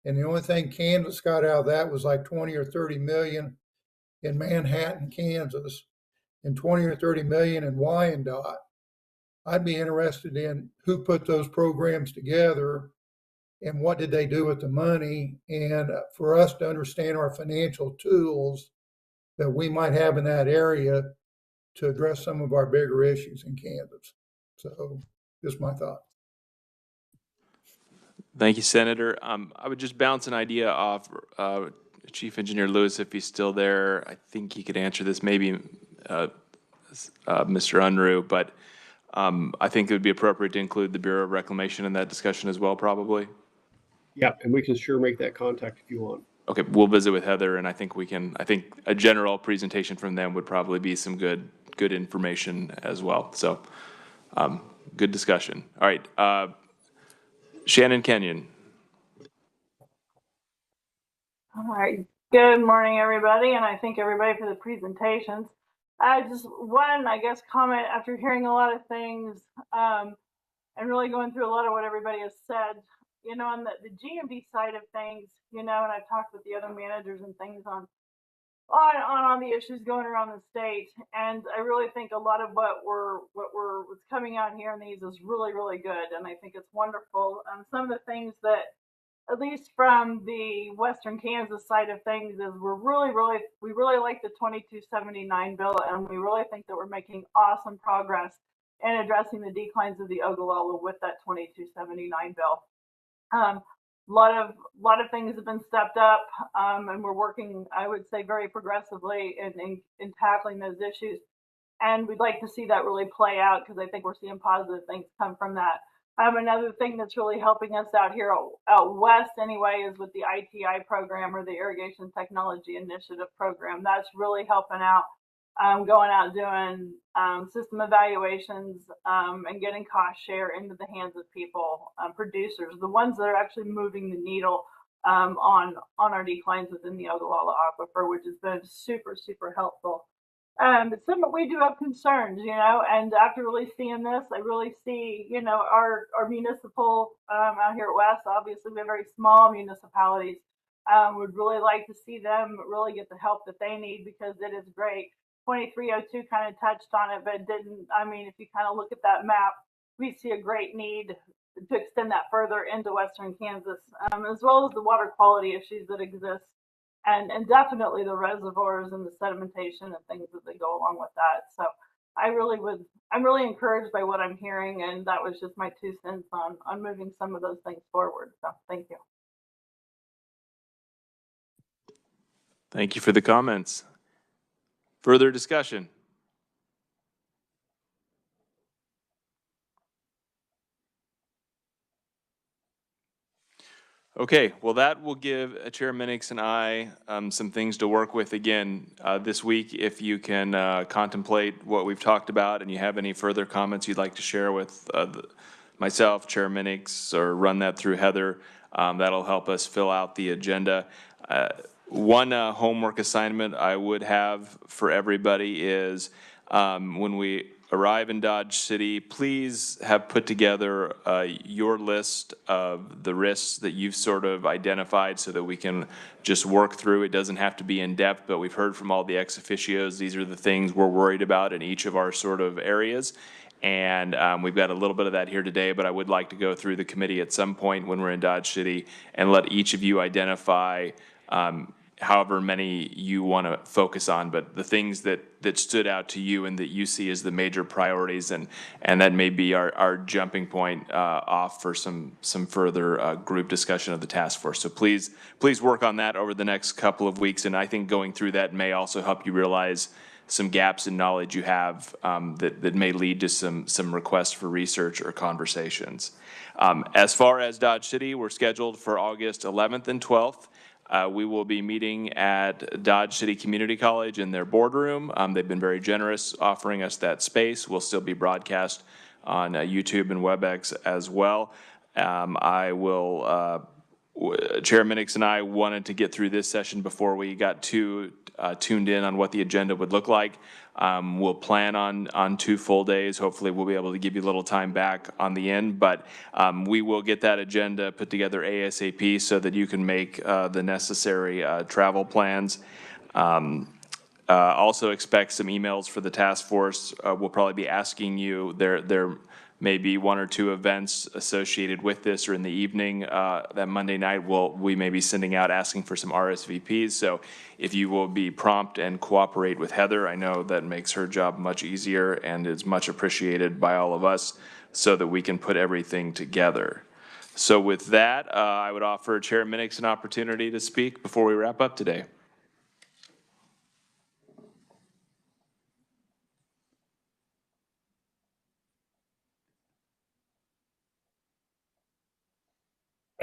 And the only thing Kansas got out of that was like 20 or 30 million in Manhattan, Kansas, and 20 or 30 million in Wyandotte. I'd be interested in who put those programs together and what did they do with the money, and for us to understand our financial tools that we might have in that area to address some of our bigger issues in Kansas. So just my thought. Thank you, Senator. I would just bounce an idea off Chief Engineer Lewis, if he's still there. I think he could answer this, maybe Mr. Unruh, but I think it would be appropriate to include the Bureau of Reclamation in that discussion as well, probably. Yeah, and we can sure make that contact if you want. Okay, we'll visit with Heather, and I think a general presentation from them would probably be some good information as well. So, good discussion. All right, Shannon Kenyon. All right. Good morning, everybody, and I thank everybody for the presentations. I just one, I guess, comment after hearing a lot of things and really going through a lot of what everybody has said. You know, on the GMD side of things, you know, and I've talked with the other managers and things on the issues going around the state, and I really think a lot of what's coming out here in these is really, really good, and I think it's wonderful. Some of the things that, at least from the Western Kansas side of things, is we really like the 2279 bill, and we really think that we're making awesome progress in addressing the declines of the Ogallala with that 2279 bill. A lot of things have been stepped up, and we're working, I would say, very progressively in tackling those issues. And we'd like to see that really play out, because I think we're seeing positive things come from that. Another thing that's really helping us out here out west anyway is with the ITI program, or the Irrigation Technology Initiative program. That's really helping out, going out doing system evaluations and getting cost share into the hands of people, producers, the ones that are actually moving the needle on our declines within the Ogallala Aquifer, which has been super, super helpful. But we do have concerns, you know, and after really seeing this, I really see, you know, our municipal out here at West, obviously we're very small municipalities. Would really like to see them really get the help that they need, because it is great. 2302 kind of touched on it, but didn't. I mean, if you kind of look at that map, we see a great need to extend that further into Western Kansas, as well as the water quality issues that exist. And definitely the reservoirs and the sedimentation and things that go along with that. So I'm really encouraged by what I'm hearing, and that was just my 2 cents on moving some of those things forward. So thank you. Thank you for the comments. Further discussion? Okay, well, that will give Chair Minix and I some things to work with again this week. If you can contemplate what we've talked about and you have any further comments you'd like to share with myself, Chair Minix, or run that through Heather, that'll help us fill out the agenda. One homework assignment I would have for everybody is when we arrive in Dodge City, please have put together your list of the risks that you've sort of identified so that we can just work through. It doesn't have to be in depth, but we've heard from all the ex officios. These are the things we're worried about in each of our sort of areas. And we've got a little bit of that here today, but I would like to go through the committee at some point when we're in Dodge City and let each of you identify however many you want to focus on, but the things that stood out to you and that you see as the major priorities, and that may be our jumping point off for some further group discussion of the task force. So please work on that over the next couple of weeks, and I think going through that may also help you realize some gaps in knowledge you have that may lead to some requests for research or conversations. As far as Dodge City, we're scheduled for August 11th and 12th. We will be meeting at Dodge City Community College in their boardroom. They've been very generous offering us that space. We'll still be broadcast on YouTube and WebEx as well. I will Chair Minix and I wanted to get through this session before we got too tuned in on what the agenda would look like. We'll plan on 2 full days. Hopefully we'll be able to give you a little time back on the end, but we will get that agenda put together ASAP so that you can make the necessary travel plans. Also expect some emails for the task force. We'll probably be asking you, there may be 1 or 2 events associated with this, or in the evening, that Monday night, we may be sending out asking for some RSVPs. So if you will be prompt and cooperate with Heather, I know that makes her job much easier and is much appreciated by all of us so that we can put everything together. So with that, I would offer Chair Minix an opportunity to speak before we wrap up today.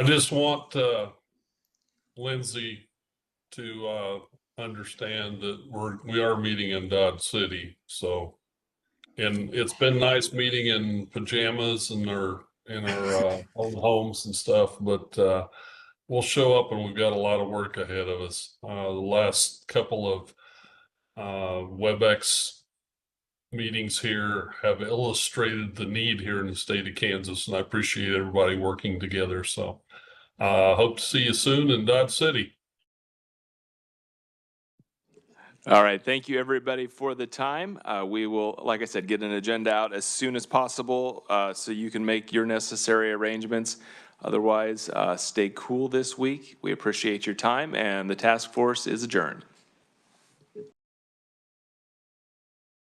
I just want Lindsay to understand that we are meeting in Dodge City. So, and it's been nice meeting in pajamas and in our own homes and stuff, but we'll show up and we've got a lot of work ahead of us. The last couple of WebEx meetings here have illustrated the need here in the state of Kansas, and I appreciate everybody working together. So hope to see you soon in Dodge City. All right, thank you everybody for the time. We will, like I said, get an agenda out as soon as possible so you can make your necessary arrangements. Otherwise, stay cool this week. We appreciate your time, and the task force is adjourned.